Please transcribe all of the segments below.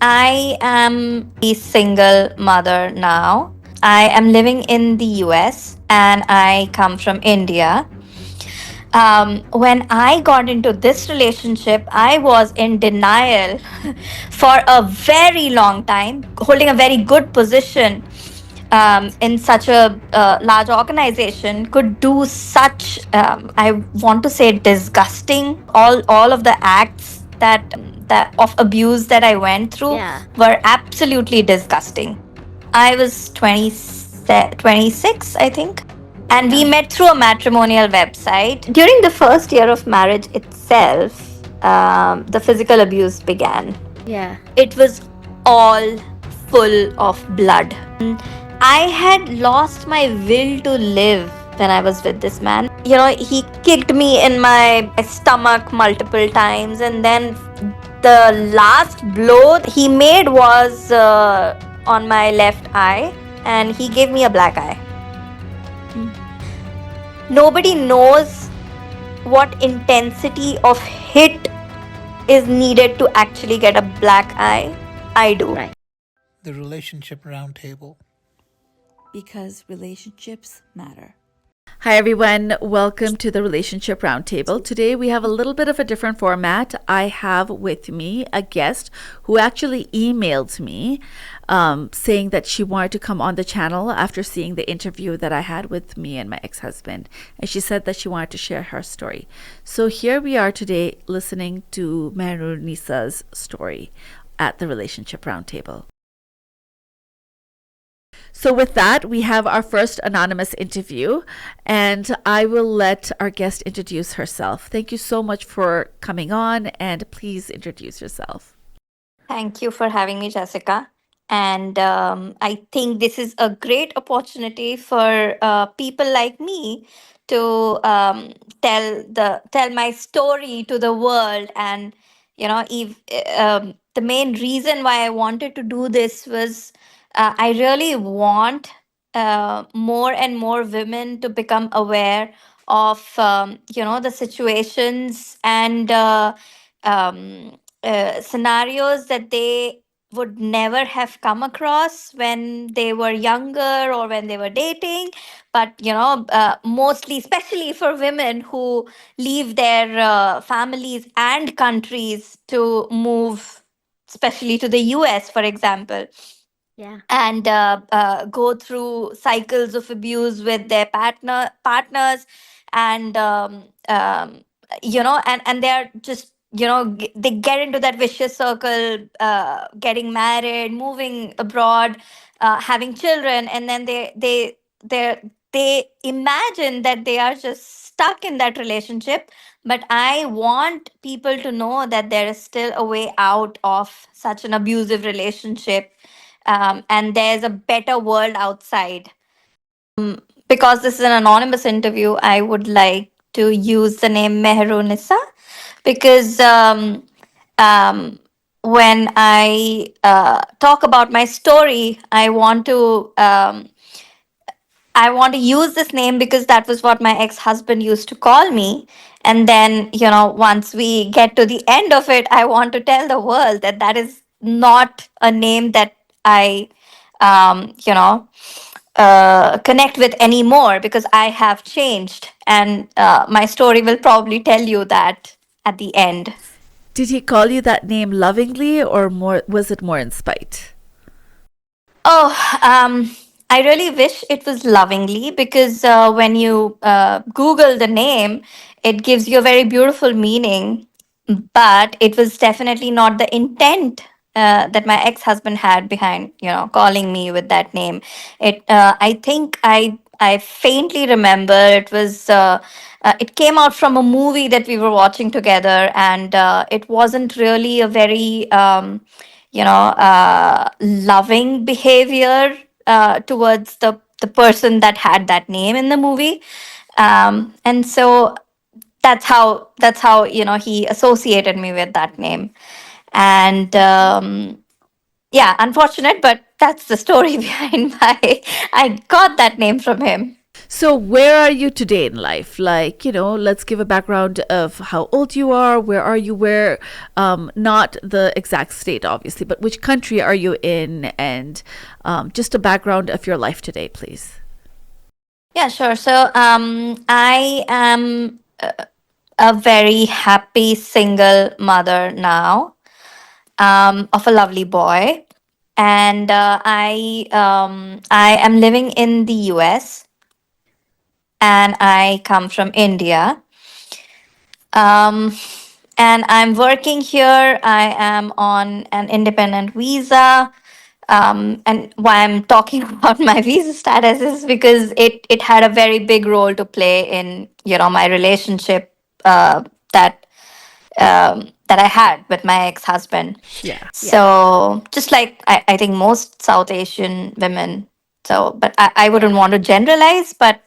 I am a single mother now. I am living in the US and I come from India. When I got into this relationship, I was in denial for a very long time, holding a very good position in such a large organization, could do such, I want to say, disgusting. All of the acts that of abuse that I went through Yeah. were absolutely disgusting. I was 26, I think. And we Yeah. met through a matrimonial website. During the first year of marriage itself, the physical abuse began. Yeah. It was all full of blood. I had lost my will to live when I was with this man. He kicked me in my stomach multiple times, and then the last blow he made was on my left eye, and he gave me a black eye. Nobody knows what intensity of hit is needed to actually get a black eye. I do. Right. The Relationship Roundtable. Because relationships matter. Hi, everyone. Welcome to the Relationship Roundtable. Today, we have a little bit of a different format. I have with me a guest who actually emailed me saying that she wanted to come on the channel after seeing the interview that I had with me and my ex-husband. And she said that she wanted to share her story. So here we are today listening to 𝗪𝗔𝗧𝗔𝗍𝗲's story at the Relationship Roundtable. So with that, we have our first anonymous interview, and I will let our guest introduce herself. Thank you so much for coming on, and please introduce yourself. Thank you for having me, Jessica. And I think this is a great opportunity for people like me to tell my story to the world. And if the main reason why I wanted to do this was I really want more and more women to become aware of the situations and scenarios that they would never have come across when they were younger or when they were dating. But mostly, especially for women who leave their families and countries to move, especially to the US, for example, Yeah. and go through cycles of abuse with their partners. And and they're just they get into that vicious circle, getting married, moving abroad, having children, and then they imagine that they are just stuck in that relationship. But I want people to know that there is still a way out of such an abusive relationship, and there's a better world outside. Because this is an anonymous interview, I would like to use the name 𝗪𝗔𝗧𝗔𝗍 because um, when I talk about my story, I want to use this name because that was what my ex-husband used to call me. And then, once we get to the end of it, I want to tell the world that that is not a name that I, connect with anymore, because I have changed. And my story will probably tell you that at the end. Did he call you that name lovingly, or more? Was it more in spite? Oh, I really wish it was lovingly, because when you Google the name, it gives you a very beautiful meaning. But it was definitely not the intent that my ex-husband had behind, calling me with that name. I think I faintly remember it was. It came out from a movie that we were watching together, and it wasn't really a very loving behavior towards the person that had that name in the movie. And so that's how he associated me with that name. And unfortunate, but that's the story behind why I got that name from him. So, where are you today in life? Like, let's give a background of how old you are, where are you, not the exact state, obviously, but which country are you in, and just a background of your life today, please. Yeah, sure. So I am a very happy single mother now, of a lovely boy, and I am living in the US, and I come from India. Um, and I'm working here. I am on an independent visa. And why I'm talking about my visa status is because it had a very big role to play in my relationship, that that I had with my ex-husband. Yeah. So just like I think most South Asian women. So, but I wouldn't want to generalize, but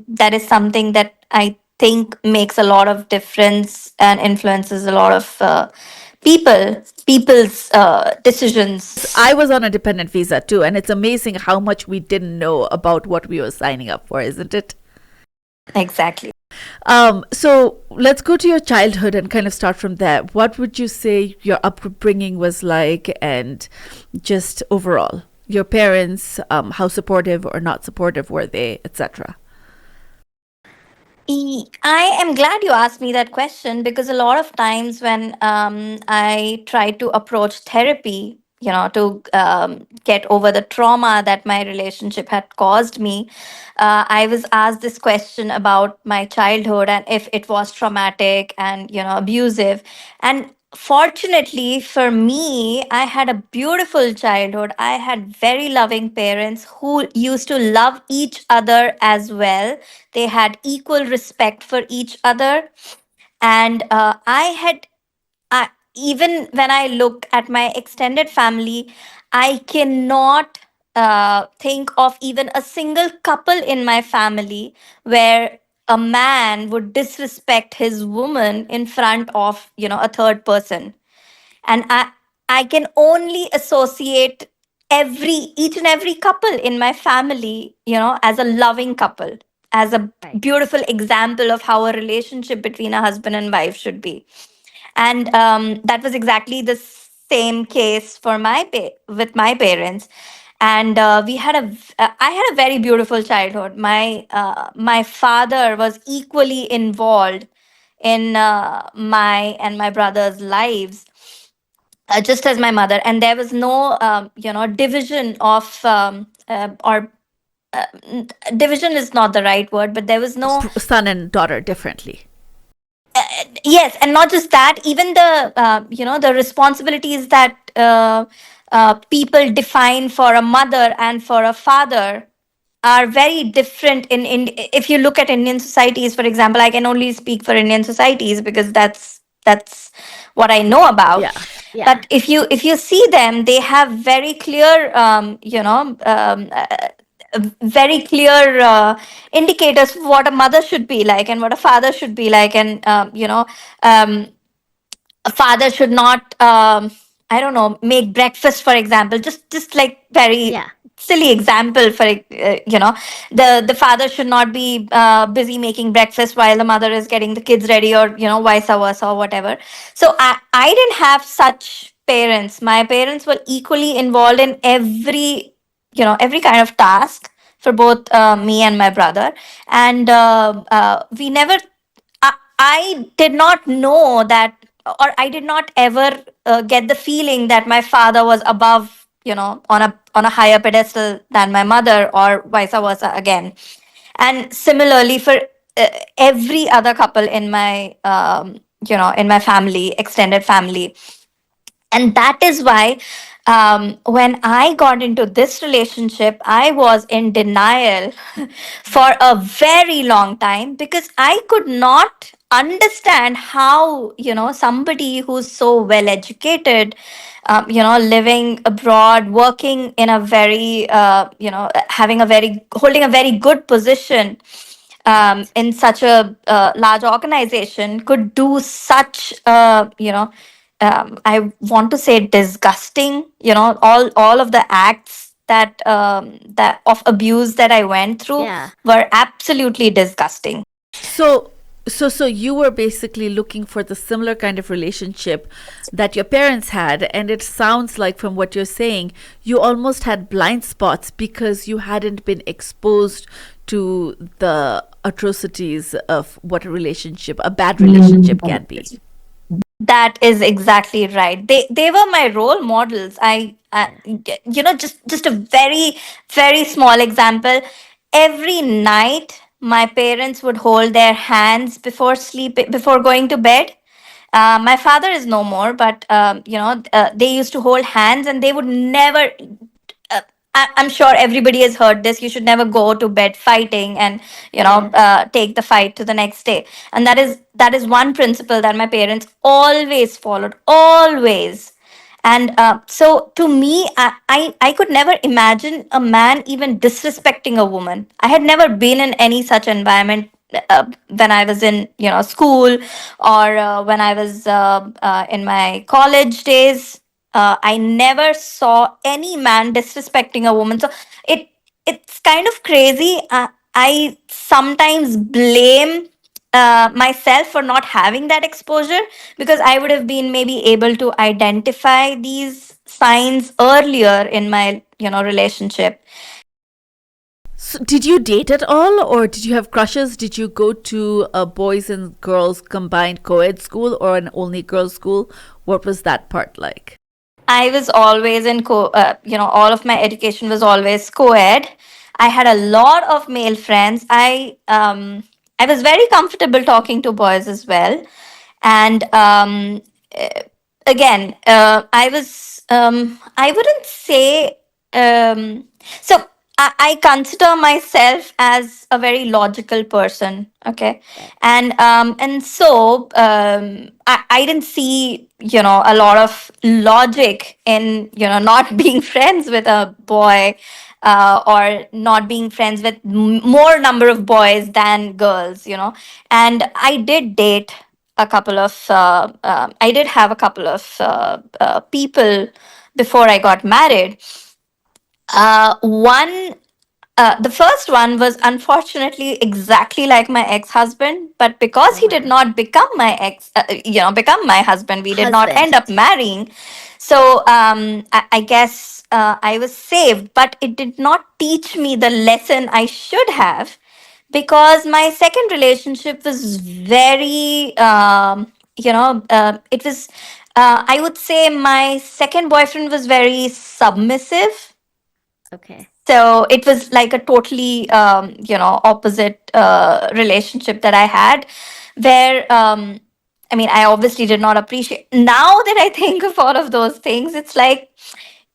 that is something that I think makes a lot of difference and influences a lot of people's decisions. I was on a dependent visa too, and it's amazing how much we didn't know about what we were signing up for, isn't it? Exactly. So let's go to your childhood and kind of start from there. What would you say your upbringing was like, and just overall, your parents, how supportive or not supportive were they, etc.? I am glad you asked me that question, because a lot of times when I try to approach therapy, to get over the trauma that my relationship had caused me, I was asked this question about my childhood and if it was traumatic and abusive. And fortunately for me, I had a beautiful childhood. I had very loving parents who used to love each other as well. They had equal respect for each other. And even when I look at my extended family, I cannot think of even a single couple in my family where a man would disrespect his woman in front of a third person. And I can only associate every each and every couple in my family as a loving couple, as a beautiful example of how a relationship between a husband and wife should be. And that was exactly the same case for with my parents. And I had a very beautiful childhood. My father was equally involved in my and my brother's lives, just as my mother. And there was no division of or division is not the right word, but there was no. Son and daughter differently. Yes, and not just that, even the the responsibilities that people define for a mother and for a father are very different in if you look at Indian societies. For example, I can only speak for Indian societies because that's what I know about. Yeah. But if you see them, they have very clear very clear indicators of what a mother should be like and what a father should be like. And um, a father should not I don't know, make breakfast, for example. Just like very silly example for the father should not be busy making breakfast while the mother is getting the kids ready, or vice versa, or whatever. So I didn't have such parents. My parents were equally involved in every kind of task for both me and my brother. And we never I did not know that, or I did not ever get the feeling that my father was above, on a higher pedestal than my mother, or vice versa again. And similarly for every other couple in my, in my family, extended family. And that is why when I got into this relationship, I was in denial for a very long time, because I could not understand how somebody who's so well educated, living abroad, working in a very having a very holding a very good position in such a large organization, could do such I want to say disgusting, all of the acts that of abuse that I went through Yeah. were absolutely disgusting. So, so you were basically looking for the similar kind of relationship that your parents had, and it sounds like from what you're saying, you almost had blind spots because you hadn't been exposed to the atrocities of what a bad relationship can be. That is exactly right. They were my role models. Just a very small example. Every night, my parents would hold their hands before going to bed. My father is no more, but they used to hold hands, and they would never. Uh, I'm sure everybody has heard this. You should never go to bed fighting, and take the fight to the next day. And that is one principle that my parents always followed, always. And so to me, I could never imagine a man even disrespecting a woman. I had never been in any such environment when I was in school, or when I was in my college days. I never saw any man disrespecting a woman. So it it's kind of crazy. I sometimes blame myself for not having that exposure, because I would have been maybe able to identify these signs earlier in my relationship. So did you date at all, or did you have crushes? Did you go to a boys and girls combined co-ed school or an only girls school? What was that part like? I was always in all of my education was always co-ed. I had a lot of male friends. I was very comfortable talking to boys as well. And again, I wouldn't say, so I consider myself as a very logical person. Okay. And so I didn't see a lot of logic in not being friends with a boy, or not being friends with more number of boys than girls. And I did have a couple of people before I got married. One The first one was unfortunately exactly like my ex-husband, but because he did not become my husband, we did not Husband. end up marrying. So I guess I was saved, but it did not teach me the lesson I should have, because my second relationship was very, it was. I would say my second boyfriend was very submissive, Okay. so it was like a totally opposite relationship that I had, where I mean, I obviously did not appreciate. Now that I think of all of those things, it's like,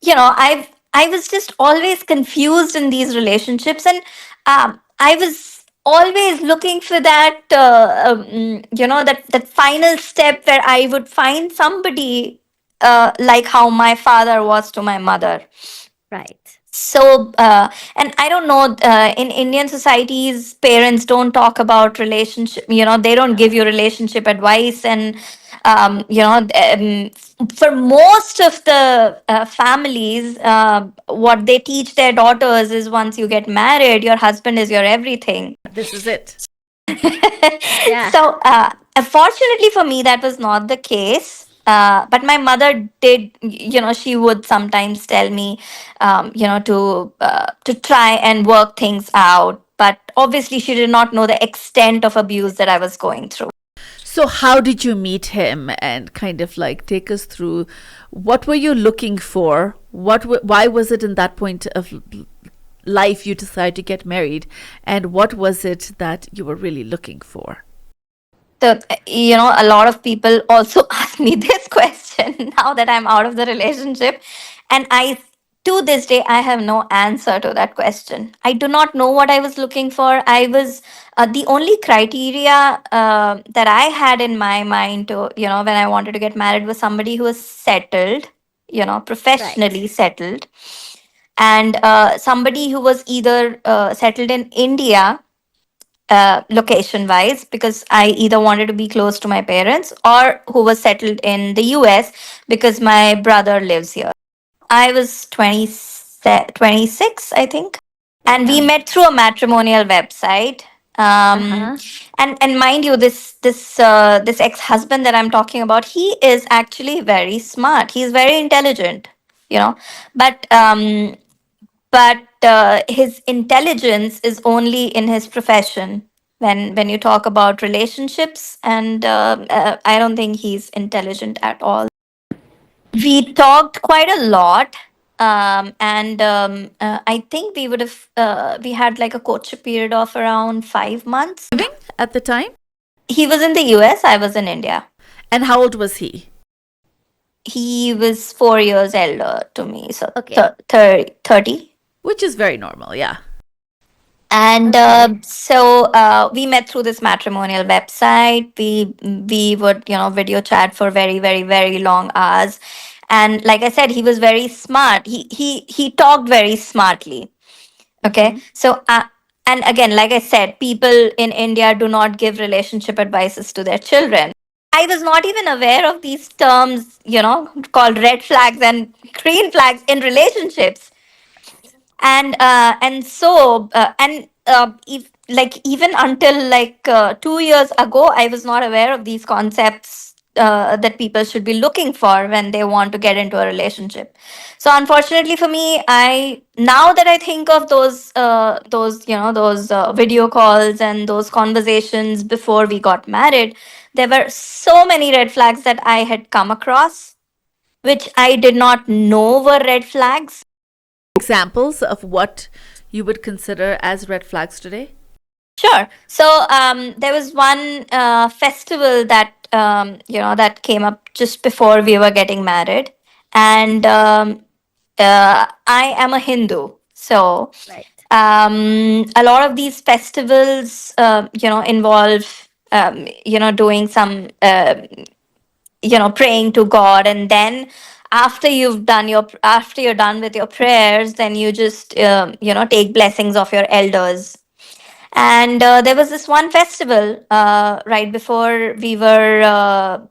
I was just always confused in these relationships, and I was always looking for that that final step where I would find somebody like how my father was to my mother. Right. So and I don't know, in Indian societies, parents don't talk about relationship. They don't give you relationship advice. And for most of the families, what they teach their daughters is, once you get married, your husband is your everything. This is it. Yeah. So, unfortunately for me, that was not the case. But my mother did, she would sometimes tell me, to try and work things out. But obviously, she did not know the extent of abuse that I was going through. So how did you meet him, and kind of like take us through what were you looking for? Why was it in that point of life you decided to get married, and what was it that you were really looking for? So, a lot of people also ask me this question now that I'm out of the relationship. And to this day, I have no answer to that question. I do not know what I was looking for. The only criteria that I had in my mind to, when I wanted to get married, was somebody who was settled, professionally settled, and somebody who was either settled in India, location wise, because I either wanted to be close to my parents, or who was settled in the US, because my brother lives here. I was 20, 26, I think. And we met through a matrimonial website. Uh-huh. And mind you, this ex-husband that I'm talking about, he is actually very smart. He's very intelligent, but his intelligence is only in his profession. When you talk about relationships, and I don't think he's intelligent at all. We talked quite a lot. And I think we had like a courtship period of around 5 months. Living at the time? He was in the US, I was in India. And how old was he? He was 4 years elder to me, so Okay. 30. Which is very normal, yeah. And Okay. so we met through this matrimonial website. We would video chat for very, very, very long hours. And like I said, he was very smart. He talked very smartly. Okay. Mhm. So and again, like I said, people in India do not give relationship advices to their children. I was not even aware of these terms, called red flags and green flags in relationships. And so if, like, even until like 2 years ago, I was not aware of these concepts that people should be looking for when they want to get into a relationship. So unfortunately for me, I now that I think of those video calls and those conversations before we got married, there were so many red flags that I had come across, which I did not know were red flags. Examples of what you would consider as red flags today? Sure. So there was one festival that came up just before we were getting married, and I am a Hindu, so Right. a lot of these festivals, involve doing some praying to God, and then after you're done with your prayers, then you just take blessings of your elders. And there was this one festival right before we were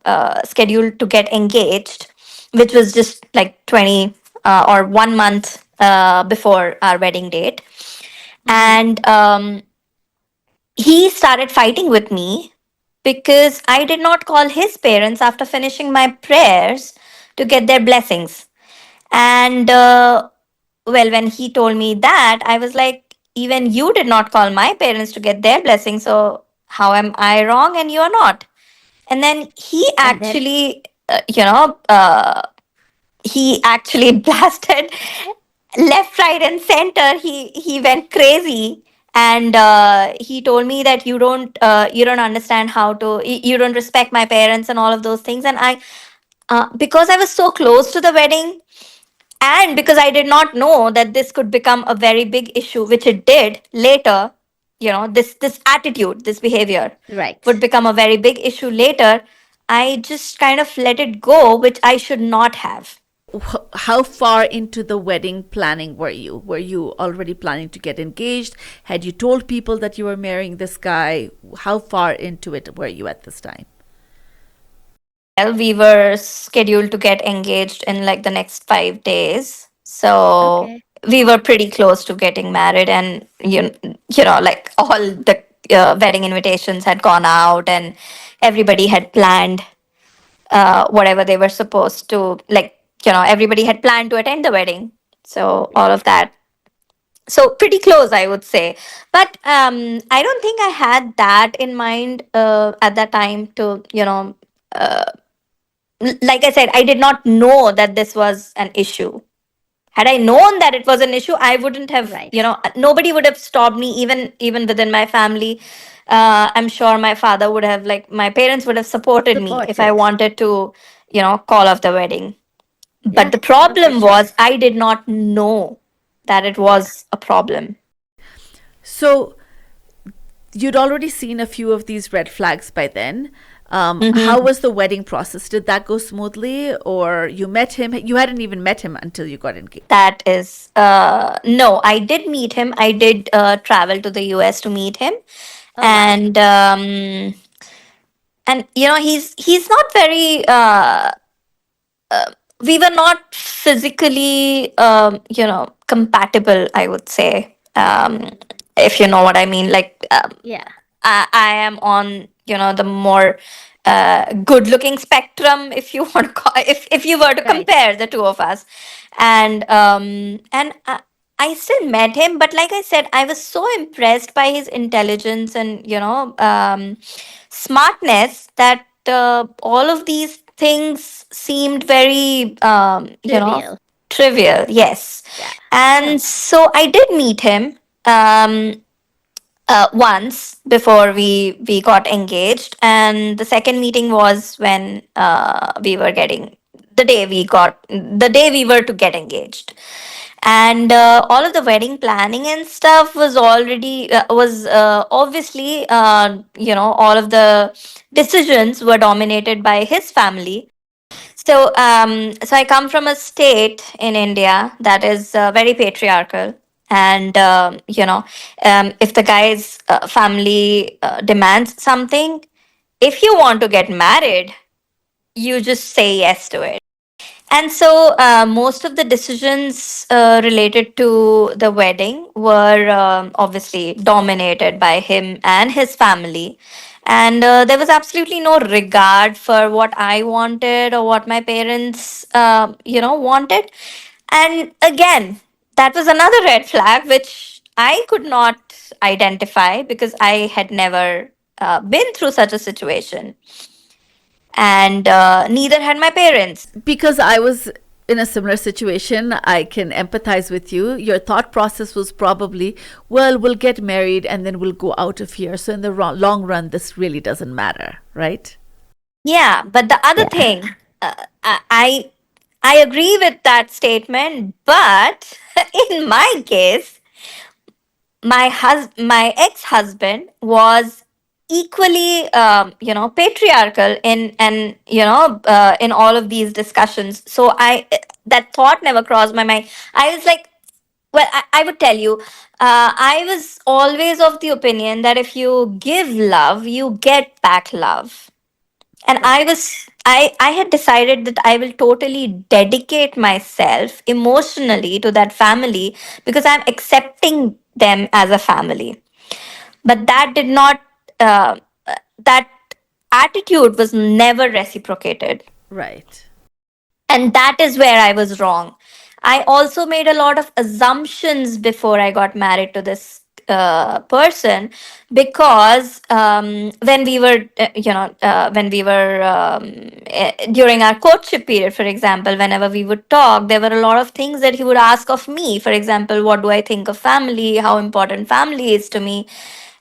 scheduled to get engaged, which was just like 20 or 1 month before our wedding date. And he started fighting with me because I did not call his parents after finishing my prayers to get their blessings. And well, when he told me that, I was like, even you did not call my parents to get their blessing. So how am I wrong and you're not? And then And then he actually blasted left, right, and center. He went crazy, and he told me that you don't understand how to you don't respect my parents and all of those things. And I because I was so close to the wedding, and because I did not know that this could become a very big issue, which it did later, this attitude, this behavior would right. become a very big issue later. I just kind of let it go, which I should not have. How far into the wedding planning were you? Were you already planning to get engaged? Had you told people that you were marrying this guy? How far into it were you at this time? Well, we were scheduled to get engaged in like the next 5 days. So Okay. we were pretty close to getting married, and like all the wedding invitations had gone out, and everybody had planned whatever they were supposed to, like, everybody had planned to attend the wedding. So all of that. So pretty close, I would say. But I don't think I had that in mind at that time to, like I said, I did not know that this was an issue. Had I known that it was an issue, I wouldn't have, Right. nobody would have stopped me, even within my family. I'm sure my father would have, like, my parents would have supported me if I Supported. wanted to, call off the wedding. But Yeah. the No, for problem sure. was I did not know that it Yeah. was a problem. So you'd already seen a few of these red flags by then. How Mhm. was the wedding process? Did that go smoothly, or you met him? You hadn't even met him until you got engaged. That is, no, I did meet him. I did travel to the US to meet him. Oh wow. And he's not very we were not physically compatible, I would say. If you know what I mean. Like, Yeah. I am on, the more good looking spectrum, if you want to call, if you were to Right. compare the two of us. And I still met him, but like I said, I was so impressed by his intelligence and, smartness, that all of these things seemed very, Trivial. trivial. Yes. Yeah. And so I did meet him. Once before we got engaged, and the second meeting was when we were getting the day we were to get engaged. And all of the wedding planning and stuff was already was obviously, all of the decisions were dominated by his family. So I come from a state in India that is very patriarchal, and if the guy's family demands something, if you want to get married, you just say yes to it. And so most of the decisions related to the wedding were obviously dominated by him and his family. And there was absolutely no regard for what I wanted or what my parents, wanted. And again, that was another red flag, which I could not identify because I had never been through such a situation. And neither had my parents. Because I was in a similar situation, I can empathize with you. Your thought process was probably, well, we'll get married and then we'll go out of here. So in the long run, this really doesn't matter, right? Yeah, but the other thing, I agree with that statement, but in my case, my ex-husband was equally, patriarchal in all of these discussions. So that thought never crossed my mind. I was like, well, I would tell you, I was always of the opinion that if you give love, you get back love. And I had decided that I will totally dedicate myself emotionally to that family because I'm accepting them as a family. But that did not, that attitude was never reciprocated. Right. And that is where I was wrong. I also made a lot of assumptions before I got married to this person, because when we were during our courtship period, for example, whenever we would talk, there were a lot of things that he would ask of me. For example, what do I think of family? How important family is to me?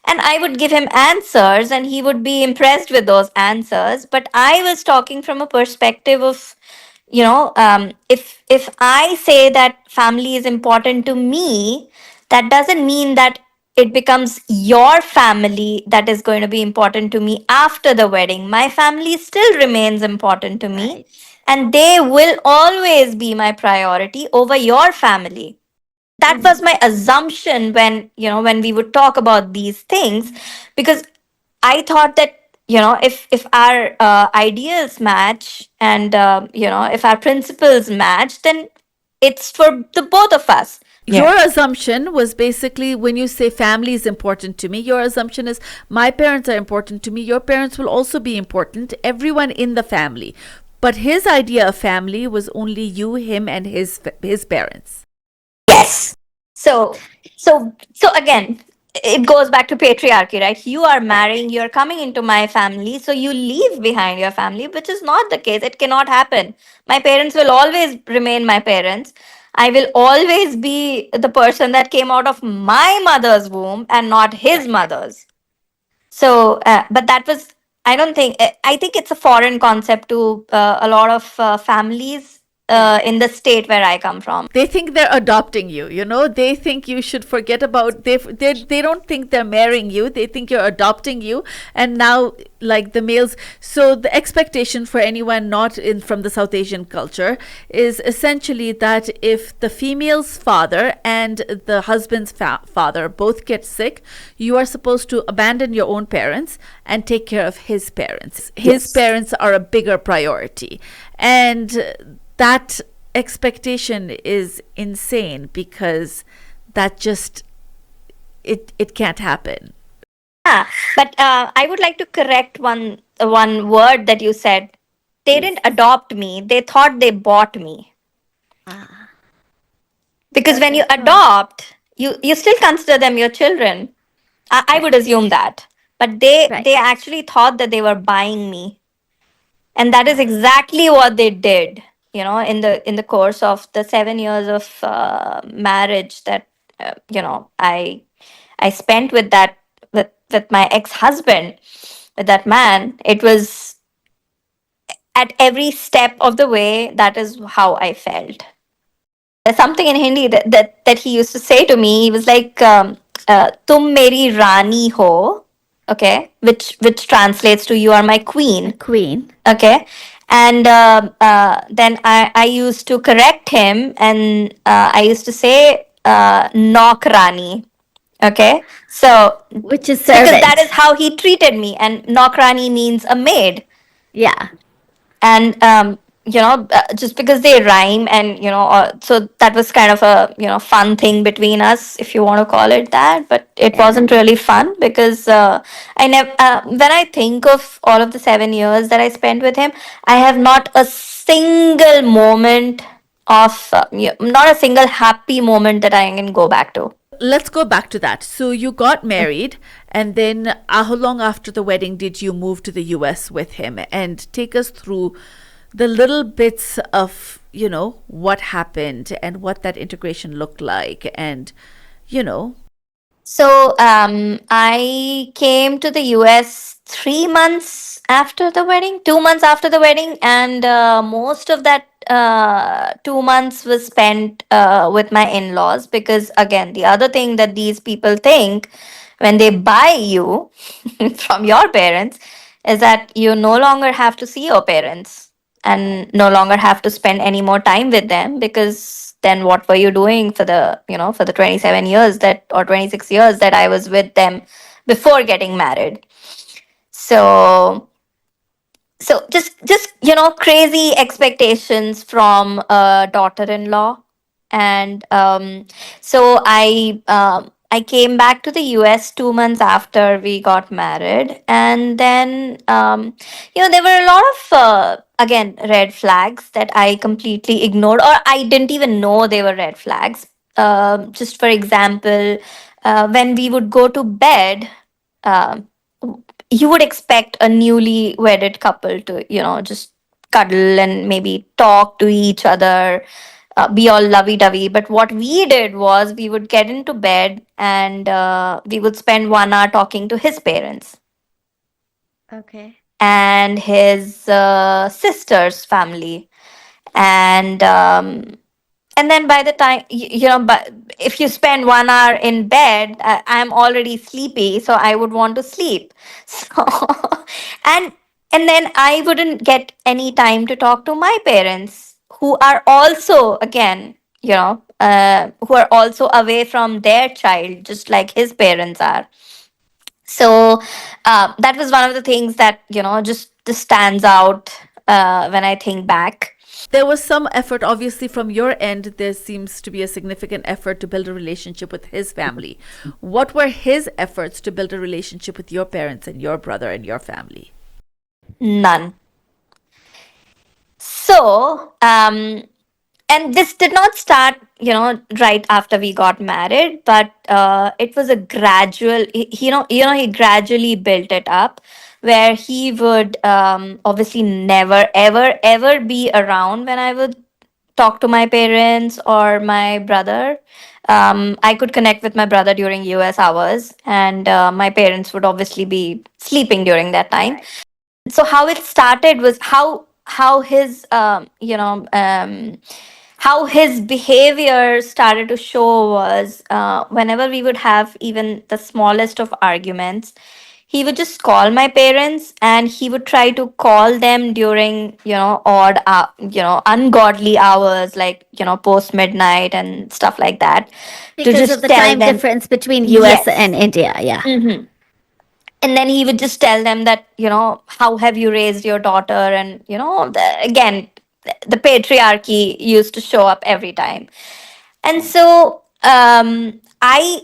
And I would give him answers, and he would be impressed with those answers. But I was talking from a perspective of, if I say that family is important to me, that doesn't mean that it becomes your family that is going to be important to me after the wedding. My family still remains important to me, Right. and they will always be my priority over your family. That was my assumption when we would talk about these things, because I thought that, if our ideas match, and if our principles match, then it's for the both of us. Your assumption was basically, when you say family is important to me, your assumption is my parents are important to me, your parents will also be important, everyone in the family. But his idea of family was only you, him, and his parents. Yes. So again, it goes back to patriarchy, right? You are marrying, you're coming into my family, so you leave behind your family, which is not the case. It cannot happen. My parents will always remain my parents. I will always be the person that came out of my mother's womb and not his mother's. So, but that was, I don't think, I think it's a foreign concept to a lot of families in the state where I come from. They think they're adopting you, they think you should forget about, they don't think they're marrying you, they think you're adopting you. And now, like the males, so the expectation for anyone not in from the South Asian culture is essentially that if the female's father and the husband's father both get sick, you are supposed to abandon your own parents and take care of his parents. His parents are a bigger priority. And that expectation is insane because that just it can't happen. Yeah, but I would like to correct one word that you said. They didn't adopt me. They thought they bought me. Because when you adopt, you still consider them your children. I would assume that. But they actually thought that they were buying me. And that is exactly what they did, in the course of the 7 years of marriage that I spent with my ex-husband, with that man. It was at every step of the way, that is how I felt. There's something in Hindi that he used to say to me. He was like, "Tum meri rani ho," okay, which translates to "You are my queen." Queen. Okay, and then I used to correct him, and I used to say "Nok rani." Okay, so Which is because servant. that is how he treated me, and "Nok rani" means a maid. Yeah. And just because they rhyme, and so that was kind of a fun thing between us, if you want to call it that. But it wasn't really fun, because I never when I think of all of the 7 years that I spent with him, I have not a single moment of not a single happy moment that I can go back to. Let's go back to that. So you got married, and then how long after the wedding did you move to the US with him? And take us through the little bits of, what happened and what that integration looked like, and, So I came to the US 3 months after the wedding, 2 months after the wedding, and most of that 2 months was spent with my in laws. Because, again, the other thing that these people think when they buy you from your parents is that you no longer have to see your parents, and no longer have to spend any more time with them. Because then what were you doing for the 27 years that, or 26 years that I was with them before getting married? So crazy expectations from a daughter-in-law. And so I came back to the US 2 months after we got married. And then there were a lot of again, red flags that I completely ignored, or I didn't even know they were red flags. Just for example, when we would go to bed, um, you would expect a newly wedded couple to, just cuddle and maybe talk to each other, be all lovey-dovey. But what we did was, we would get into bed, and we would spend 1 hour talking to his parents Okay. and his sister's family. And then by the time, but if you spend 1 hour in bed, I'm already sleepy, so I would want to sleep. So and and then I wouldn't get any time to talk to my parents, who are also, again, who are also away from their child, just like his parents are. So that was one of the things that just stands out when I think back. there was some effort, obviously, from your end. There seems to be a significant effort to build a relationship with his family. What were his efforts to build a relationship with your parents and your brother and your family? None. So, and this did not start, right after we got married, but it was a gradual. He gradually built it up, where he would obviously never, ever, ever be around when I would talk to my parents or my brother. I could connect with my brother during US hours, and my parents would obviously be sleeping during that time. So how it started was how his how his behavior started to show was, whenever we would have even the smallest of arguments, he would just call my parents, and he would try to call them during odd ungodly hours, like post midnight and stuff like that, to Because of just the tell time them. difference between US Yes. and India. Yeah. And then he would just tell them that, how have you raised your daughter? And again, the patriarchy used to show up every time. And so I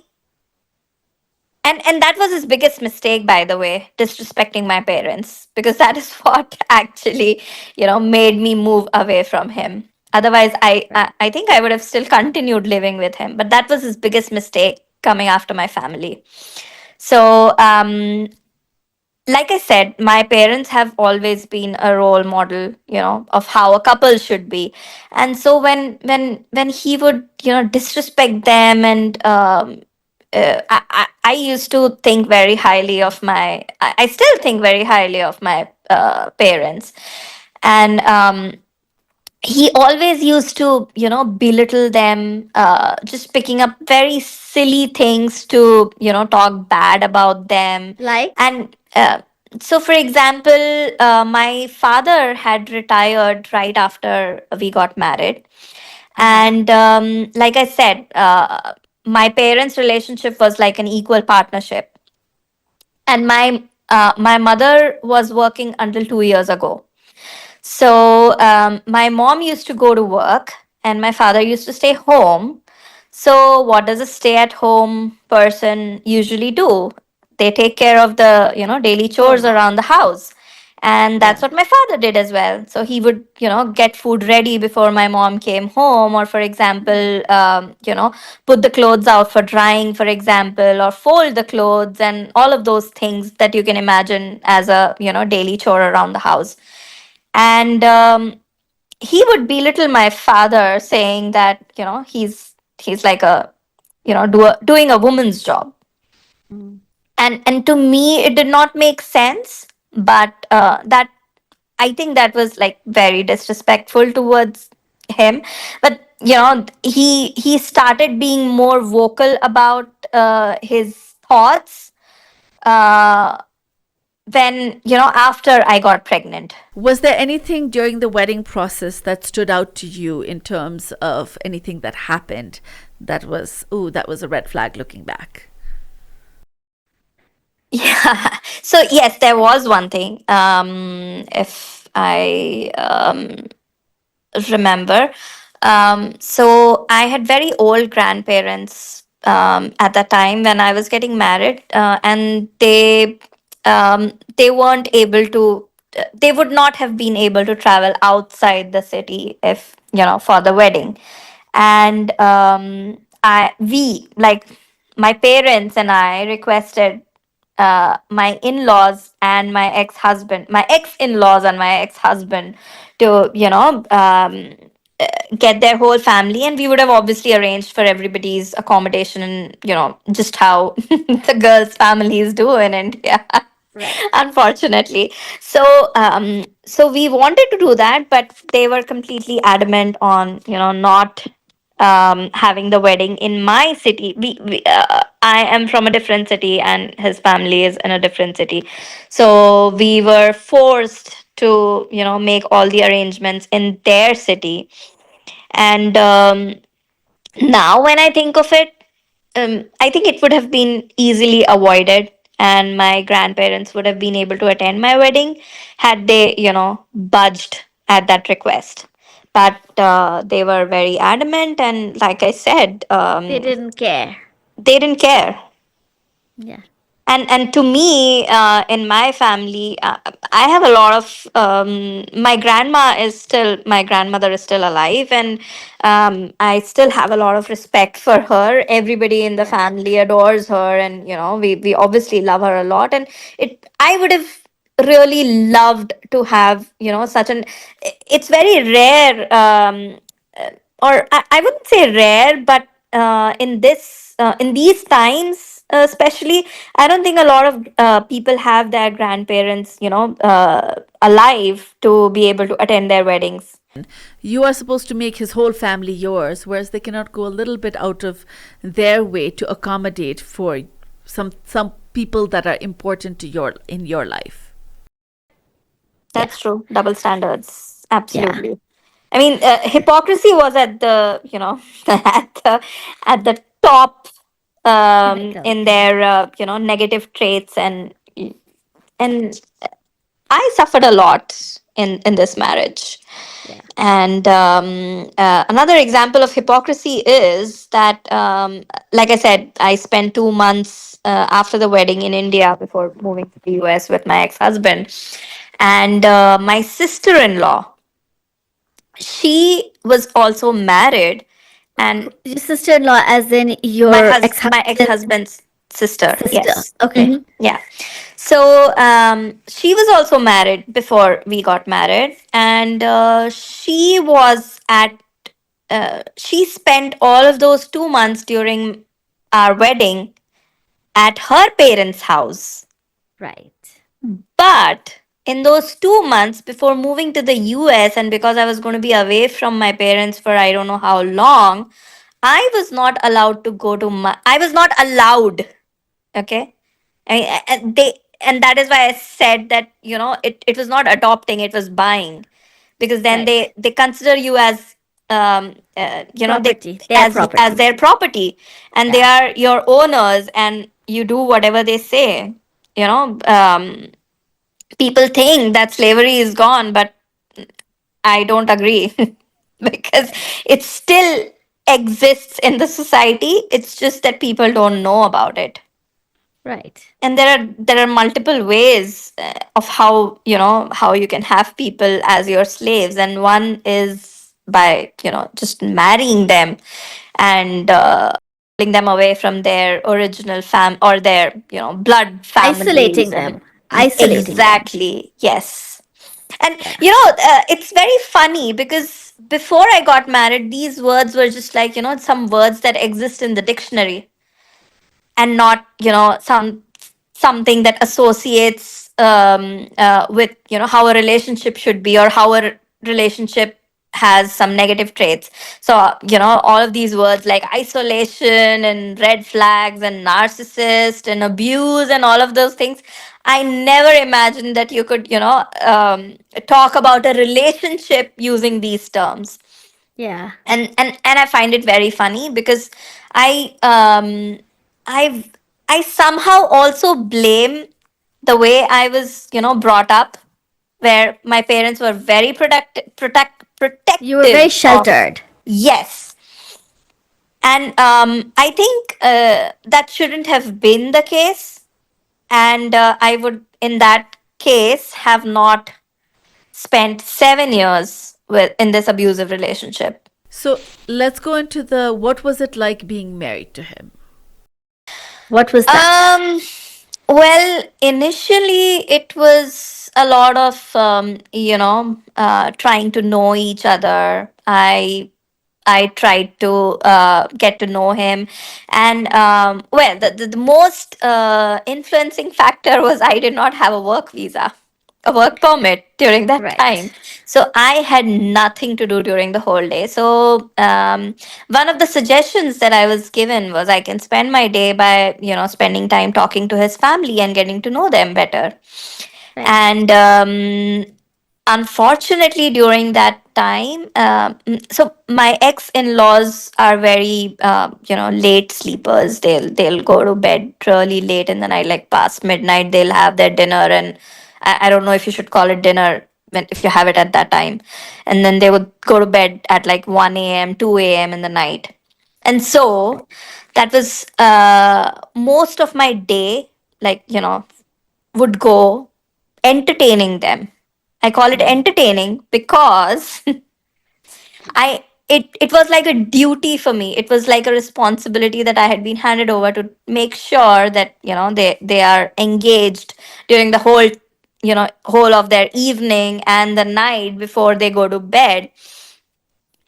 and that was his biggest mistake, by the way, disrespecting my parents, because that is what actually, made me move away from him. Otherwise, I think I would have still continued living with him, but that was his biggest mistake, coming after my family. So like I said, my parents have always been a role model, of how a couple should be. And so when he would, disrespect them, and I used to think very highly of I still think very highly of my parents. And he always used to, belittle them, just picking up very silly things to, talk bad about them. Like? And so, for example, my father had retired right after we got married. And like I said, my parents' relationship was like an equal partnership. And my mother was working until 2 years ago. So my mom used to go to work, and my father used to stay home. So what does a stay-at-home person usually do? They take care of the, daily chores Home. around the house. And that's Yeah. what my father did as well. So he would, get food ready before my mom came home, or, for example, put the clothes out for drying, for example, or fold the clothes, and all of those things that you can imagine as a, daily chore around the house. And he would belittle my father, saying that, he's like a, doing a woman's job. Mm. And to me it did not make sense, but that I think that was like very disrespectful towards him. But he started being more vocal about his thoughts uh, when, after I got pregnant. Was there anything during the wedding process that stood out to you in terms of anything that happened that was, ooh, that was a red flag looking back? Yeah. So yes, there was one thing. If I remember, so I had very old grandparents at the time when I was getting married, and they weren't able to. They would not have been able to travel outside the city, if for the wedding. And I we like my parents and I requested my in-laws and my ex-in-laws and my ex-husband to, get their whole family, and we would have obviously arranged for everybody's accommodation, and just how the girls' families do in India. Right. Unfortunately. So so we wanted to do that, but they were completely adamant on, not having the wedding in my city. I am from a different city, and his family is in a different city. So we were forced to, make all the arrangements in their city. And now, when I think of it, I think it would have been easily avoided, and my grandparents would have been able to attend my wedding had they, budged at that request. But they were very adamant, and like I said, They didn't care. they didn't care. Yeah. And to me, in my family, I have a lot of my grandmother is still alive, and I still have a lot of respect for her. Everybody in the Yeah. family adores her, and we obviously love her a lot. And it I would have really loved to have, such an it's very rare, or I wouldn't say rare, but in these times, especially, I don't think a lot of people have their grandparents, alive to be able to attend their weddings. You are supposed to make his whole family yours, whereas they cannot go a little bit out of their way to accommodate for some people that are important to your life. That's true. Double standards. Yeah. Absolutely. I mean, hypocrisy was at the, at the top, Pinnacle. in their, negative traits, and I suffered a lot in this marriage. Yeah. And another example of hypocrisy is that, like I said, I spent 2 months after the wedding in India before moving to the US with my ex-husband. And my sister-in-law, she was also married, and Your sister-in-law, as in my your my ex-husband's ex-husband's sister. sister. Yes. Okay. Yeah. So she was also married before we got married, and she spent all of those 2 months during our wedding at her parents' house. Right. But in those 2 months before moving to the US, and because I was going to be away from my parents for I don't know how long, I was not allowed to go to I was not allowed. Okay. And that is why I said that, it was not adopting, it was buying, because then Right. they consider you as, they Property. Their as property. their property, and they Yeah. are your owners, and you do whatever they say. you know um, People think that slavery is gone, but I don't agree. Because it still exists in the society, it's just that people don't know about it. Right. And there are multiple ways of how you can have people as your slaves, and one is by just marrying them, and pulling them away from their original or their blood Isolating families, and them. Isolating them. exactly, yes. And Yeah. it's very funny because before I got married, these words were just like some words that exist in the dictionary, and not something that associates with how a relationship should be, or how a relationship has some negative traits. So all of these words like isolation and red flags and narcissist and abuse and all of those things, I never imagined that you could talk about a relationship using these terms. Yeah. And I find it very funny because I I've I somehow also blame the way I was brought up, where my parents were very You were very protective of. sheltered. Yes. And I think that shouldn't have been the case, and I would in that case have not spent 7 years in this abusive relationship. So let's go into the what was it like being married to him? What was that? Well, initially it was a lot of trying to know each other. I tried to get to know him, and well, the most influencing factor was I did not have a work visa, a work permit during that time. Right. So I had nothing to do during the whole day. So one of the suggestions that I was given was I can spend my day by spending time talking to his family and getting to know them better. Right. And unfortunately, during that time, so my ex-in-laws are very late sleepers. They'll go to bed really late in the night, like past midnight. They'll have their dinner, and I don't know if you should call it dinner if you have it at that time. And then they would go to bed at like 1 a.m., 2 a.m. in the night. And so that was most of my day, like would go entertaining them. I call it Mm. entertaining because it was like a duty for me. It was like a responsibility that I had been handed over to make sure that they are engaged during the whole of their evening and the night before they go to bed.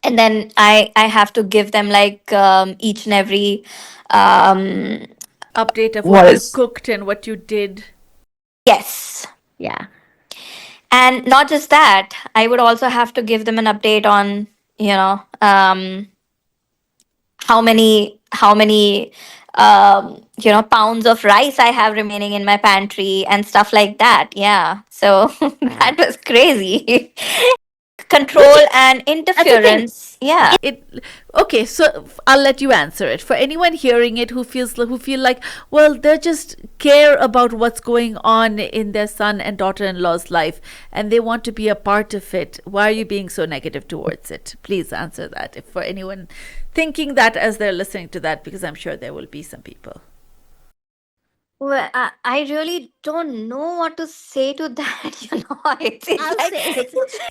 And then I have to give them like each and every um Update of what you was cooked and what you did. yes. Yeah. And not just that, I would also have to give them an update on how many pounds of rice I have remaining in my pantry and stuff like that. Yeah, so Yeah. that was crazy. control and That's the thing. interference. Yeah. Okay, so I'll let you answer it. For anyone hearing it who feel like, well, they just care about what's going on in their son and daughter-in-law's life and they want to be a part of it, why are you being so negative towards it? Please answer that. If for anyone thinking that as they're listening to that, because I'm sure there will be some people. Well, I really don't know what to say to that. It's I'll like say.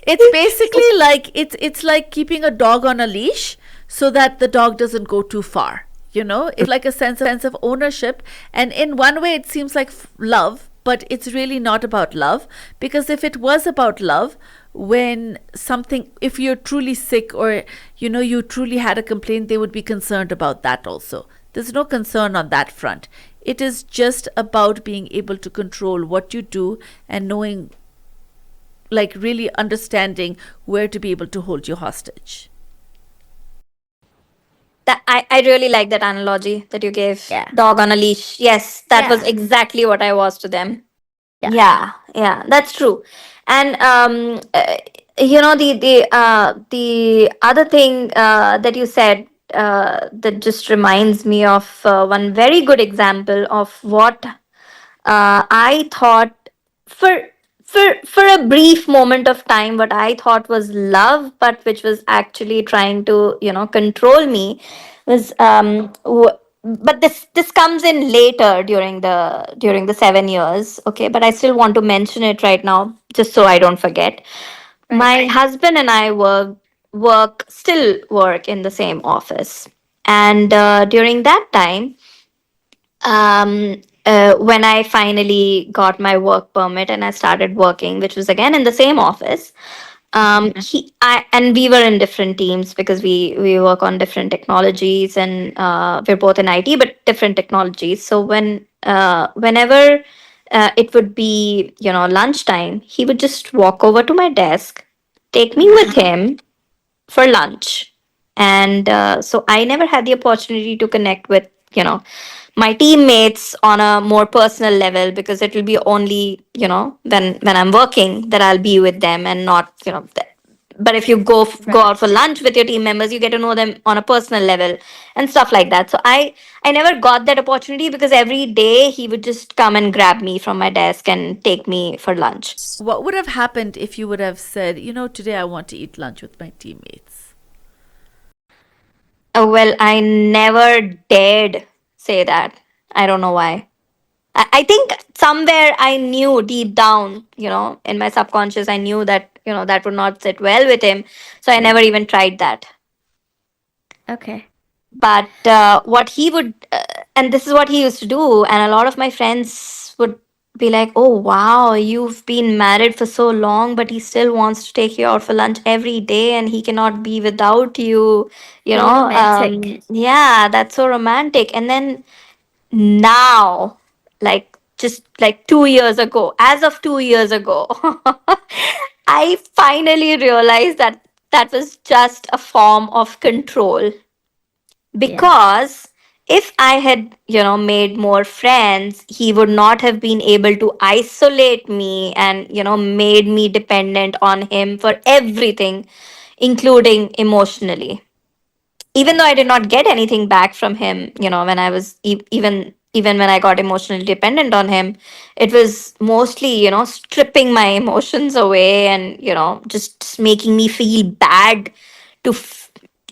It's basically like it's like keeping a dog on a leash so that the dog doesn't go too far. It's like a sense of ownership, and in one way it seems like love, but it's really not about love, because if it was about love, if you're truly sick or you truly had a complaint, they would be concerned about that also. There's no concern on that front. It is just about being able to control what you do and knowing, like really understanding where to be able to hold you hostage. that I really like that analogy that you gave. Yeah. Dog on a leash. Yes, that was Yeah. exactly what I was to them. Yeah. Yeah, that's true. And the other thing that you said that just reminds me of one very good example of what I thought for for a brief moment of time what I thought was love, but which was actually trying to control me, was but this comes in later during the 7 years. Okay, but I still want to mention it right now just so I don't forget. Right. My husband and I still work in the same office, and during that time, when I finally got my work permit and I started working, which was again in the same office, and we were in different teams because we work on different technologies, and we're both in IT but different technologies. So whenever it would be lunchtime, he would just walk over to my desk, take me with him for lunch. And so I never had the opportunity to connect with, my teammates on a more personal level, because it will be only, when I'm working that I'll be with them, and not, but if you go out for lunch with your team members, you get to know them on a personal level and stuff like that. So I never got that opportunity, because every day he would just come and grab me from my desk and take me for lunch. What would have happened if you would have said, today I want to eat lunch with my teammates? Well, I never dared say that. I don't know why. I think somewhere I knew deep down, in my subconscious, I knew that, that would not sit well with him. So I never even tried that. Okay. But what he would, and this is what he used to do, and a lot of my friends would be like, oh, wow, you've been married for so long, but he still wants to take you out for lunch every day and he cannot be without you, So romantic. yeah, that's so romantic. And then now, like just like 2 years ago, as of 2 years ago, I finally realized that that was just a form of control, Yeah. because if I had made more friends, he would not have been able to isolate me and made me dependent on him for everything, including emotionally. Even though I did not get anything back from him, when I was even when I got emotionally dependent on him, it was mostly stripping my emotions away, and just making me feel bad to f-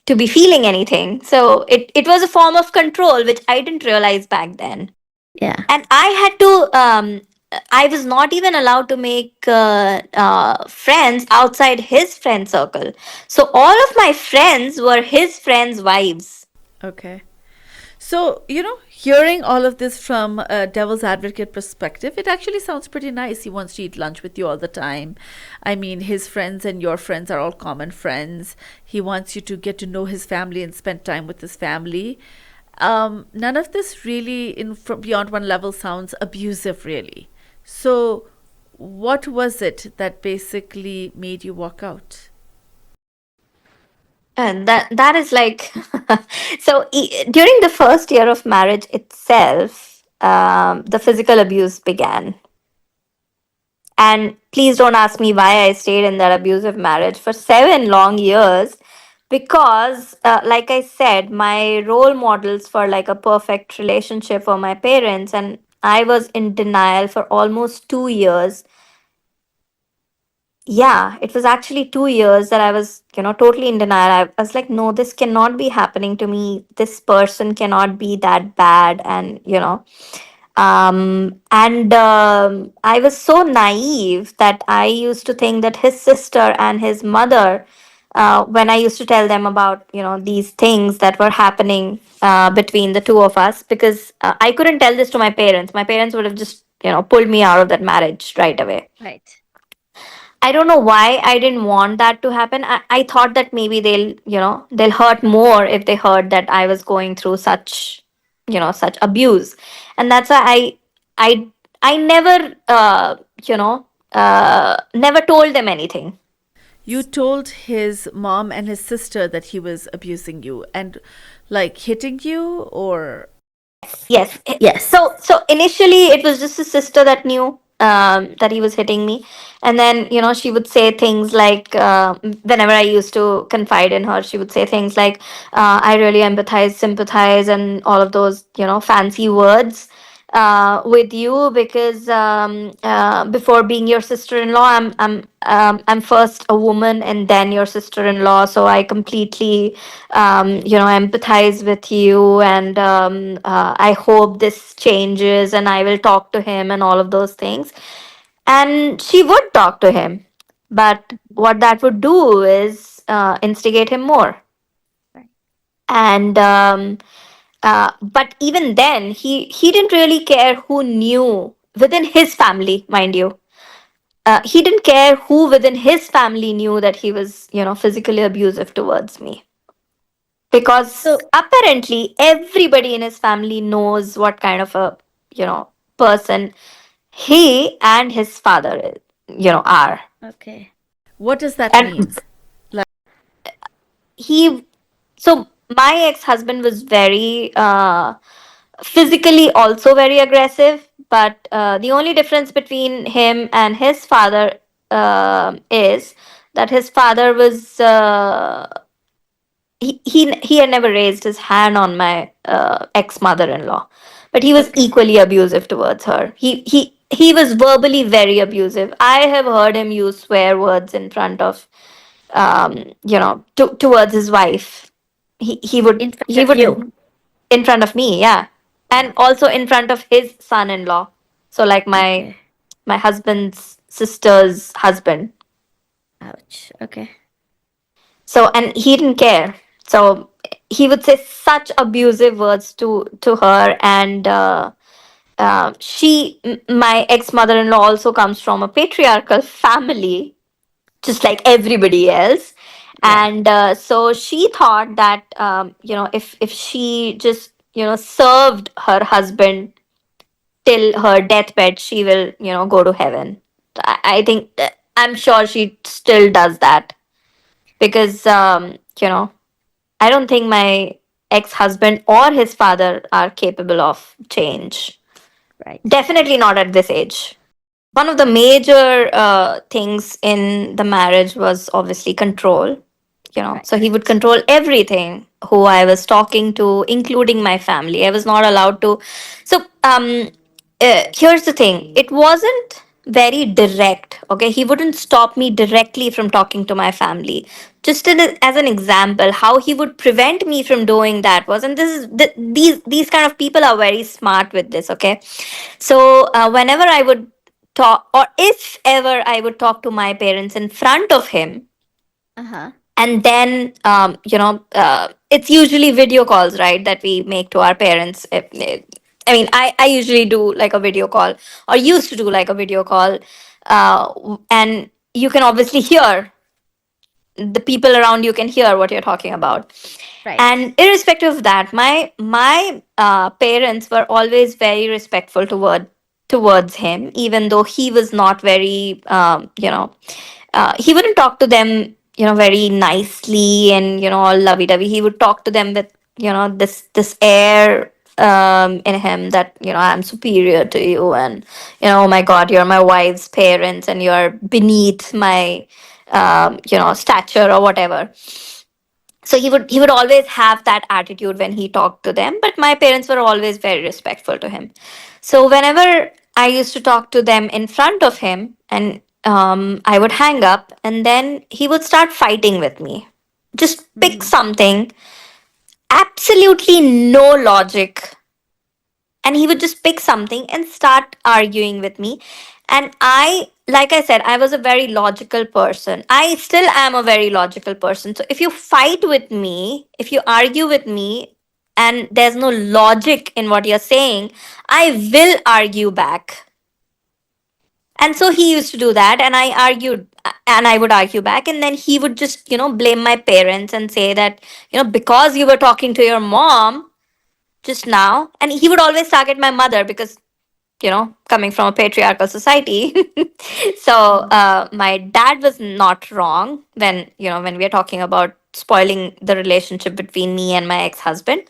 to be feeling anything. So it was a form of control which I didn't realize back then. Yeah. And I had to I was not even allowed to make friends outside his friend circle. So all of my friends were his friends' wives. Okay. So, hearing all of this from a devil's advocate perspective, it actually sounds pretty nice. He wants to eat lunch with you all the time. I mean, his friends and your friends are all common friends. He wants you to get to know his family and spend time with his family. None of this really, from beyond one level, sounds abusive, really. So, what was it that basically made you walk out? And that is like so during the first year of marriage itself, the physical abuse began. And please don't ask me why I stayed in that abusive marriage for 7 long years. Because, like I said, my role models for like a perfect relationship were my parents, and I was in denial for almost 2 years. Yeah, it was actually 2 years that I was, totally in denial. I was like, no, this cannot be happening to me. This person cannot be that bad. And I was so naive that I used to think that his sister and his mother, when I used to tell them about, these things that were happening between the two of us, because I couldn't tell this to my parents. My parents would have just, pulled me out of that marriage right away. Right. I don't know why I didn't want that to happen. I thought that maybe they'll hurt more if they heard that I was going through such abuse. And that's why I I never never told them anything. You told his mom and his sister that he was abusing you and like hitting you, or Yes. Yes. So initially it was just his sister that knew that he was hitting me, and then she would say things like, whenever I used to confide in her, she would say things like, "I really empathize, sympathize," and all of those fancy words with you, because before being your sister-in-law, I'm first a woman and then your sister-in-law, so I completely empathize with you, and I hope this changes, and I will talk to him, and all of those things. And she would talk to him, but what that would do is instigate him more. Right. And but even then, he didn't really care who knew within his family, mind you. He didn't care who within his family knew that he was, physically abusive towards me, because So, apparently everybody in his family knows what kind of a, person he and his father, are. okay. what does that mean? And he so my ex-husband was very physically also very aggressive, but the only difference between him and his father is that his father was he had never raised his hand on my ex mother-in-law, but he was Okay. equally abusive towards her. He was verbally very abusive. I have heard him use swear words in front of towards his wife. In front He of you. would in front of me, yeah, and also in front of his son-in-law. So like Okay. my husband's sister's husband. Ouch. Okay. So, and he didn't care. So he would say such abusive words to her, and my ex mother-in-law also comes from a patriarchal family, just like everybody else. Yeah. And so she thought that if she just served her husband till her deathbed, she will go to heaven. I think, I'm sure she still does that, because I don't think my ex-husband or his father are capable of change. Right. Definitely not at this age. One of the major things in the marriage was obviously control. Right. So he would control everything who I was talking to, including my family. I was not allowed to. So here's the thing, it wasn't very direct. Okay, he wouldn't stop me directly from talking to my family. Just as an example, how he would prevent me from doing that was, and this is these kind of people are very smart with this. Okay, so whenever I would talk, or if ever I would talk to my parents in front of him, Uh-huh. and then it's usually video calls, right, that we make to our parents. I mean, I usually do like a video call, or used to do like a video call, and you can obviously hear, the people around you can hear what you're talking about. Right. And irrespective of that, my parents were always very respectful towards him, even though he was not very he wouldn't talk to them very nicely and all lovey-dovey. He would talk to them with this air in him that, I'm superior to you, and, oh my God, you're my wife's parents and you're beneath my, stature or whatever. So he would always have that attitude when he talked to them, but my parents were always very respectful to him. So whenever I used to talk to them in front of him, and I would hang up, and then he would start fighting with me. Just pick something, absolutely no logic, and he would just pick something and start arguing with me. And I, like I said, I was a very logical person. I still am a very logical person. So if you fight with me, if you argue with me, and there's no logic in what you're saying, I will argue back. And so he used to do that, and I argued, and I would argue back, and then he would just, blame my parents and say that, because you were talking to your mom just now. And he would always target my mother because, coming from a patriarchal society. So my dad was not wrong when we are talking about spoiling the relationship between me and my ex-husband.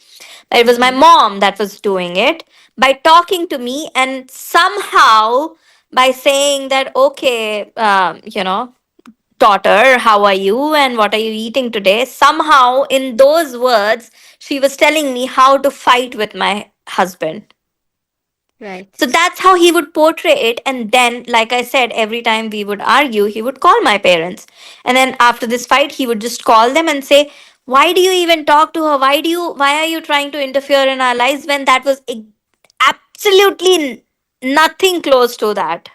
But it was my mom that was doing it by talking to me, and somehow by saying that, okay, daughter, how are you and what are you eating today? Somehow, in those words, she was telling me how to fight with my husband. Right. So that's how he would portray it. And then, like I said, every time we would argue, he would call my parents. And then after this fight, he would just call them and say, why do you even talk to her? Why are you trying to interfere in our lives when that was absolutely nothing close to that?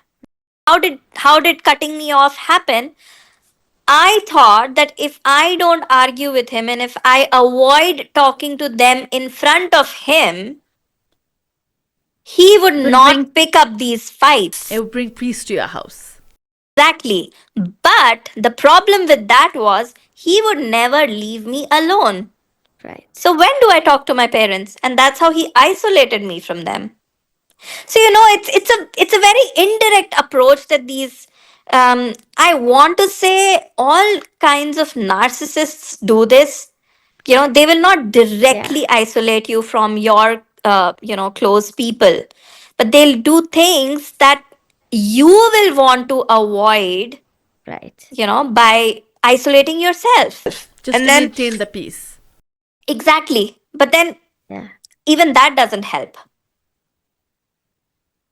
How did cutting me off happen? I thought that if I don't argue with him and if I avoid talking to them in front of him, he would Would not bring- pick up these fights. It would bring peace to your house. Exactly. But the problem with that was he would never leave me alone. Right. So when do I talk to my parents? And that's how he isolated me from them. So it's a very indirect approach that these I want to say all kinds of narcissists do this. They will not directly isolate you from your close people, but they'll do things that you will want to avoid, Right. by isolating yourself. Just And to then maintain the peace. exactly, but then Yeah. even that doesn't help.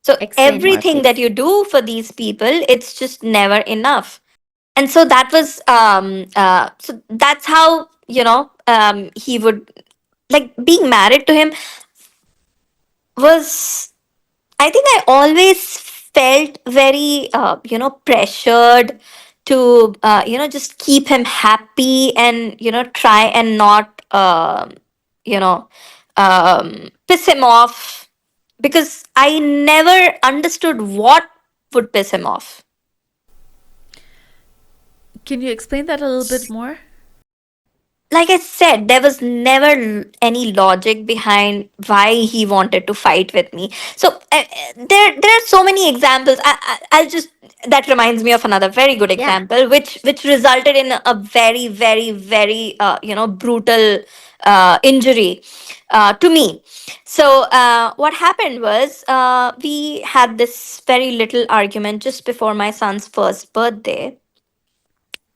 So Explain more, everything that please. you do for these people, it's just never enough. And so that was so that's how, he would, like, being married to him was, I think I always felt very, pressured to, just keep him happy and, try and not, you know, piss him off, because I never understood what would piss him off. Can you explain that a little bit more? Like I said, there was never any logic behind why he wanted to fight with me. So there are so many examples. I'll just, that reminds me of another very good Yeah. example, which resulted in a very, very, very brutal injury to me. So what happened was, we had this very little argument just before my son's first birthday.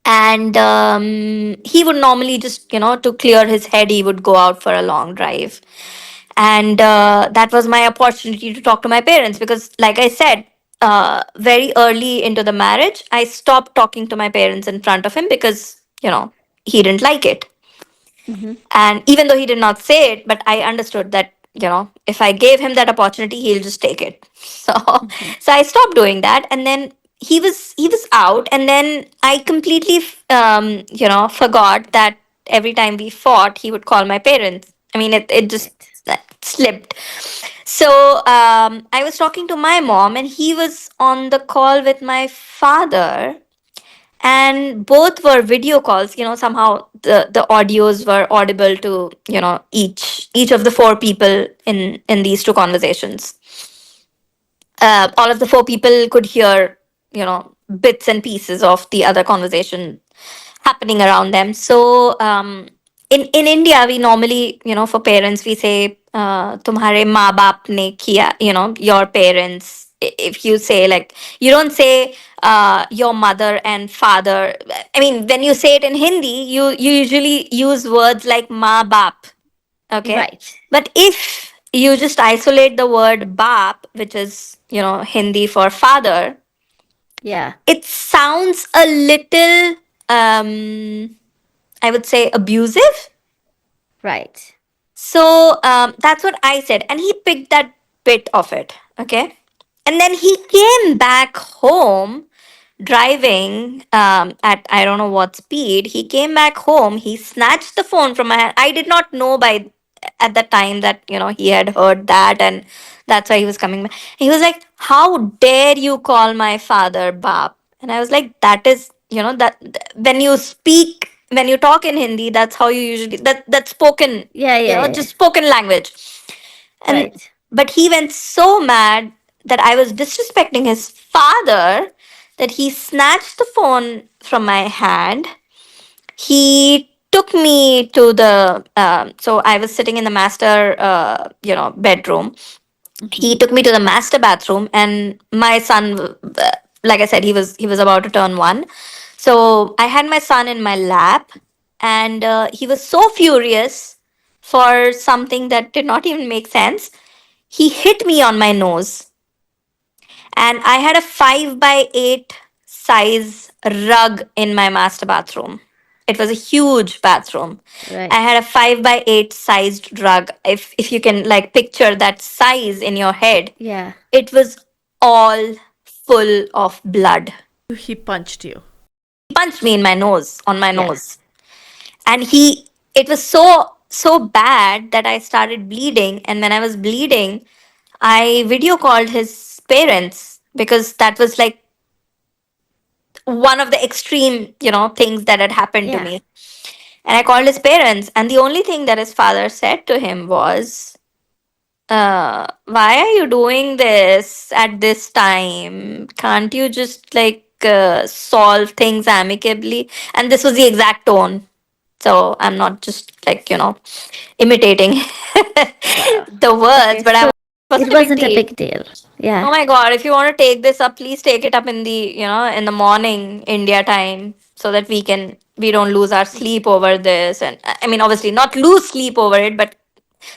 And he would normally just, to clear his head, he would go out for a long drive. And that was my opportunity to talk to my parents, because, like I said, very early into the marriage, I stopped talking to my parents in front of him because, he didn't like it. And even though he did not say it, but I understood that, if I gave him that opportunity, he'll just take it. So so I stopped doing that. And then he was out, and then I completely forgot that every time we fought, he would call my parents. I mean, it just slipped. So I was talking to my mom, and he was on the call with my father, and both were video calls. Somehow the audios were audible to, each of the four people in these two conversations. All of the four people could hear, bits and pieces of the other conversation happening around them. So in India, we normally, for parents, we say, "Tumhare maa baap ne kiya," your parents. If you say, like, you don't say your mother and father. I mean, when you say it in Hindi, you usually use words like maa baap. Okay. Right. But if you just isolate the word baap, which is, Hindi for father, Yeah. it sounds a little, I would say, abusive. Right. So that's what I said. And he picked that bit of it. Okay. And then he came back home driving at I don't know what speed. He came back home. He snatched the phone from my hand. I did not know by at the time that he had heard that, and that's why he was coming back. He was like, "How dare you call my father Bap?" And I was like, "That is when you speak, when you talk in Hindi, that's how you usually that's spoken, Yeah, yeah, yeah. just spoken language." And Right. but he went so mad that I was disrespecting his father that he snatched the phone from my hand. He took me to the so I was sitting in the master bedroom. He Mm-hmm. took me to the master bathroom, and my son, like I said, he was about to turn 1. So I had my son in my lap, and he was so furious for something that did not even make sense. He hit me on my nose, and I had a 5 by 8 size rug in my master bathroom. It was a huge bathroom. I Right. had a 5 by 8 sized rug. If you can, like, picture that size in your head, Yeah. it was all full of blood. He punched you. He punched me in my nose, on my Yeah. nose. And it was so bad that I started bleeding. And when I was bleeding, I video called his parents, because that was like one of the extreme, things that had happened to Yeah. me. And I called his parents, and the only thing that his father said to him was, "Why are you doing this at this time? Can't you just, like, solve things amicably?" And this was the exact tone. So I'm not just, like, imitating Wow. the words, Okay, but so it it wasn't a big wasn't a deal. big deal. Yeah. Oh my God, if you want to take this up, please take it up in in the morning India time, so that we don't lose our sleep over this. And I mean, obviously not lose sleep over it, but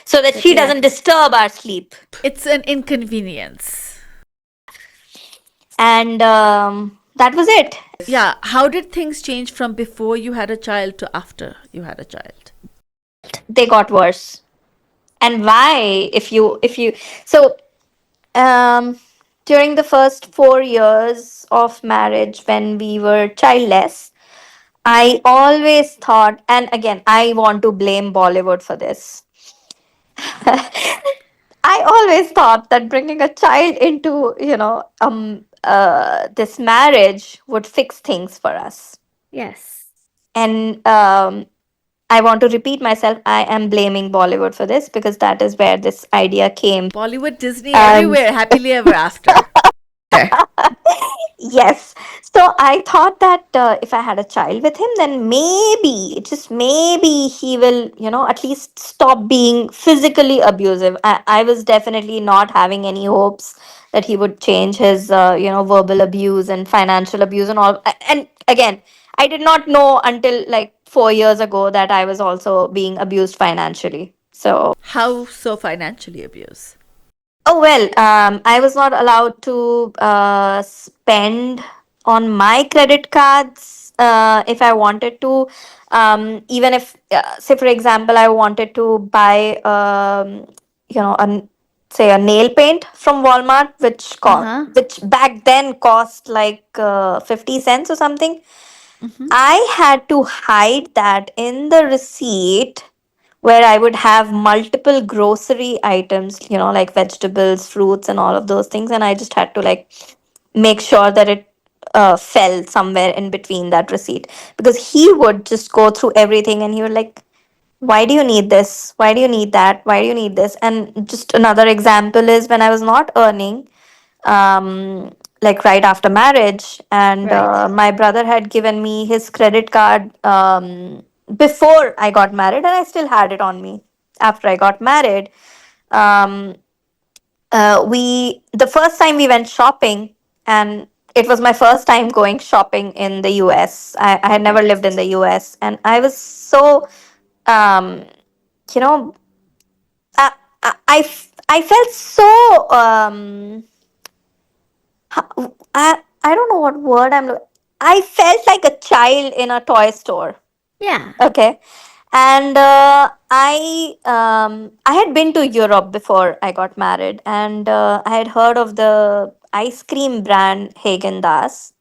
so that But she yeah. doesn't disturb our sleep. It's an inconvenience. And that was it. Yeah. How did things change from before you had a child to after you had a child? They got worse. And why? If you so during the first 4 years of marriage, when we were childless, I always thought, and again, I want to blame Bollywood for this. I always thought that bringing a child into, this marriage would fix things for us. Yes. And I want to repeat myself. I am blaming Bollywood for this, because that is where this idea came. Bollywood, Disney, Um, everywhere, happily ever after. Sure. Yes. So I thought that if I had a child with him, then maybe, just maybe, he will, at least stop being physically abusive. I was definitely not having any hopes that he would change his, verbal abuse and financial abuse and all. And again, I did not know until like 4 years ago that I was also being abused financially. So How so financially abused? oh well, I was not allowed to spend on my credit cards if I wanted to. Even if, say for example, I wanted to buy, you know, a, say a nail paint from Walmart, Uh-huh. which back then cost like 50 cents or something. Mm-hmm. I had to hide that in the receipt, where I would have multiple grocery items, like vegetables, fruits, and all of those things. And I just had to, like, make sure that it fell somewhere in between that receipt, because he would just go through everything and he would, like, "Why do you need this? Why do you need that? Why do you need this?" And just another example is when I was not earning, like right after marriage, and Right. my brother had given me his credit card. before I got married, and I still had it on me after I got married. Um, we the first time we went shopping, and it was my first time going shopping in the US. I had never lived in the US, and I was so um, you know I felt so I don't know what word I felt like a child in a toy store. Yeah. Okay. And I had been to Europe before I got married, and I had heard of the ice cream brand Haagen-Dazs,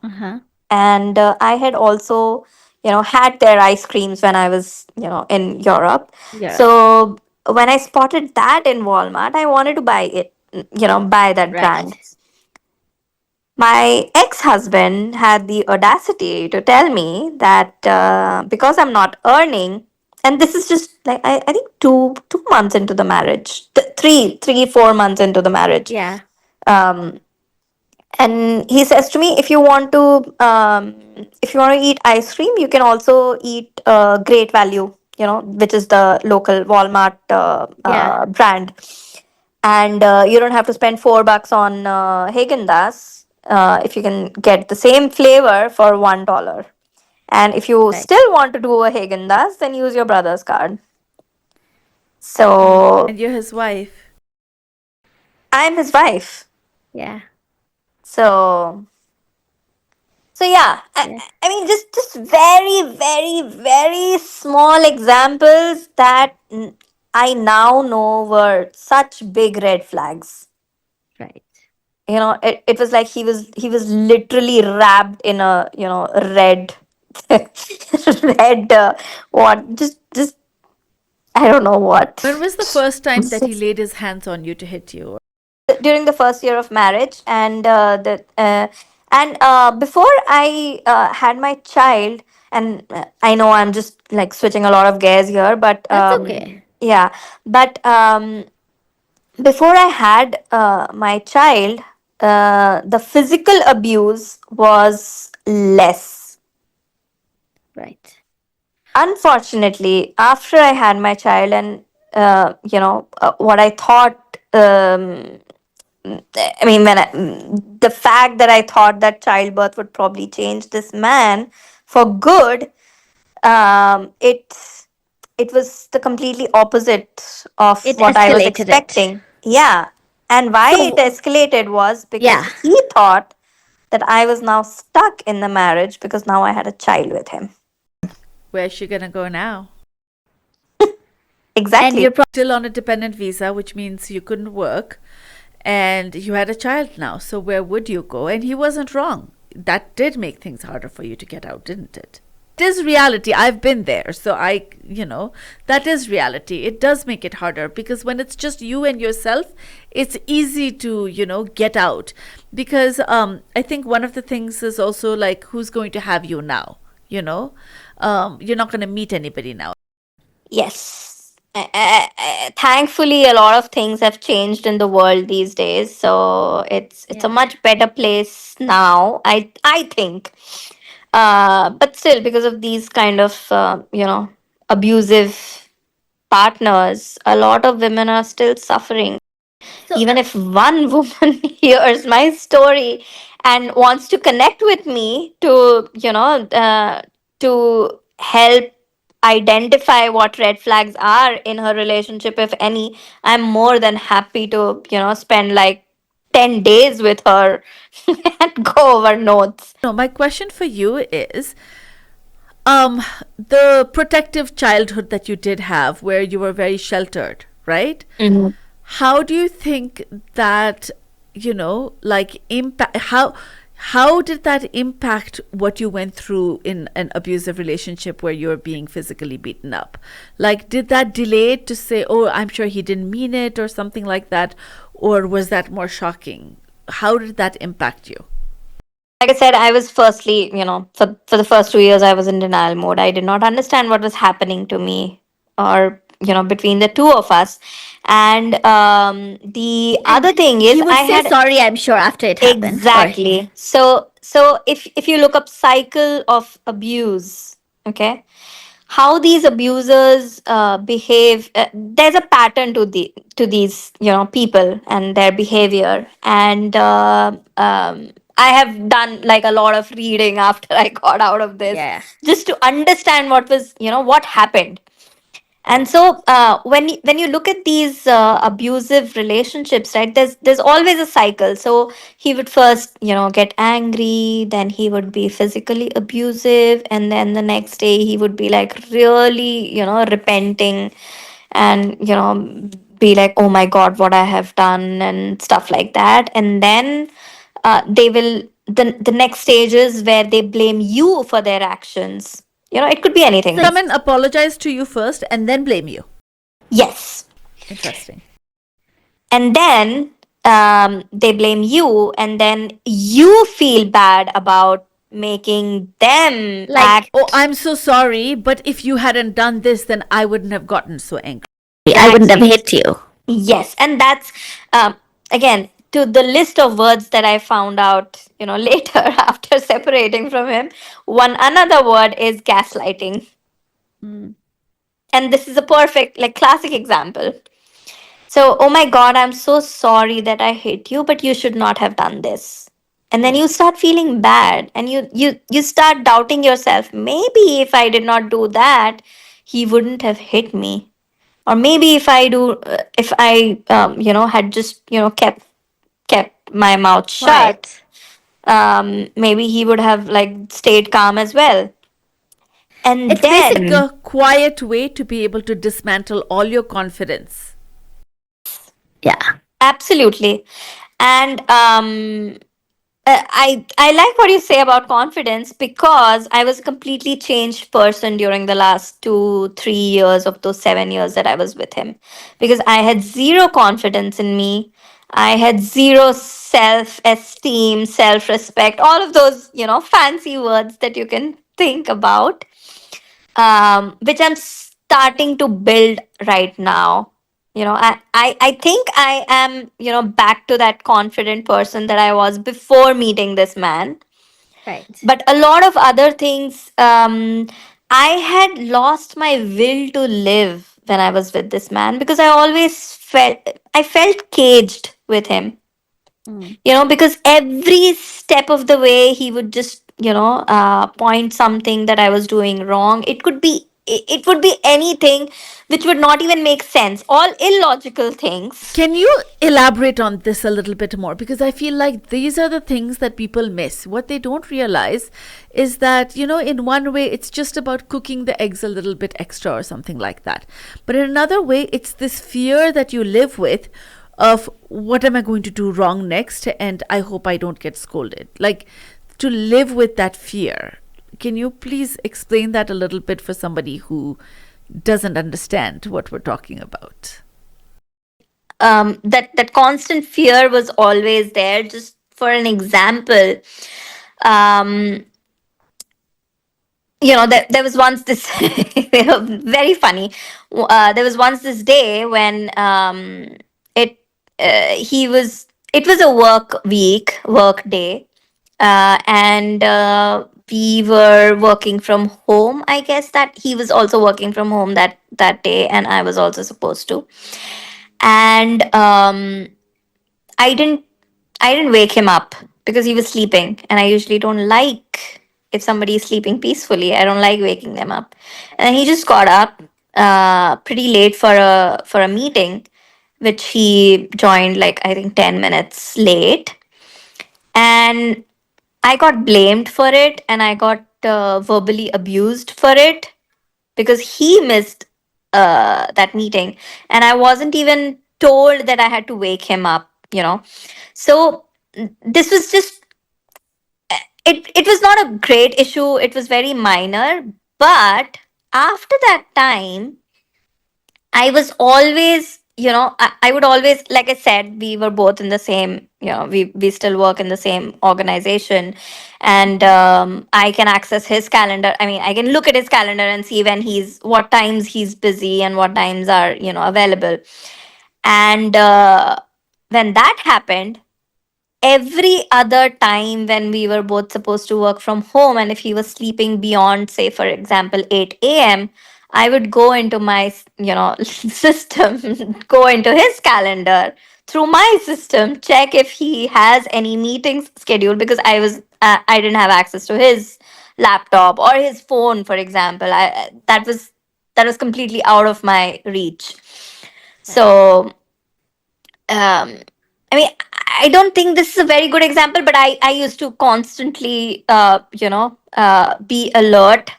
Uh-huh. and I had also had their ice creams when I was in Europe. Europe. So when I spotted that in Walmart, I wanted to buy it, buy that Right. brand. My ex-husband had the audacity to tell me that because I'm not earning, and this is just like I think 2 months into the marriage, 4 months into the marriage. Yeah. um, and he says to me, if you want to eat ice cream, you can also eat Great Value, which is the local Walmart Yeah. brand, and you don't have to spend $4 on Haagen-Dazs if you can get the same flavor for $1. And if you Right. still want to do a Haagen-Dazs, then use your brother's card. So And you're his wife. I'm his wife. Yeah. So yeah, Yeah. I mean, just very, very, very small examples that I now know were such big red flags. Right. It was like he was literally wrapped in a red red what just I don't know what. When was the first time that he laid his hands on you to hit you? During the first year of marriage, and before I had my child. And I know I'm just like switching a lot of gears here, but That's okay. yeah, but before I had my child, the physical abuse was less. Right. Unfortunately, after I had my child, and what I thought, I mean, the fact that I thought that childbirth would probably change this man for good, it was the completely opposite of It what I was escalated it. expecting. Yeah. And why it So, escalated was because yeah. he thought that I was now stuck in the marriage because now I had a child with him. Where's she gonna go now? And Exactly. you're Still on a dependent visa, which means you couldn't work, and you had a child now. So where would you go? And he wasn't wrong. That did make things harder for you to get out, didn't it? It is reality. I've been there. So that is reality. It does make it harder because when it's just you and yourself, it's easy to, get out. Because I think one of the things is also like, who's going to have you now? You're not going to meet anybody now. Yes. Thankfully, a lot of things have changed in the world these days, so it's a Yeah. much better place now. I think, but still, because of these kind of abusive partners, a lot of women are still suffering. So, Even if one woman hears my story and wants to connect with me to help identify what red flags are in her relationship, if any, I'm more than happy to spend like 10 days with her and go over notes. No, my question for you is um the protective childhood that you did have where you were very sheltered, right? How do you think that, like impact how did that impact what you went through in an abusive relationship where you were being physically beaten up? Like, did that delay it to say, oh, I'm sure he didn't mean it or something like that? Or was that more shocking? How did that impact you? Like I said, I was firstly, for the first 2 years, I was in denial mode. I did not understand what was happening to me, or between the two of us. And the other thing is, he would I say had sorry, I'm sure, after it happened. exactly. So if you look up cycle of abuse, okay, how these abusers behave. There's a pattern to these people and their behavior, and I have done like a lot of reading after I got out of this, Yeah. just to understand what happened. And so when you look at these abusive relationships, right, there's always a cycle. So he would first get angry, then he would be physically abusive, and then the next day he would be like really repenting, and be like, oh my god, what I have done, and stuff like that. And then they will the next stage is where they blame you for their actions. It could be anything. So come and apologize to you first and then blame you. Yes. Interesting. And then they blame you, and then you feel bad about making them Like, act. Oh, I'm so sorry, but if you hadn't done this, then I wouldn't have gotten so angry. I wouldn't have hit you. Yes, and that's again to the list of words that I found out later after separating from him. One another word is gaslighting. And this is a perfect, like, classic example. So, oh my God, I'm so sorry that I hit you, but you should not have done this. And then you start feeling bad, and you start doubting yourself. Maybe if I did not do that, he wouldn't have hit me. Or maybe if I had just kept my mouth shut, maybe he would have like stayed calm as well. And It's then like a quiet way to be able to dismantle all your confidence. Yeah. absolutely. And I like what you say about confidence, because I was a completely changed person during the last 2-3 years of those 7 years that I was with him, because I had zero confidence in me. I had zero self esteem, self respect, all of those fancy words that you can think about, which I'm starting to build right now. I think I am back to that confident person that I was before meeting this man. Right. But a lot of other things, I had lost my will to live when I was with this man, because I felt caged with him. Because every step of the way he would just point something that I was doing wrong. It would be anything which would not even make sense, all illogical things. Can you elaborate on this a little bit more? Because I feel like these are the things that people miss. What they don't realize is that, in one way, it's just about cooking the eggs a little bit extra or something like that. But in another way, it's this fear that you live with of what am I going to do wrong next, and I hope I don't get scolded. Like, to live with that fear. Can you please explain that a little bit for somebody who doesn't understand what we're talking about? That constant fear was always there. Just for an example, um, there was once this very funny. There was once this day when it it was a work day, and we were working from home. I guess that he was also working from home that day, and I was also supposed to. And I didn't I didn't wake him up because he was sleeping, and I usually don't like, if somebody is sleeping peacefully, I don't like waking them up. And he just got up pretty late for a meeting, which he joined like I think 10 minutes late, and I got blamed for it, and I got verbally abused for it, because he missed that meeting, and I wasn't even told that I had to wake him up. So this was just it was not a great issue. It was very minor, but after that time, I was always, I would always, like I said, we were both in the same, we still work in the same organization. And I can access his calendar. I mean, I can look at his calendar and see what times he's busy and what times are, available. And when that happened, every other time when we were both supposed to work from home, and if he was sleeping beyond, say, for example, 8 a.m., I would go into my, system, go into his calendar through my system, check if he has any meetings scheduled, because I didn't have access to his laptop or his phone, for example. That was completely out of my reach. Right. So, um, I mean, I don't think this is a very good example, but I used to constantly, be alert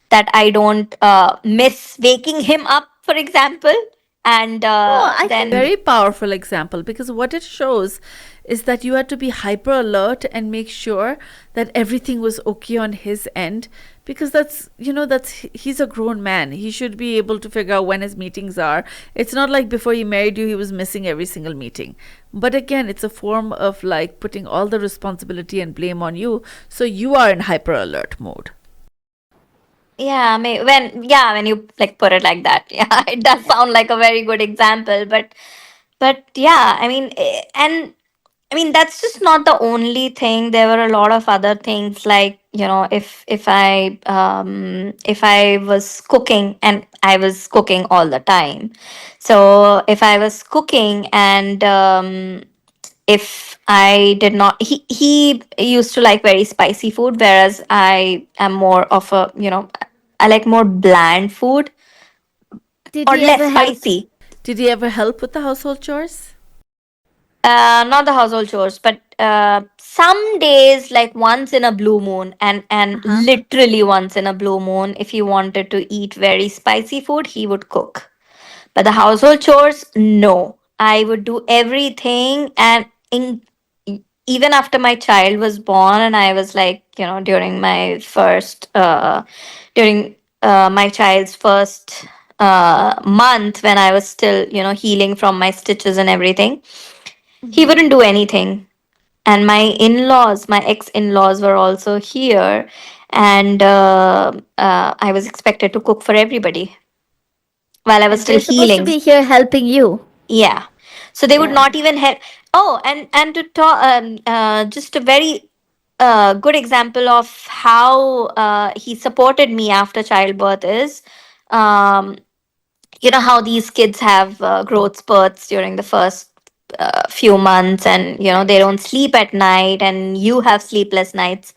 that I don't miss waking him up, for example. And No, I think then, Very powerful example, because what it shows is that you had to be hyper alert and make sure that everything was okay on his end, because he's a grown man. He should be able to figure out when his meetings are. It's not like before he married you he was missing every single meeting. But again, it's a form of like putting all the responsibility and blame on you, so you are in hyper alert mode. yeah, when you like put it like that, yeah, it does sound like a very good example. But yeah, and I mean, that's just not the only thing. There were a lot of other things, like, if I was cooking, and I was cooking all the time. So if I was cooking, and if I did not, he used to like very spicy food, whereas I am more of a, I like more bland food did or he less ever help? spicy. Did he ever help with the household chores? Not the household chores, but some days, like once in a blue moon, and Uh-huh. literally once in a blue moon, if he wanted to eat very spicy food, he would cook. But the household chores, no. I would do everything, and even after my child was born, and I was like, during my child's first month, when I was still, healing from my stitches and everything, he Mm-hmm. wouldn't do anything. And my in-laws, my ex-in-laws, were also here, and I was expected to cook for everybody while I was And still they're supposed to healing. be here helping you. Yeah, so they would Yeah. not even help. Oh, and to talk, just a very good example of how he supported me after childbirth is, um, how these kids have growth spurts during the first few months, and they Right. don't sleep at night, and you have sleepless nights.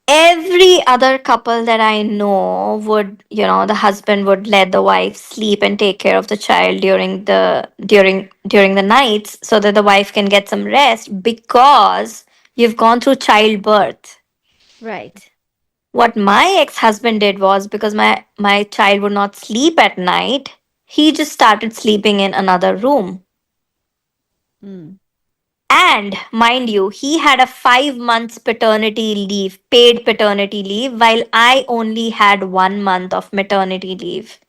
Every other couple that I know would, the husband would let the wife sleep and take care of the child during the nights, so that the wife can get some rest, because you've gone through childbirth. Right. What my ex-husband did was, because my child would not sleep at night, he just started sleeping in another room. Mm. And mind you, he had a 5 months paternity leave, paid paternity leave, while I only had 1 month of maternity leave,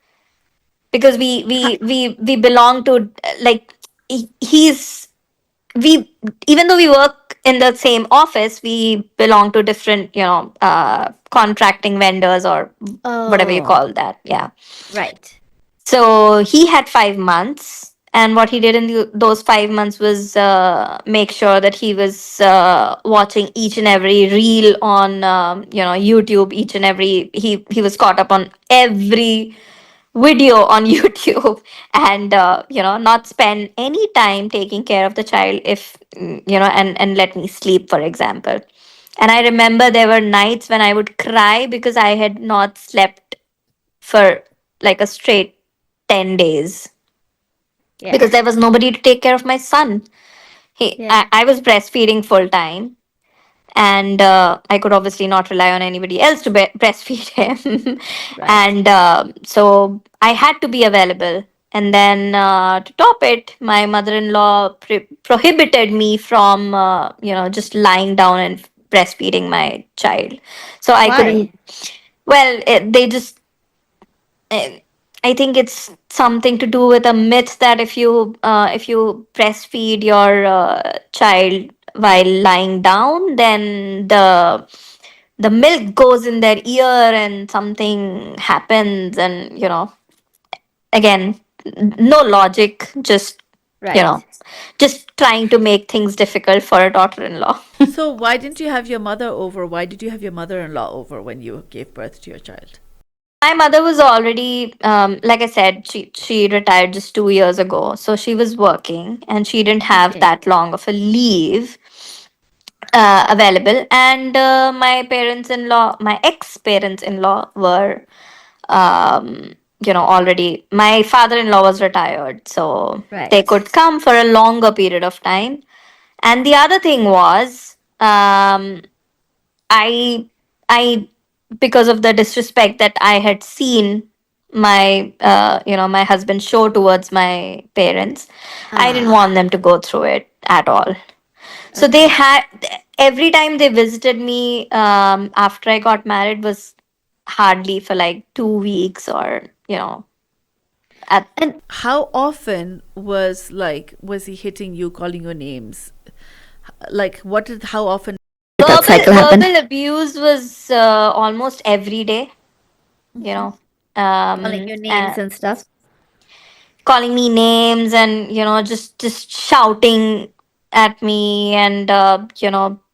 because we belong to, like, he's we even though we work in the same office, we belong to different, contracting vendors, or whatever you Oh, call that. Yeah. right. So he had 5 months, and what he did in those 5 months was make sure that he was watching each and every reel on, YouTube. Each and every he was caught up on every video on YouTube, and not spend any time taking care of the child, if and let me sleep, for example. And I remember there were nights when I would cry because I had not slept for like a straight 10 days, Yeah. because there was nobody to take care of my son. Yeah. I was breastfeeding full time, and I could obviously not rely on anybody else to breastfeed him. Right. And so I had to be available. And then, to top it, my mother-in-law prohibited me from, just lying down and breastfeeding my child. So I Why? couldn't. Well, they just, eh, I think it's something to do with a myth that if you breastfeed your child while lying down, then the milk goes in their ear and something happens. And again, no logic, just you know, Right. just trying to make things difficult for a daughter-in-law. So why didn't you have your mother over? Why did you have your mother-in-law over when you gave birth to your child? My mother was already, like I said, she retired just 2 years ago, so she was working and she didn't have Okay. that long of a leave available. And my ex-parents-in-law were, um, already. My father-in-law was retired, so they Right. could come for a longer period of time. And the other thing was, I I because of the disrespect that I had seen my husband show towards my parents, I didn't Ah. want them to go through it at all. So they Okay. had every time they visited me after I got married was hardly for like 2 weeks, or at And How often was he hitting you, calling you names? Like how often? that cycle happened. verbal abuse was almost every day, you know Calling you uh, names and stuff. calling me names, and just shouting at me, and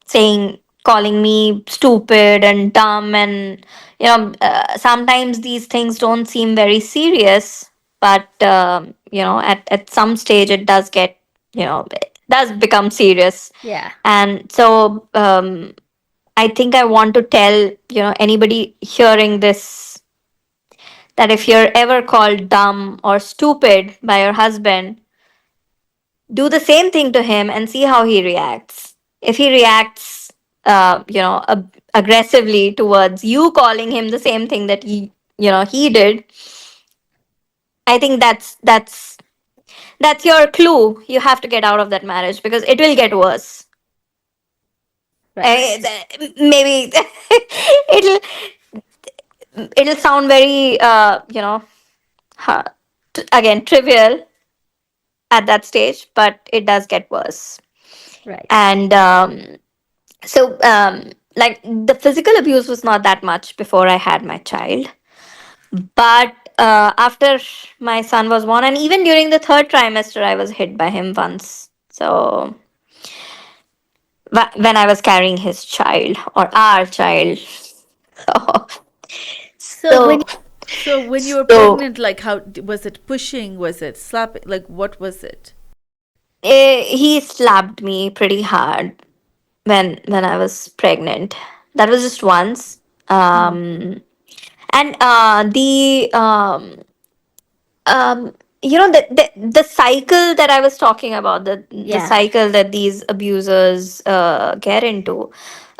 saying, calling me stupid and dumb, and sometimes these things don't seem very serious, but at some stage it does get, it does become serious. Yeah. And so I think I want to tell anybody hearing this, that if you're ever called dumb or stupid by your husband, do the same thing to him and see how he reacts. If he reacts, aggressively towards you calling him the same thing that he did, I think that's your clue. You have to get out of that marriage because it will get worse. Right. Maybe it'll it'll sound very ha- again trivial at that stage, but it does get worse. Right. And like, the physical abuse was not that much before I had my child, but after my son was born, and even during the third trimester, I was hit by him once. So when I was carrying his child, or our child. So when So So when you were so pregnant, like how was it pushing? Was it slapping? Like what was it? he slapped me pretty hard when I was pregnant. That was just once. And the um the cycle that I was talking about, the yeah. cycle that these abusers get into.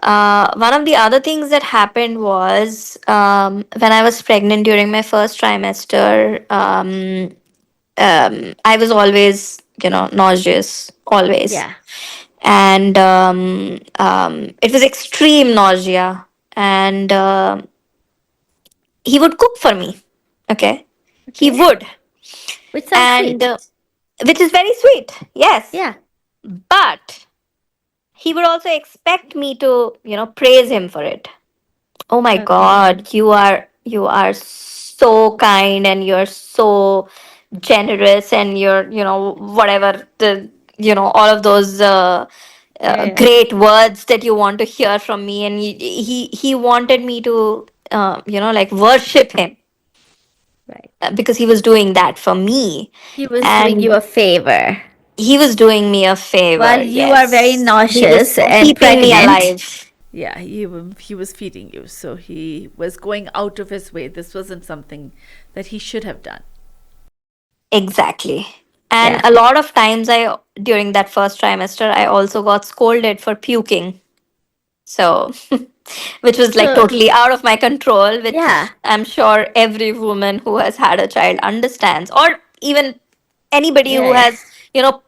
One of the other things that happened was, when I was pregnant during my first trimester, I was always, nauseous, always. Yeah. And it was extreme nausea. And he would cook for me. Okay. He Okay. would. Which sounds And sweet. which is very sweet, yes. Yeah. But he would also expect me to, praise him for it. Oh my Okay. God, you are so kind, and you're so generous, and you're, whatever, all of those Yeah. Yeah. great words that you want to hear from me. And he wanted me to like, worship him, Right. because he was doing that for me. He was doing And you a favor he was doing me a while favor, you are very yes. He was nauseous and keeping me pregnant. alive. Yeah, he was feeding you, so he was going out of his way. This wasn't something that he should have done. Exactly. And Yeah. a lot of times, during that first trimester, I also got scolded for puking. So, which was like So totally out of my control, yeah. which I'm sure every woman who has had a child understands, or even anybody Yeah. who Yeah. has,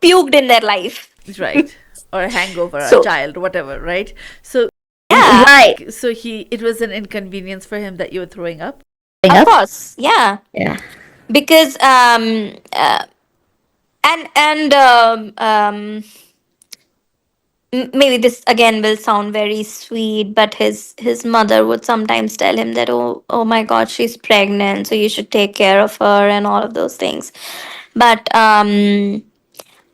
puked in their life. Right. Or a hangover, a So, child, whatever, right? So yeah, Right. so it was an inconvenience for him that you were throwing up. of course, yeah. Yeah. Because and maybe this again will sound very sweet, but his mother would sometimes tell him that, oh my God, she's pregnant, so you should take care of her, and all of those things. But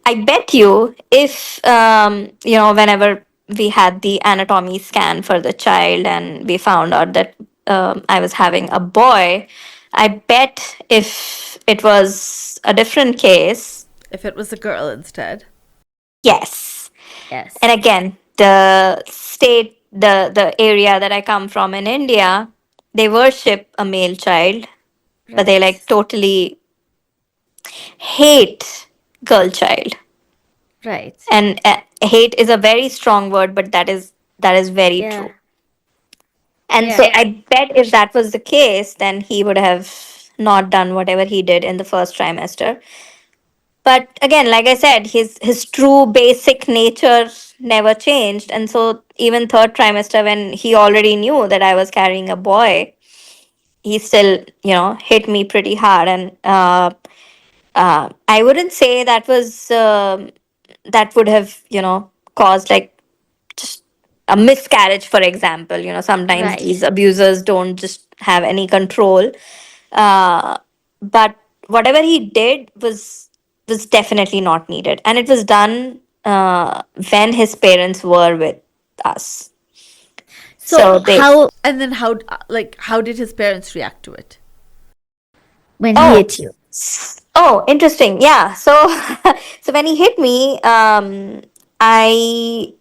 I bet you if, whenever we had the anatomy scan for the child and we found out that I was having a boy, I bet if it was a different case, If it was a girl instead. yes. Yes. And again, the state, the area that I come from in India, they worship a male child, but they like totally hate girl child. Right. And hate is a very strong word, but that is very Yeah. true. And so I bet if that was the case, then he would have not done whatever he did in the first trimester. But again, like I said, his true basic nature never changed. And so even third trimester, when he already knew that I was carrying a boy, he still, hit me pretty hard. And I wouldn't say that was that would have, caused like just a miscarriage, for example. Sometimes these Right. abusers don't just have any control. uh, but whatever he did was definitely not needed, and it was done when his parents were with us. So So they how And then how did his parents react to it? when he oh hit you? oh, interesting. Yeah. So so when he hit me, I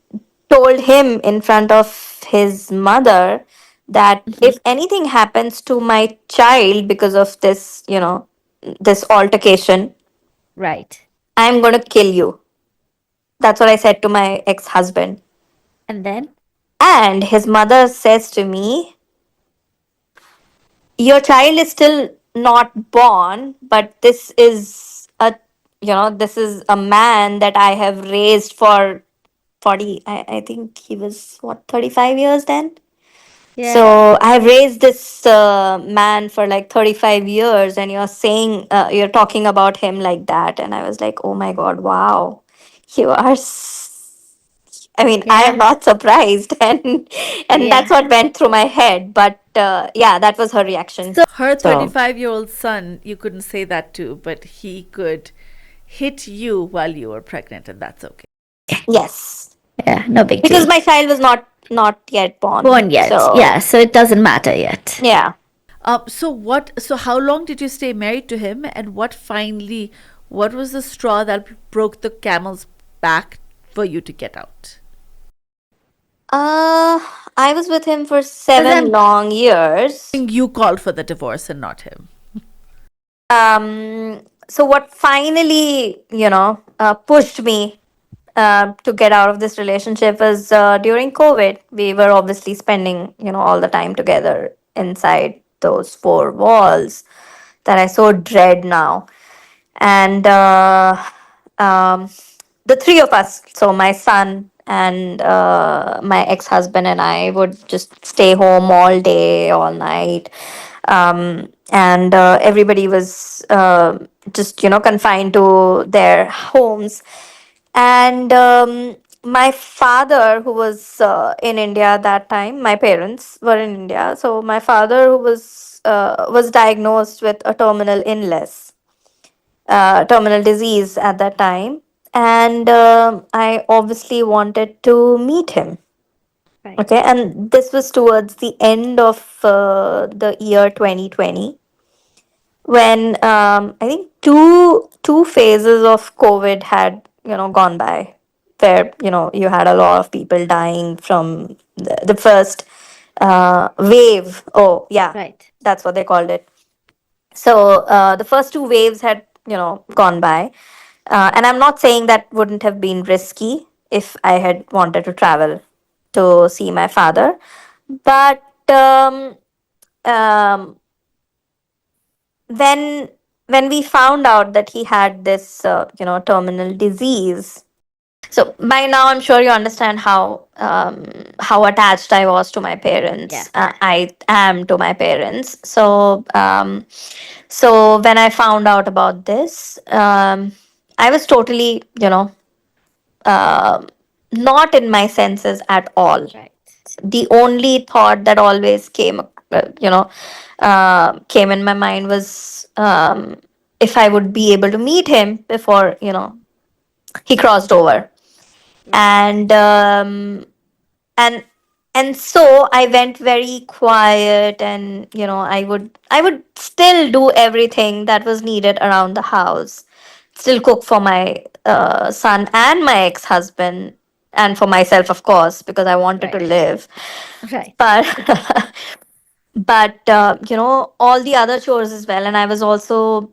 told him in front of his mother that if anything happens to my child because of this, this altercation, Right. I'm going to kill you. That's what I said to my ex-husband. And then? And his mother says to me, your child is still not born, but this is a man that I have raised for 40, I think he was what, 35 years then. Yeah. So I have raised this man for like 35 years, and you're saying, you're talking about him like that. And I was like, oh my God, wow. You are. I mean, I am Yeah. not surprised. And Yeah. that's what went through my head. But yeah, that was her reaction. So Her So, 35-year-old son, you couldn't say that to, but he could hit you while you were pregnant, and that's okay. yes. yeah, no big Because deal. my child was not yet born. Born yet. So, Yeah, so it doesn't matter yet. yeah. So how long did you stay married to him, and what was the straw that broke the camel's back for you to get out? Uh, I was with him for Because 7 long years. You called for the divorce and not him. So what finally, pushed me to get out of this relationship was during COVID. We were obviously spending, all the time together inside those four walls that I so dread now. And um, the three of us, so my son and my ex-husband and I, would just stay home all day, all night. And everybody was just, confined to their homes. And my father, who was in India at that time, my parents were in India. So my father, who was diagnosed with a terminal disease at that time, and I obviously wanted to meet him. Right. Okay, and this was towards the end of the year 2020, when I think two phases of COVID had, gone by, where, you had a lot of people dying from the first wave. Oh yeah, Right. that's what they called it. So the first two waves had, gone by. And I'm not saying that wouldn't have been risky if I had wanted to travel to see my father. But um, when when we found out that he had this terminal disease, so by now I'm sure you understand how attached I was to my Yeah. parents. I am to my parents. So when I found out about this, I was totally, um not in my senses at all. Right. The only thought that always came in my mind was, if I would be able to meet him before, he crossed over. And and and so I went very quiet, and I would still do everything that was needed around the house, still cook for my son and my ex-husband, and for myself, of course, because I wanted to Right. live. Right. But all the other chores as well. And I was also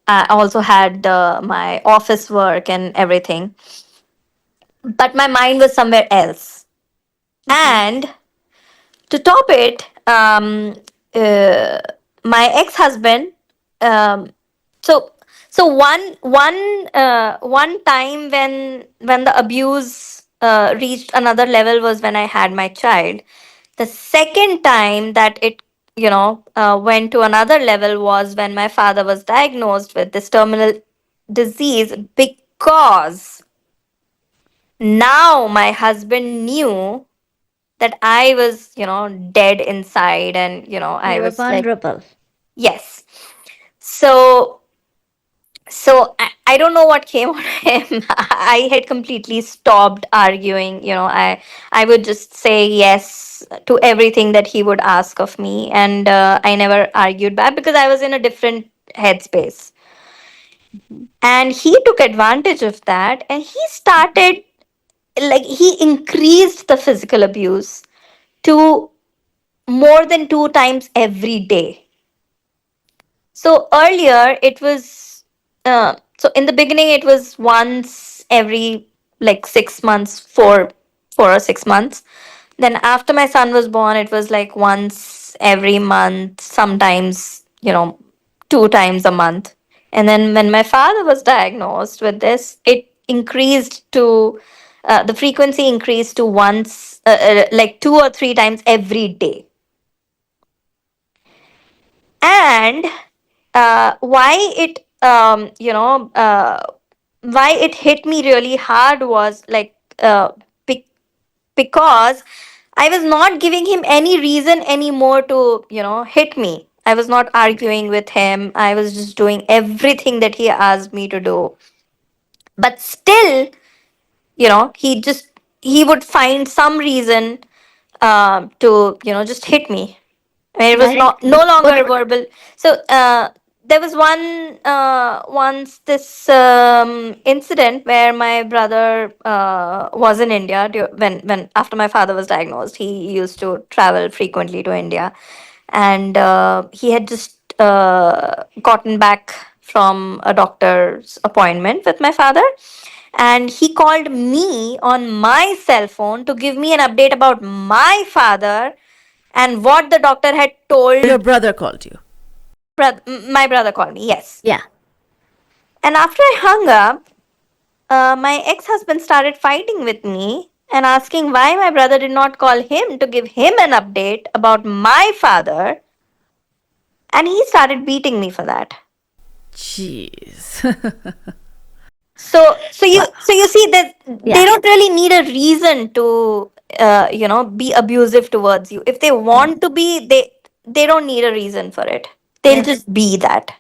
I also had my office work and everything, but my mind was somewhere else. And to top it, uh, my ex-husband, um, so one time when the abuse reached another level was when I had my child. The second time that it went to another level was when my father was diagnosed with this terminal disease, because now my husband knew that I was, dead inside, and, I You were was like, vulnerable. yes. So, I don't know what came on him. I had completely stopped arguing. I would just say yes to everything that he would ask of me, and I never argued back because I was in a different headspace. And he took advantage of that, and he started, like, he increased the physical abuse to more than 2 times every day. So earlier it was, so in the beginning it was once every, like, 6 months, 4 or 6 months. Then after my son was born, it was like once every month, sometimes, 2 times a month. And then when my father was diagnosed with this, it increased to, the frequency increased to once, like 2 or 3 times every day. And why it hit me really hard was like, be- because I was not giving him any reason anymore to hit me. I was not arguing with him. I was just doing everything that he asked me to do. But still, he would find some reason to just hit me. I mean, it was Like, no what? longer verbal. So there was once this incident where my brother was in India when after my father was diagnosed. He used to travel frequently to India, and he had just gotten back from a doctor's appointment with my father, and he called me on my cell phone to give me an update about my father and what the doctor had Your told. brother called you. My brother called me, yes. Yeah. And after I hung up, my ex-husband started fighting with me and asking why my brother did not call him to give him an update about my father, and he started beating me for that. Jeez. So you see that they Yeah. don't really need a reason to be abusive towards you. If they want to be, they don't need a reason for it. They'll Yeah. just be that.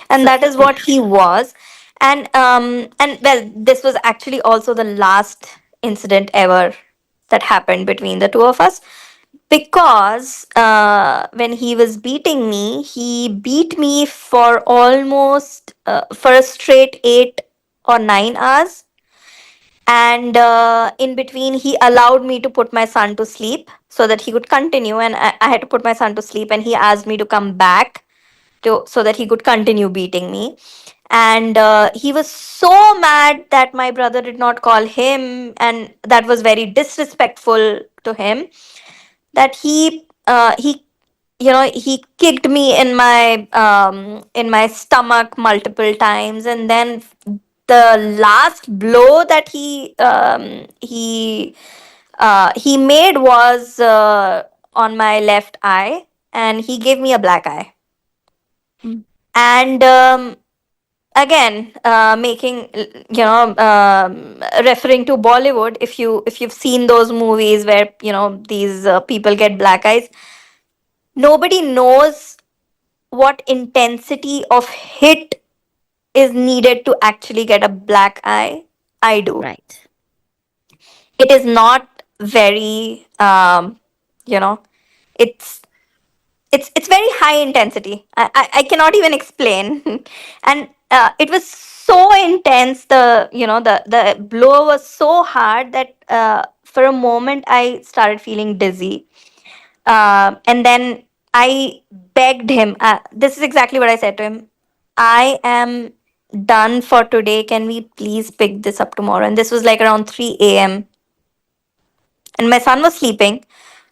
And So, that is what he was. And well, this was actually also the last incident ever that happened between the two of us, because when he was beating me, he beat me for almost for a straight 8 or 9 hours. And in between, he allowed me to put my son to sleep so that he could continue, and I had to put my son to sleep, and he asked me to come back so that he could continue beating me. And he was so mad that my brother did not call him, and that was very disrespectful to him, that he kicked me in my stomach multiple times. And then the last blow that he made was on my left eye, and he gave me a black eye. Mm. And again, making referring to Bollywood, if you've seen those movies where these people get black eyes, nobody knows what intensity of hit is needed to actually get a black eye, I do. Right. It is not very, you know, it's it's very high intensity. I cannot even explain. And it was so intense. The blow was so hard that for a moment I started feeling dizzy. And then I begged him. This is exactly what I said to him. I am done for today. Can we please pick this up tomorrow? And this was like around 3 a.m. And my son was sleeping.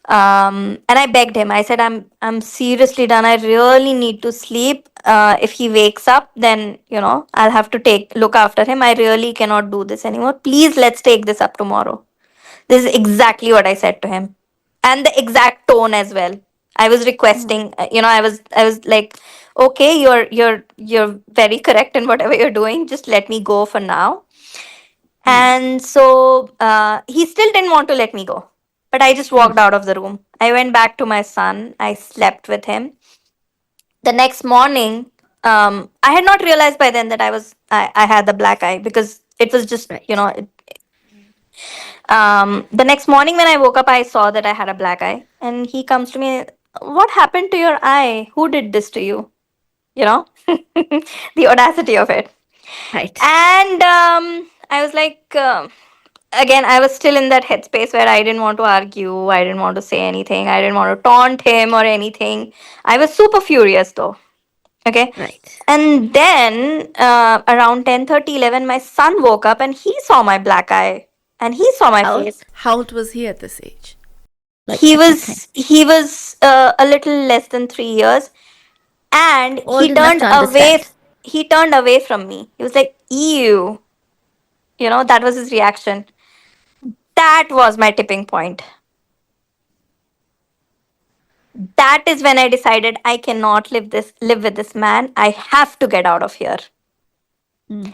And I begged him. I said, I'm seriously done. I really need to sleep. If he wakes up, then I'll have to look after him. I really cannot do this anymore. Please, let's take this up tomorrow. This is exactly what I said to him, and the exact tone as well. I was requesting. I was like, okay, you're very correct in whatever you're doing. Just let me go for now. And so he still didn't want to let me go. But I just walked out of the room. I went back to my son. I slept with him. The next morning, I had not realized by then that I had the black eye, because it was just, Right. the next morning when I woke up, I saw that I had a black eye. And he comes to me, what happened to your eye? Who did this to you? The audacity of it. Right. And I was like, again, I was still in that headspace where I didn't want to argue. I didn't want to say anything. I didn't want to taunt him or anything. I was super furious though. Okay. Right. And then around 10:30, 11, my son woke up and he saw my black eye and he saw my How- face. How old was he at this age? Like He at that was a little less than 3 years, and Old enough to understand. he turned away from me. He was like, ew. That was his reaction. That was my tipping point. That is when I decided I cannot live with this man. I have to get out of here. Mm.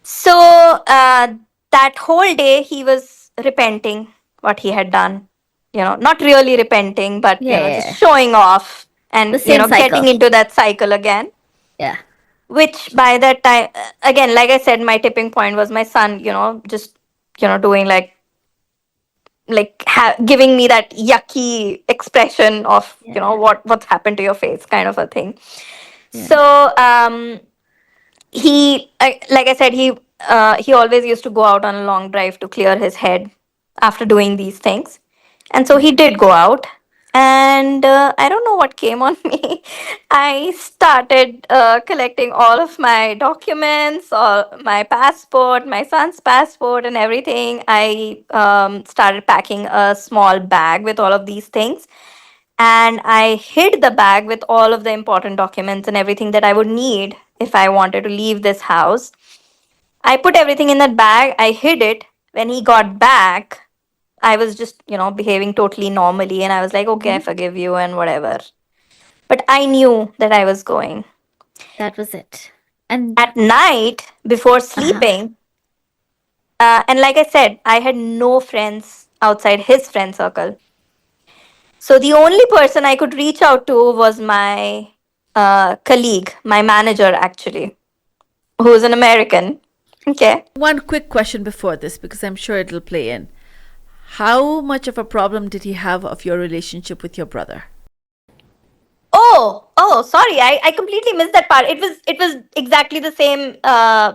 So that whole day he was repenting what he had done. Not really repenting, but Yeah. just showing off and The same cycle. getting into that cycle again. Yeah. Which by that time, again, like I said, my tipping point was my son. Just doing giving me that yucky expression of Yeah. what's happened to your face, kind of a thing. Yeah. So like I said, he always used to go out on a long drive to clear his head after doing these things. And so he did go out, and I don't know what came on me. I started collecting all of my documents, all my passport, my son's passport, and everything. I started packing a small bag with all of these things, and I hid the bag with all of the important documents and everything that I would need if I wanted to leave this house. I put everything in that bag, I hid it. When he got back, I was just, behaving totally normally, and I was like, okay, I forgive you and whatever. But I knew that I was going. That was it. And At night, before sleeping, and like I said, I had no friends outside his friend circle. So the only person I could reach out to was my colleague, my manager, actually, who is an American. Okay. One quick question before this, because I'm sure it'll play in. How much of a problem did he have of your relationship with your brother? Oh, sorry. I completely missed that part. It was exactly the same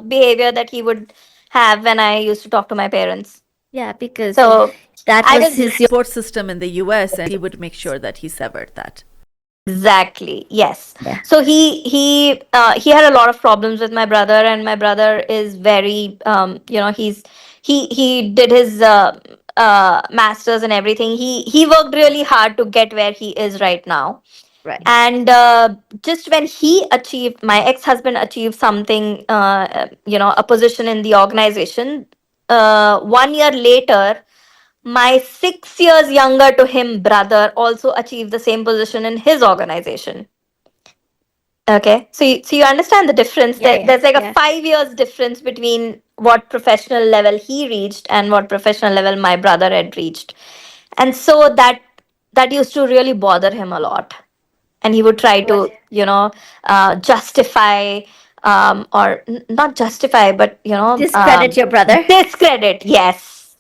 behavior that he would have when I used to talk to my parents. yeah, because So that I was was his. Support system in the US, and he would make sure that he severed that. exactly, yes. Yeah. So he had a lot of problems with my brother, and my brother is very he did his masters and everything. He worked really hard to get where he is right now. Right. And just when my ex-husband achieved something, a position in the organization, 1 year later, my 6 years younger to him brother also achieved the same position in his organization. Okay, so you understand the difference. Yeah, yeah, There's like yeah. a 5 years difference between what professional level he reached and what professional level my brother had reached. And so that used to really bother him a lot, and he would try to justify or not justify, but Discredit your brother. discredit. Yes,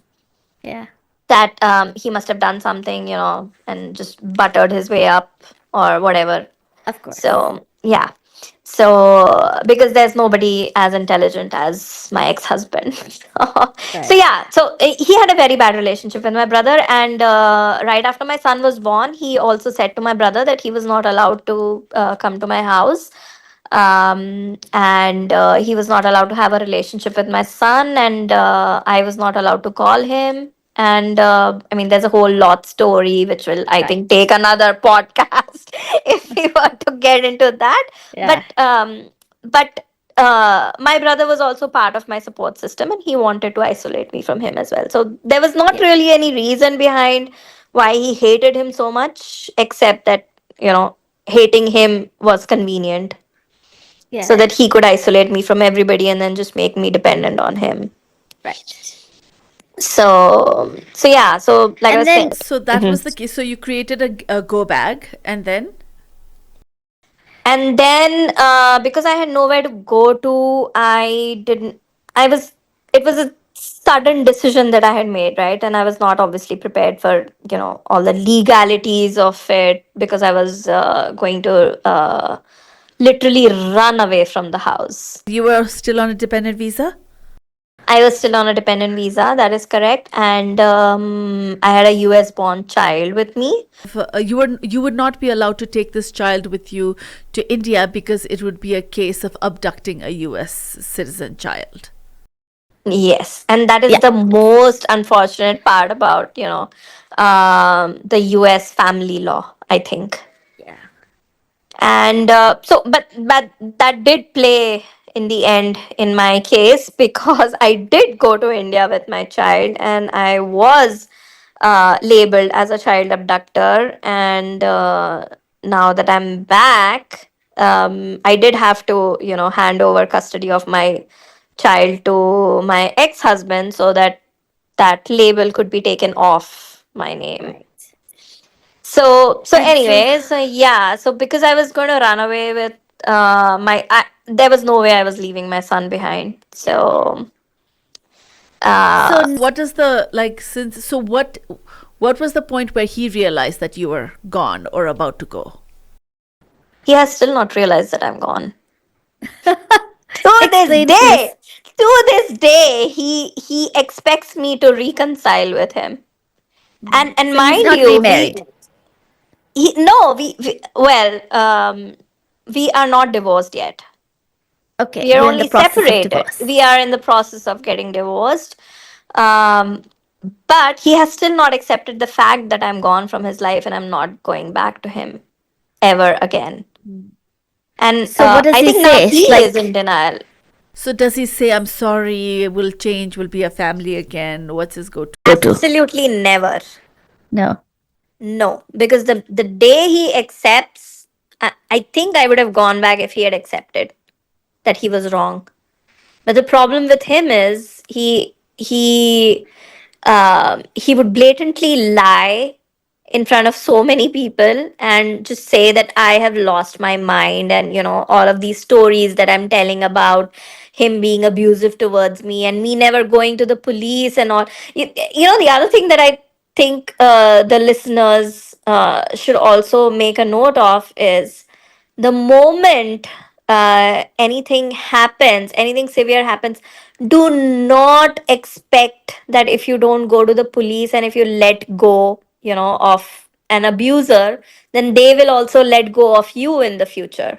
Yeah. that he must have done something, and just buttered his way up or whatever. Of course. So, yeah. So, because there's nobody as intelligent as my ex-husband. So, Right. yeah. So, he had a very bad relationship with my brother. And right after my son was born, he also said to my brother that he was not allowed to come to my house. And he was not allowed to have a relationship with my son. And I was not allowed to call him. And I mean, there's a whole lot story which will, I Right. think, take another podcast if we were to get into that. Yeah. But my brother was also part of my support system, and he wanted to isolate me from him as well. So there was not Yeah. really any reason behind why he hated him so much, except that, hating him was convenient Yeah. so that he could isolate me from everybody and then just make me dependent on him. Right. So yeah, so like I And was then saying. So that Mhm. was the case. So you created a go bag, and then And then because I had nowhere to go to, I didn't I was it was a sudden decision that I had made, right? And I was not obviously prepared for, all the legalities of it, because I was going to literally run away from the house. you were still on a dependent visa. I was still on a dependent visa, that is correct. And I had a US born child with me. You would not be allowed to take this child with you to India because it would be a case of abducting a U.S. citizen child. Yes. And that is yeah. the most unfortunate part about, the US family law, I think. Yeah. And but that did play in the end in my case, because I did go to India with my child, and I was labeled as a child abductor. And now that I'm back, I did have to, hand over custody of my child to my ex-husband, so that that label could be taken off my name. Right. So And so, anyway, so yeah, so because I was going to run away with there was no way I was leaving my son behind. So so uh What is the like since so what was the point where he realized that you were gone or about to go? he has still not realized that I'm gone. To this explain, please. day, he expects me to reconcile with him. And So he's mind not you, remarried. no, we are not divorced yet. Okay. We are You're in the only process of separated. divorce. We are in the process of getting divorced. Um, but he has still not accepted the fact that I'm gone from his life and I'm not going back to him ever again. And So what does I he think now say? he is in Like, denial. So does he say, "I'm sorry, we'll change, we'll be a family again"? What's his go-to? go to? Absolutely never. No. No, because the day he accepts, I think I would have gone back if he had accepted that he was wrong. But the problem with him is he would blatantly lie in front of so many people and just say that I have lost my mind, and all of these stories that I'm telling about him being abusive towards me and me never going to the police and all. The other thing that I think the listeners should also make a note of is, the moment anything severe happens, do not expect that if you don't go to the police and if you let go, of an abuser, then they will also let go of you in the future.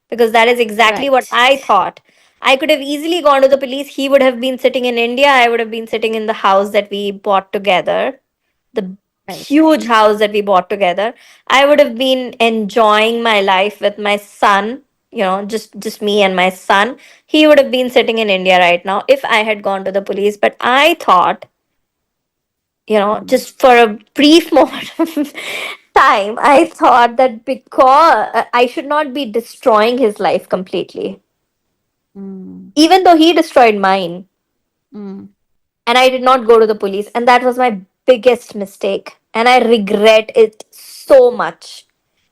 Because that is exactly what Right. I thought. I could have easily gone to the police. He would have been sitting in India. I would have been sitting in the house that we bought together, the Right. huge house that we bought together. I would have been enjoying my life with my son, just me and my son. He would have been sitting in India right now if I had gone to the police. But I thought, just for a brief moment of time, I thought that because I should not be destroying his life completely, Mm. even though he destroyed mine. Mm. And I did not go to the police. And that was my biggest mistake. And I regret it so much.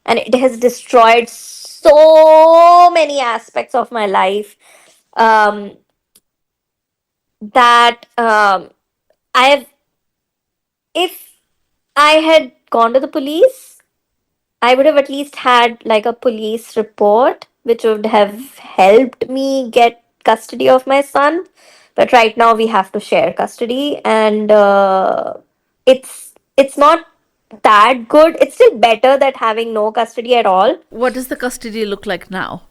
And it has destroyed so so many aspects of my life um, that I have. If I had gone to the police, I would have at least had like a police report, which would have helped me get custody of my son. But right now we have to share custody, and it's not that good. It's still better than having no custody at all. What does the custody look like now?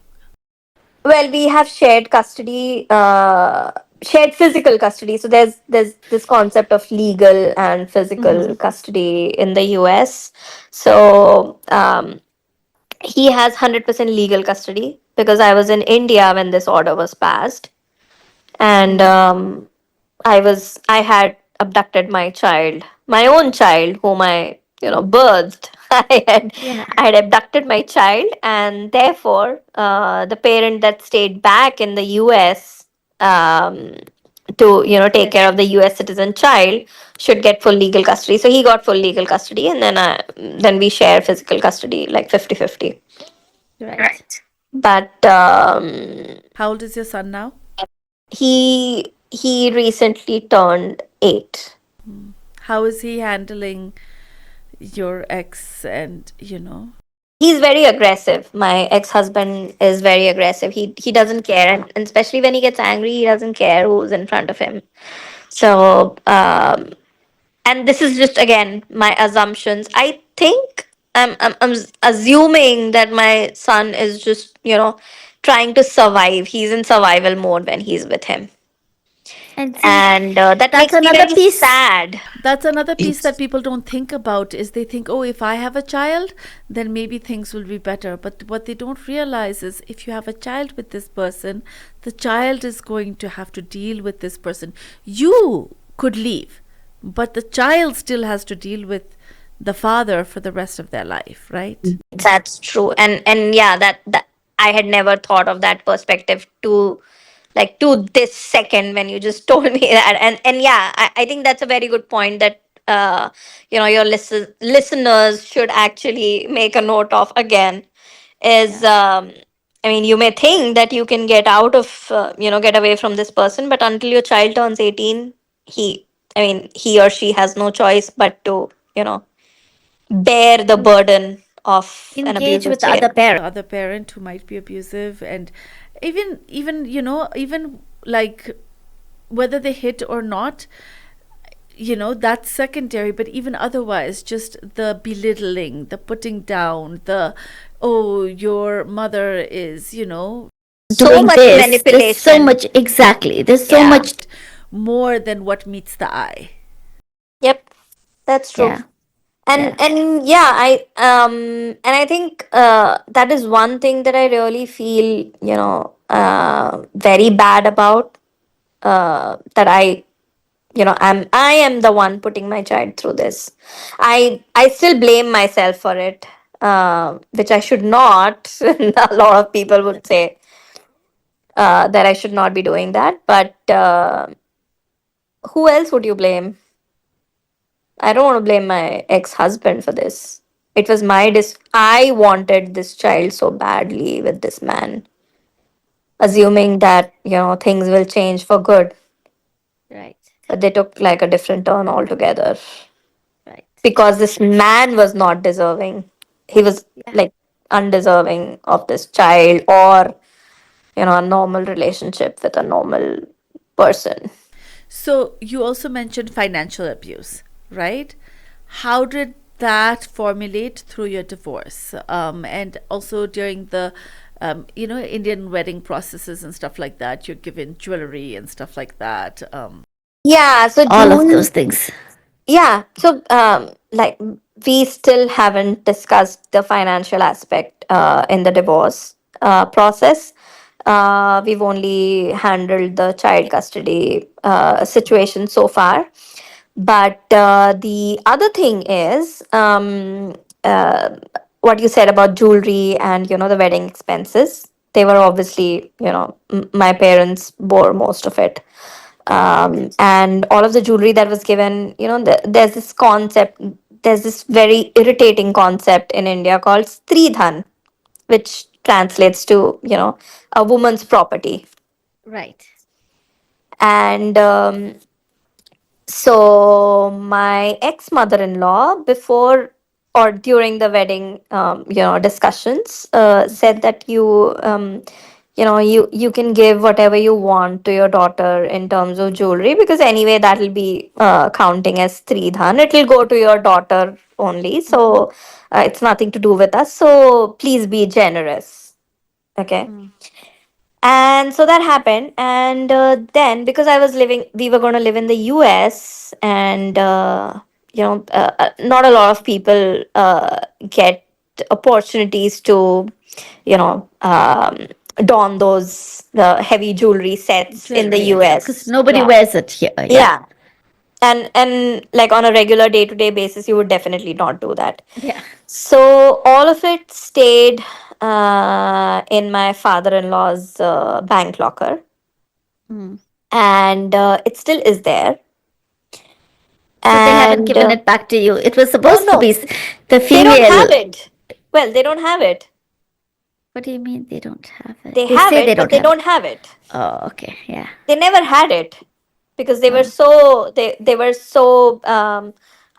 Well, we have shared custody, shared physical custody. So there's this concept of legal and physical custody in the US. So he has 100% legal custody because I was in India when this order was passed, and I had abducted my child, my own child, whom I birthed. Yeah. I had abducted my child, and therefore the parent that stayed back in the U.S. Um, to take care of the U.S. citizen child should get full legal custody. So he got full legal custody, and then we share physical custody like 50-50. Right. But How old is your son now? he recently turned 8. How is he handling your ex and, He's very aggressive. My ex-husband is very aggressive. He doesn't care, and especially when he gets angry, he doesn't care who's in front of him. So and this is just again my assumptions. I think I'm assuming that my son is just trying to survive. He's in survival mode when he's with him, And see, and that that's makes me another very piece. sad. That's another piece that people don't think about is they think, oh, if I have a child, then maybe things will be better. But what they don't realize is if you have a child with this person, the child is going to have to deal with this person. You could leave, but the child still has to deal with the father for the rest of their life, right? That's true. And yeah, that I had never thought of that perspective to this second when you just told me that. And yeah, I think that's a very good point that your listeners should actually make a note of again is I mean, you may think that you can get out of get away from this person, but until your child turns 18, he or she has no choice but to bear the burden of an Engage abusive with the other parent. parent. Other parent who might be abusive, and even like whether they hit or not, that's secondary. But even otherwise, just the belittling, the putting down, the, oh, your mother is So Doing much this. There's so manipulation. much, exactly. There's so Yeah. much. more than what meets the eye. Yep, that's true. Yeah. And yeah, I think that is one thing that I really feel very bad about, that I am the one putting my child through this. I still blame myself for it, which I should not. A lot of people would say that I should not be doing that, but who else would you blame? I don't want to blame my ex-husband for this. It was I wanted this child so badly with this man, assuming that, things will change for good. Right. But they took like a different turn altogether Right. because this man was not deserving. He was like undeserving of this child or, a normal relationship with a normal person. So you also mentioned financial abuse, right? How did that formulate through your divorce, and also during the Indian wedding processes and stuff like that? You're given jewelry and stuff like that. Yeah, so All of June. those things. Yeah, so like we still haven't discussed the financial aspect in the divorce process. We've only handled the child custody situation so far. But the other thing is uh, what you said about jewelry and the wedding expenses. They were obviously, my parents bore most of it, and all of the jewelry that was given. There's this very irritating concept in India called 𝗲𝗏, which translates to, a woman's property. Right. And so my ex mother-in-law, before or during the wedding, discussions, said that you can give whatever you want to your daughter in terms of jewelry, because anyway that will be counting as 𝗲𝗏. It will go to your daughter only, so it's nothing to do with us. So please be generous. Okay. And so that happened. And then, because we were going to live in the US, and, not a lot of people get opportunities to, don those heavy jewelry sets in the Jewelry, because US. nobody Yeah. wears it here. Yeah. Yeah. And like on a regular day-to-day basis, you would definitely not do that. Yeah. So all of it stayed in my father-in-law's bank locker, Mm. and it still is there. So they haven't And given it back to you. It was oh supposed to no, be the they don't have female. it. Well, they don't have it. What do you mean they don't have it? They They have say they it, but don't they have it. don't have it. Oh, okay. Yeah. They never had it because they were Oh. so they were so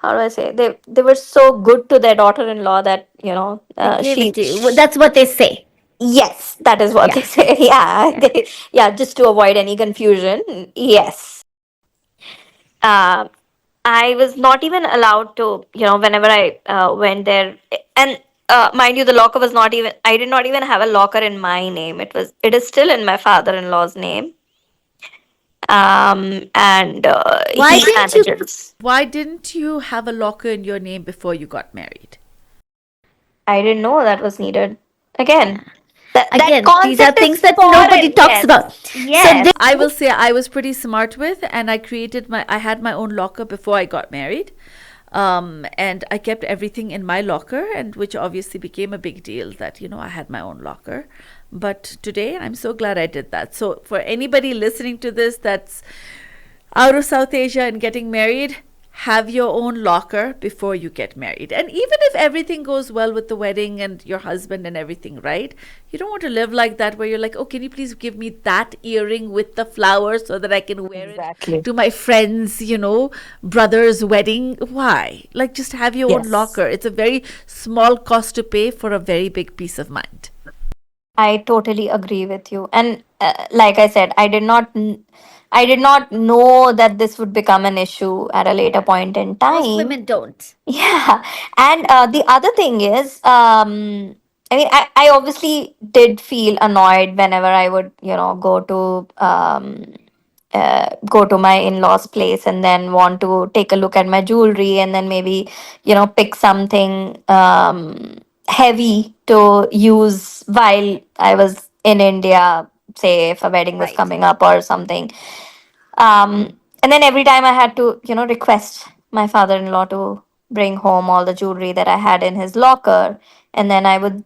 how do I say, they were so good to their daughter-in-law that They gave it she to you. Well, that's what they say. yes, that is what Yeah. they say. Yeah, Yeah. yeah, just to avoid any confusion. Yes. Uh, I was not even allowed to, whenever I went there, and mind you, the locker was not even. I did not even have a locker in my name. It is still in my father-in-law's name. And Why he didn't you? manages. Why didn't you have a locker in your name before you got married? I didn't know that was needed. Again, Yeah. that Again, these are concept is things that nobody foreign. talks Yes. about. So Yes. I will say I was pretty smart with, and I had my own locker before I got married. And I kept everything in my locker, and which obviously became a big deal that, I had my own locker. But today I'm so glad I did that. So for anybody listening to this that's out of South Asia and getting married, have your own locker before you get married. And even if everything goes well with the wedding and your husband and everything, right? You don't want to live like that where you're like, oh, can you please give me that earring with the flowers so that I can wear Exactly. it to my friend's, brother's wedding? Why? Like, just have your own Yes. locker. It's a very small cost to pay for a very big peace of mind. I totally agree with you. And like I said, I did not know that this would become an issue at a later point in most time. women don't. Yeah. And the other thing is, I mean, I obviously did feel annoyed whenever I would, go to my in-laws place and then want to take a look at my jewelry, and then maybe, pick something heavy to use while I was in India, say if a wedding was Right. coming up or something. And then every time I had to, request my father-in-law to bring home all the jewelry that I had in his locker, and then I would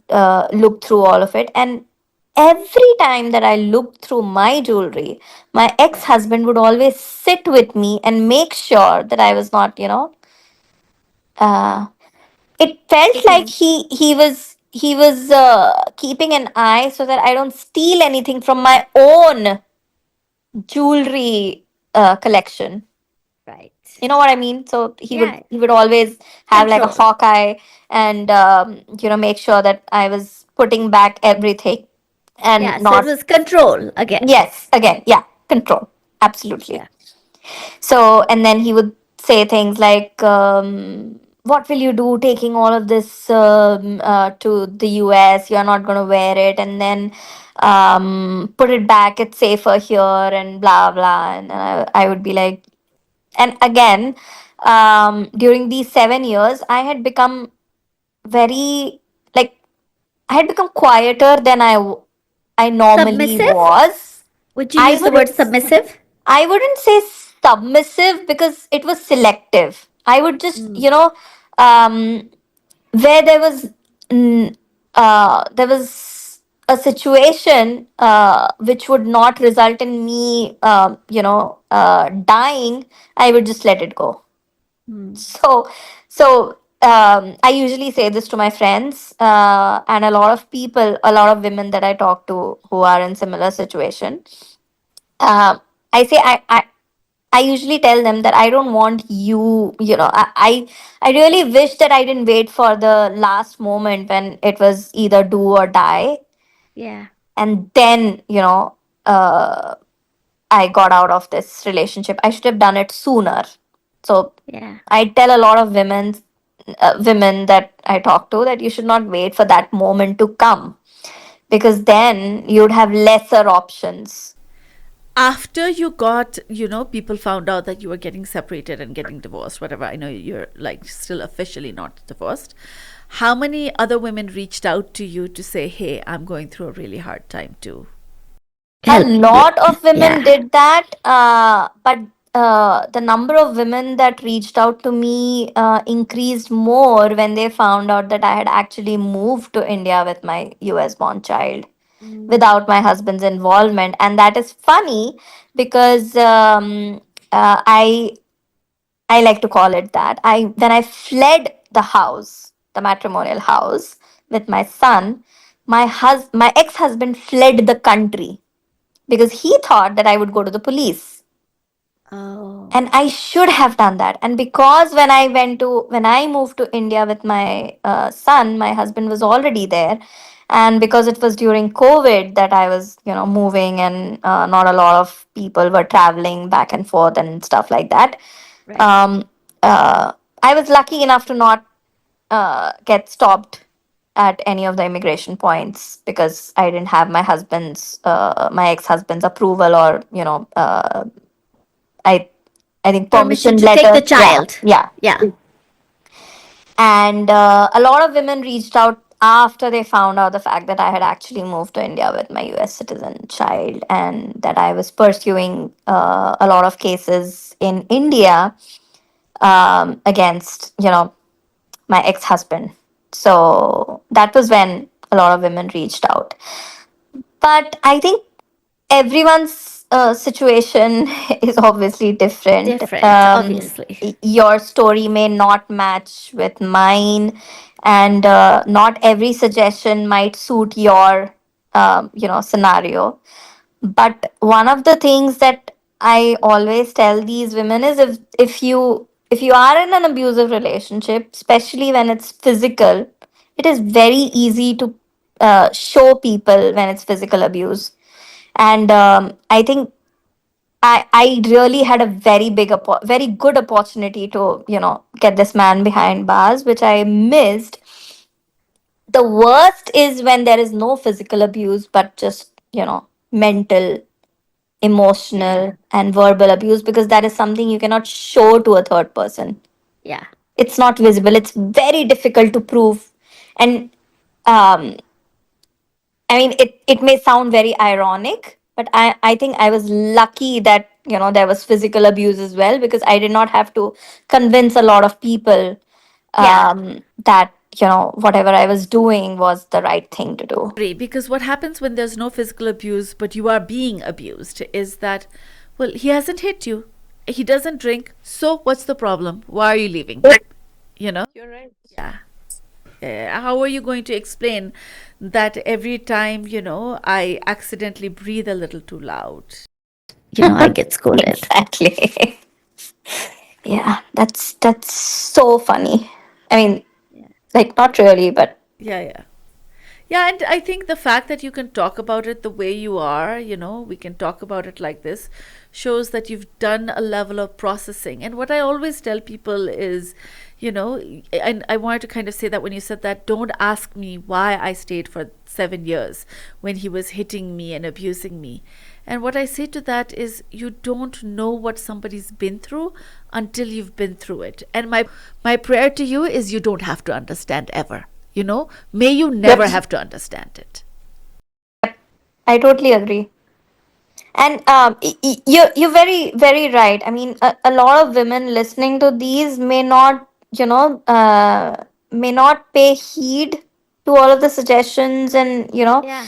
look through all of it. And every time that I looked through my jewelry, my ex-husband would always sit with me and make sure that I was not, uh, it felt like Taking he was keeping an eye so that I don't steal anything from my own jewelry collection. right. You know what I mean? So Yeah. he would always have like a Control. hawk eye, and make sure that I was putting back everything Yeah. and So it not. was control again. Yes, again, yeah, control, absolutely. Yeah. So, and then he would say things like, what will you do taking all of this to the US? You're not going to wear it. And then put it back. It's safer here and blah, blah. And I would be like, and again, during these 7 years, very, like, I had become quieter than I normally Submissive? was. Would you I use the word wouldn't submissive? I wouldn't say submissive because it was selective. I would just, um, where there was a situation which would not result in me, dying. I would just let it go. Mm. So I usually say this to my friends, and a lot of people, a lot of women that I talk to who are in similar situation. Uh, I say I usually tell them that I don't want you. I really wish that I didn't wait for the last moment when it was either do or die, Yeah. and then I got out of this relationship. I should have done it sooner. So Yeah. I tell a lot of women that I talk to that you should not wait for that moment to come, because then you'd have lesser options. After you got, people found out that you were getting separated and getting divorced, whatever. I know you're like still officially not divorced. How many other women reached out to you to say, hey, I'm going through a really hard time too? A Hell, lot of women yeah. did that, but the number of women that reached out to me increased more when they found out that I had actually moved to India with my US born child without my husband's involvement. And that is funny because I like to call it that. When I fled the house, the matrimonial house with my son, my ex-husband fled the country because he thought that I would go to the police. Oh. And I should have done that. And because when I moved to India with my son, my husband was already there. And because it was during COVID that I was, moving, and not a lot of people were traveling back and forth and stuff like that. Right. Um, I was lucky enough to not get stopped at any of the immigration points because I didn't have my ex-husband's approval, or I I think Permission permission to take the letter. Yeah, child. yeah. Yeah. And a lot of women reached out after they found out the fact that I had actually moved to India with my US citizen child, and that I was pursuing a lot of cases in India against my ex-husband. So that was when a lot of women reached out. But I think everyone's situation is obviously different. Different, obviously. Your story may not match with mine, and not every suggestion might suit your scenario. But one of the things that I always tell these women is, if you are in an abusive relationship, especially when it's physical, it is very easy to show people when it's physical abuse. And I think I really had a very good opportunity to get this man behind bars, which I missed. The worst is when there is no physical abuse, but just mental, Yeah. emotional, and verbal abuse, because that is something you cannot show to a third person. Yeah. It's not visible. It's very difficult to prove. And I mean, it may sound very ironic, but I think I was lucky that, there was physical abuse as well, because I did not have to convince a lot of people Yeah. that, whatever I was doing was the right thing to do. Because what happens when there's no physical abuse but you are being abused is that, well, he hasn't hit you, he doesn't drink, so what's the problem, why are you leaving? You're right. Yeah. How are you going to explain that every time I accidentally breathe a little too loud? I get scolded. Exactly. Yeah, that's so funny. I mean, like, not really, but Yeah. Yeah, and I think the fact that you can talk about it the way you are, we can talk about it like this, shows that you've done a level of processing. And what I always tell people is, and I wanted to kind of say that when you said that, don't ask me why I stayed for 7 years when he was hitting me and abusing me. And what I say to that is, you don't know what somebody's been through until you've been through it. And my prayer to you is you don't have to understand ever. May you never have to understand it. I totally agree. And you're very, very right. I mean, a lot of women listening to these may not pay heed to all of the suggestions and Yeah.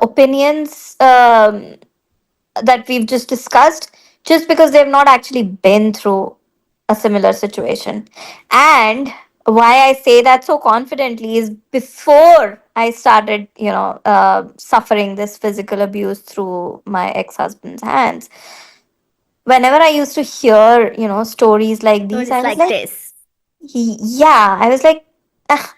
opinions that we've just discussed, just because they've not actually been through a similar situation. And why I say that so confidently is before I started, suffering this physical abuse through my ex-husband's hands. Whenever I used to hear, stories like So these, it's I was like like, this. yeah, I was like,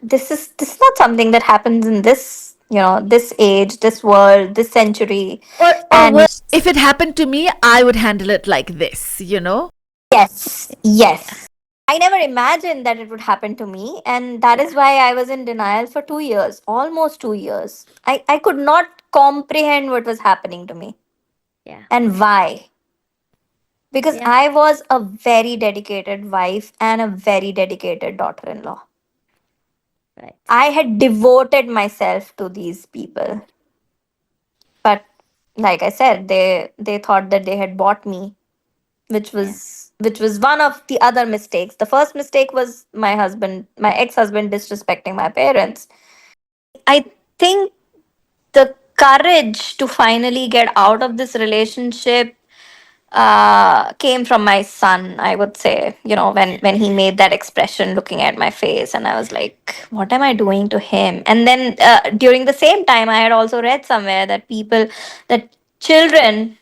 this is not something that happens in this, this age, this world, this century. Or And worse. If it happened to me, I would handle it like this, you know? yes, yes. I never imagined that it would happen to me, and that is Yeah. why I was in denial for 2 years, almost 2 years. I could not comprehend what was happening to me Yeah. and why. Because Yeah. I was a very dedicated wife and a very dedicated daughter in law. Right. I had devoted myself to these people. But like I said, they thought that they had bought me, which Yeah. was one of the other mistakes. The first mistake was my ex-husband disrespecting my parents. I think the courage to finally get out of this relationship came from my son, I would say. When he made that expression looking at my face, and I was like, what am I doing to him? And then during the same time, I had also read somewhere that children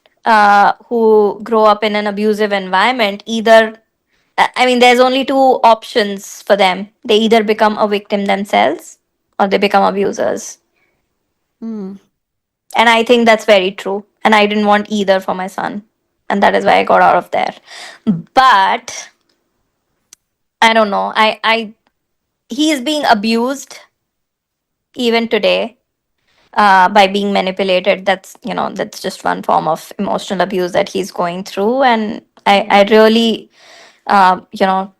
who grow up in an abusive environment, either I mean, there's only two options for them. They either become a victim themselves or they become abusers. Mm. And I think that's very true. And I didn't want either for my son. And that is why I got out of there. But I don't know. He is being abused even today by being manipulated. That's just one form of emotional abuse that he's going through. And I Yeah. really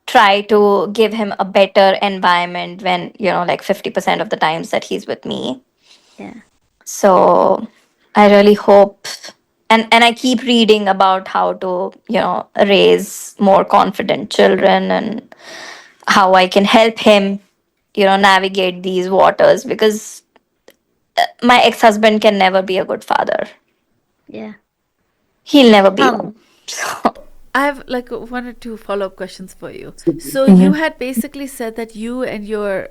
try to give him a better environment when, like 50% of the times that he's with me. Yeah. So I really hope, and I keep reading about how to, raise more confident children and how I can help him, navigate these waters, because my ex-husband can never be a good father. Yeah. He'll never be one. Um. So, I have like one or two follow-up questions for you. So you mhm. had basically said that you and your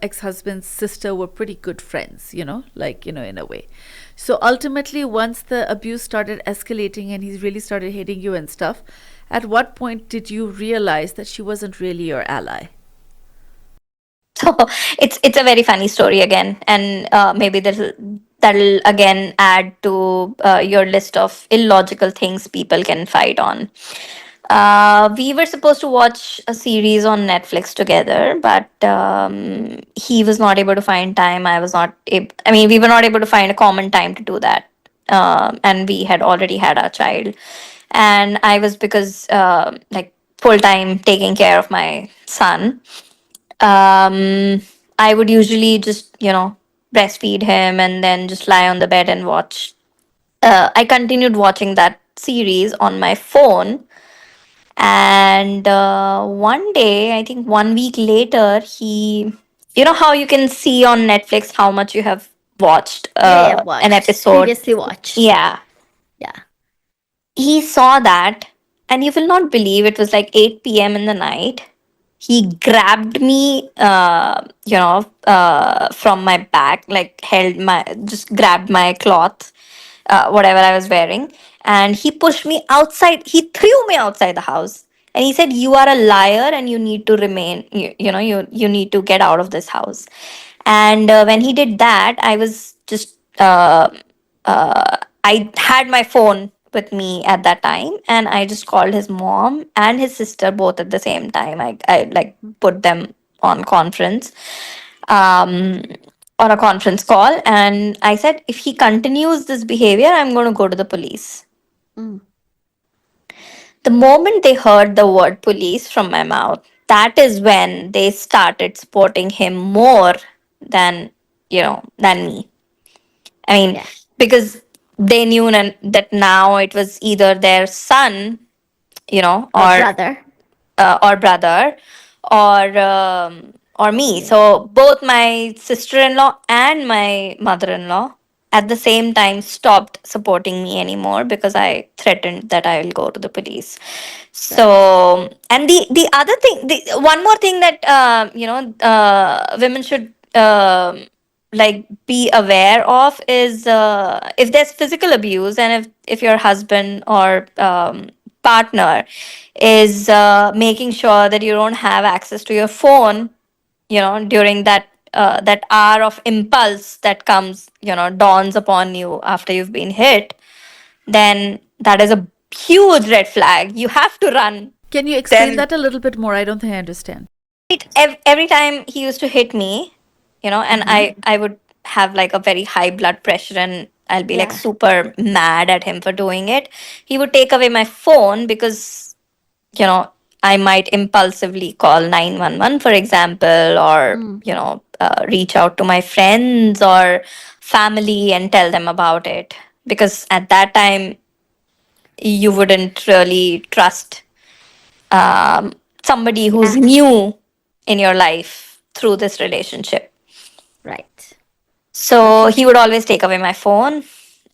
ex-husband's sister were pretty good friends, like, in a way. So ultimately, once the abuse started escalating and he's really started hating you and stuff, at what point did you realize that she wasn't really your ally? So it's a very funny story again, and maybe that'll again add to your list of illogical things people can fight on. We were supposed to watch a series on Netflix together, but he was not able to find time. I was not able. I mean, we were not able to find a common time to do that, and we had already had our child, and I was, because like full time taking care of my son. I would usually just, breastfeed him and then just lie on the bed and watch. I continued watching that series on my phone. And one day, I think 1 week later, you know how you can see on Netflix how much you have watched Yeah. Yeah. an Watched. episode? Previously watched. Yeah. Yeah. He saw that, and you will not believe, it was like 8 p.m. in the night. He grabbed me, from my back, like just grabbed my cloth, whatever I was wearing, and he pushed me outside. He threw me outside the house, and he said, "You are a liar, and you need to remain. You need to get out of this house." And when he did that, I was just I had my phone with me at that time, and I just called his mom and his sister both at the same time. I like put them on conference, um, on a conference call, and I said, if he continues this behavior, I'm going to go to the police. Mm. The moment they heard the word police from my mouth, that is when they started supporting him more than, than me. I mean, Yeah. because they knew that now it was either their son, Or brother. or brother, or me. Yeah. So both my sister-in-law and my mother-in-law at the same time stopped supporting me anymore because I threatened that I will go to the police. So, and the other thing, one more thing that women should like be aware of is if there's physical abuse, and if your husband or partner is making sure that you don't have access to your phone, during that hour of impulse that comes, dawns upon you after you've been hit, then that is a huge red flag. You have to run. Can you explain Then that a little bit more? I don't think I understand. every time he used to hit me, and I would have like a very high blood pressure, and I'll be like Yeah. super mad at him for doing it. He would take away my phone because, I might impulsively call 911, for example, or, reach out to my friends or family and tell them about it. Because at that time, you wouldn't really trust somebody who's new in your life through this relationship. Right. So he would always take away my phone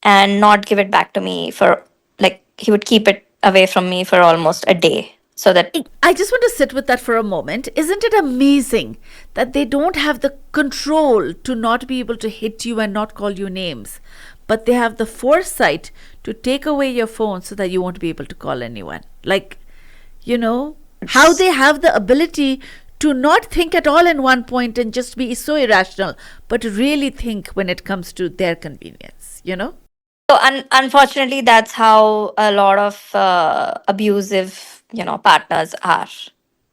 and not give it back to me for, like, he would keep it away from me for almost a day. So that I just want to sit with that for a moment. Isn't it amazing that they don't have the control to not be able to hit you and not call you names, but they have the foresight to take away your phone so that you won't be able to call anyone? Like, how they have the ability to not think at all in one point and just be so irrational, but really think when it comes to their convenience, So unfortunately, that's how a lot of abusive, partners are.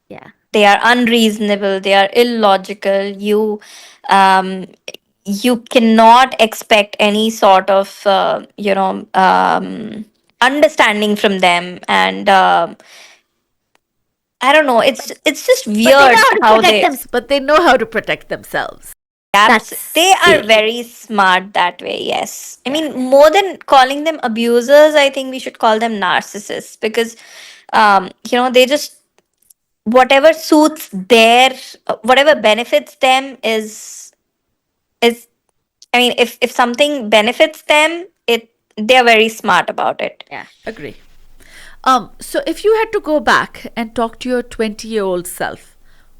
Yeah. They are unreasonable. They are illogical. You cannot expect any sort of, understanding from them, and I don't know. It's just weird how they. but they know how to protect themselves. They are very smart that way, yes. I mean, more than calling them abusers, I think we should call them narcissists because, they just, whatever suits whatever benefits them is, I mean, if something benefits them, they're very smart about it. Yeah. Agree. So if you had to go back and talk to your 20-year-old self,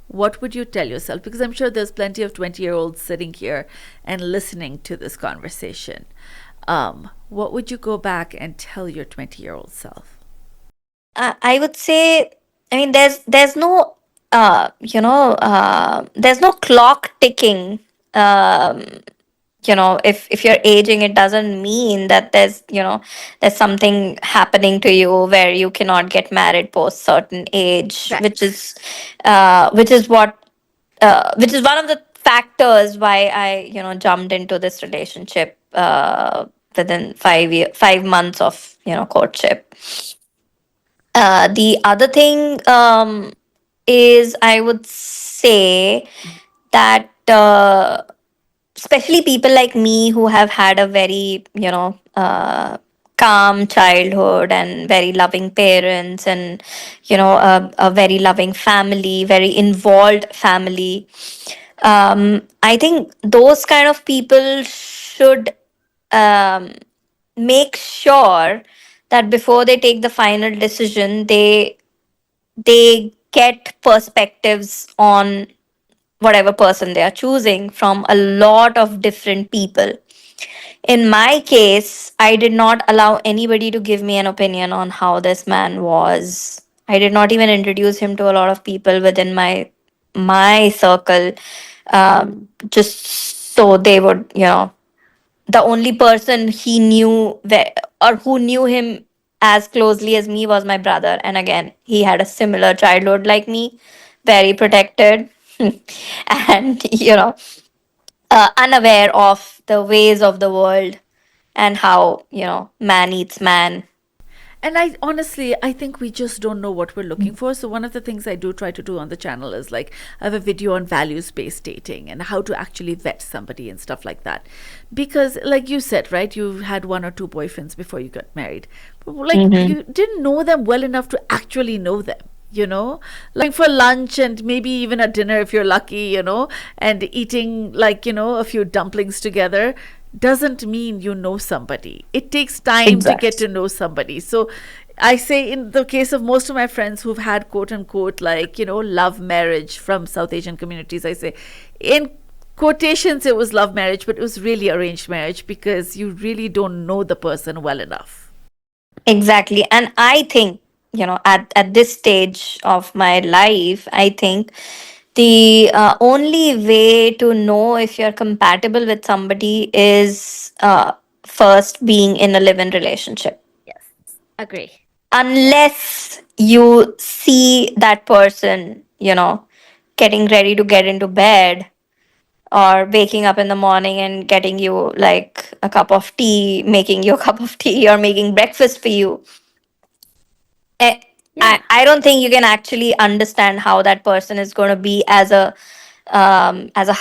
what would you tell yourself? Because I'm sure there's plenty of 20-year-olds sitting here and listening to this conversation. What would you go back and tell your 20-year-old self? I would say, I mean, there's no, there's no clock ticking. If you're aging, it doesn't mean that there's something happening to you where you cannot get married post certain age, Right. which is which is what which is one of the factors why I jumped into this relationship within 5 months of courtship. The other thing is, I would say that especially people like me who have had a very calm childhood and very loving parents, and a very loving family, very involved family, I think those kind of people should um, make sure that before they take the final decision, they get perspectives on whatever person they are choosing from a lot of different people. In my case, I did not allow anybody to give me an opinion on how this man was. I did not even introduce him to a lot of people within my circle, just so they would, the only person he knew or who knew him as closely as me was my brother. And again, he had a similar childhood like me, very protected, and unaware of the ways of the world and how man eats man. And I think we just don't know what we're looking for. So one of the things I do try to do on the channel is, like, I have a video on values-based dating and how to actually vet somebody and stuff like that. Because, like you said, right, you had one or two boyfriends before you got married. Like, you didn't know them well enough to actually know them. Like for lunch and maybe even a dinner if you're lucky, and eating, like, a few dumplings together doesn't mean you know somebody. It takes time to get to know somebody. So I say, in the case of most of my friends who've had quote unquote, like, love marriage from South Asian communities, I say, in quotations, it was love marriage, but it was really arranged marriage because you really don't know the person well enough. Exactly. And I think, at this stage of my life, I think the only way to know if you're compatible with somebody is first being in a live in relationship. Yes. Agree. Unless you see that person, getting ready to get into bed, or waking up in the morning and getting you like a cup of tea, making you a cup of tea, or making breakfast for you. Eh, Yeah. I don't think you can actually understand how that person is going to be as a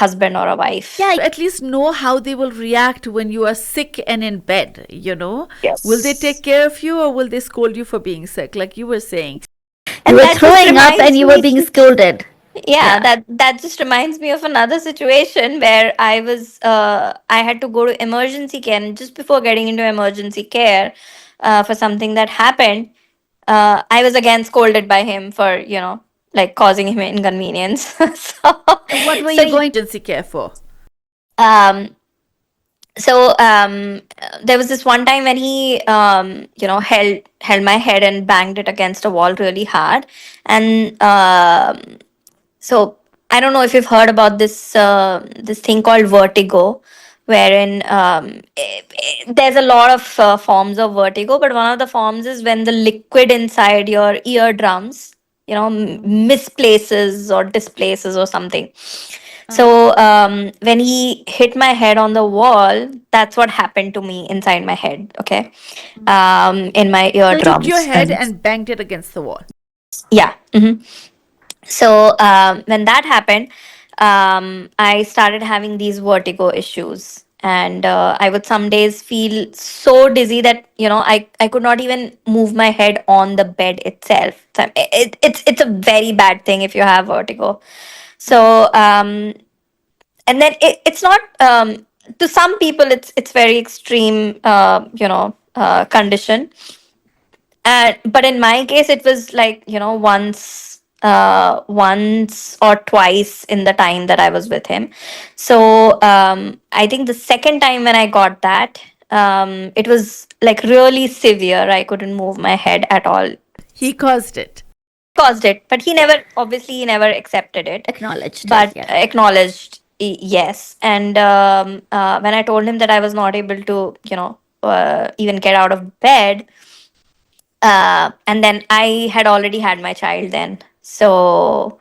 husband or a wife. Yeah. At least know how they will react when you are sick and in bed. Will they take Yes. care of you or will they scold you for being sick, like you were saying? You were throwing up and you were being scolded. Yeah, Yeah. that just reminds me of another situation where I had to go to emergency care, and just before getting into emergency care for something that happened, I was again scolded by him for, like causing him inconvenience. so What were so you going Agency care for? um there was this one time when he held my head and banged it against a wall really hard. And so I don't know if you've heard about this thing called vertigo, wherein there's a lot of forms of vertigo, but one of the forms is when the liquid inside your eardrums, misplaces or displaces or something. So when he hit my head on the wall, that's what happened to me inside my head. Okay, in my Took your eardrums. head and banged it against the wall. Yeah. So when that happened, I started having these vertigo issues, and I would some days feel so dizzy that I could not even move my head on the bed itself. So it's a very bad thing if you have vertigo. So and then it's not, to some people it's very extreme, condition. But in my case, it was like, once or twice in the time that I was with him. So I think the second time when I got that, it was like really severe. I couldn't move my head at all. He caused it. Caused it, but he never accepted it, acknowledged it? but Yeah. acknowledged, yes. And when I told him that I was not able to, even get out of bed, and then I had already had my child then. So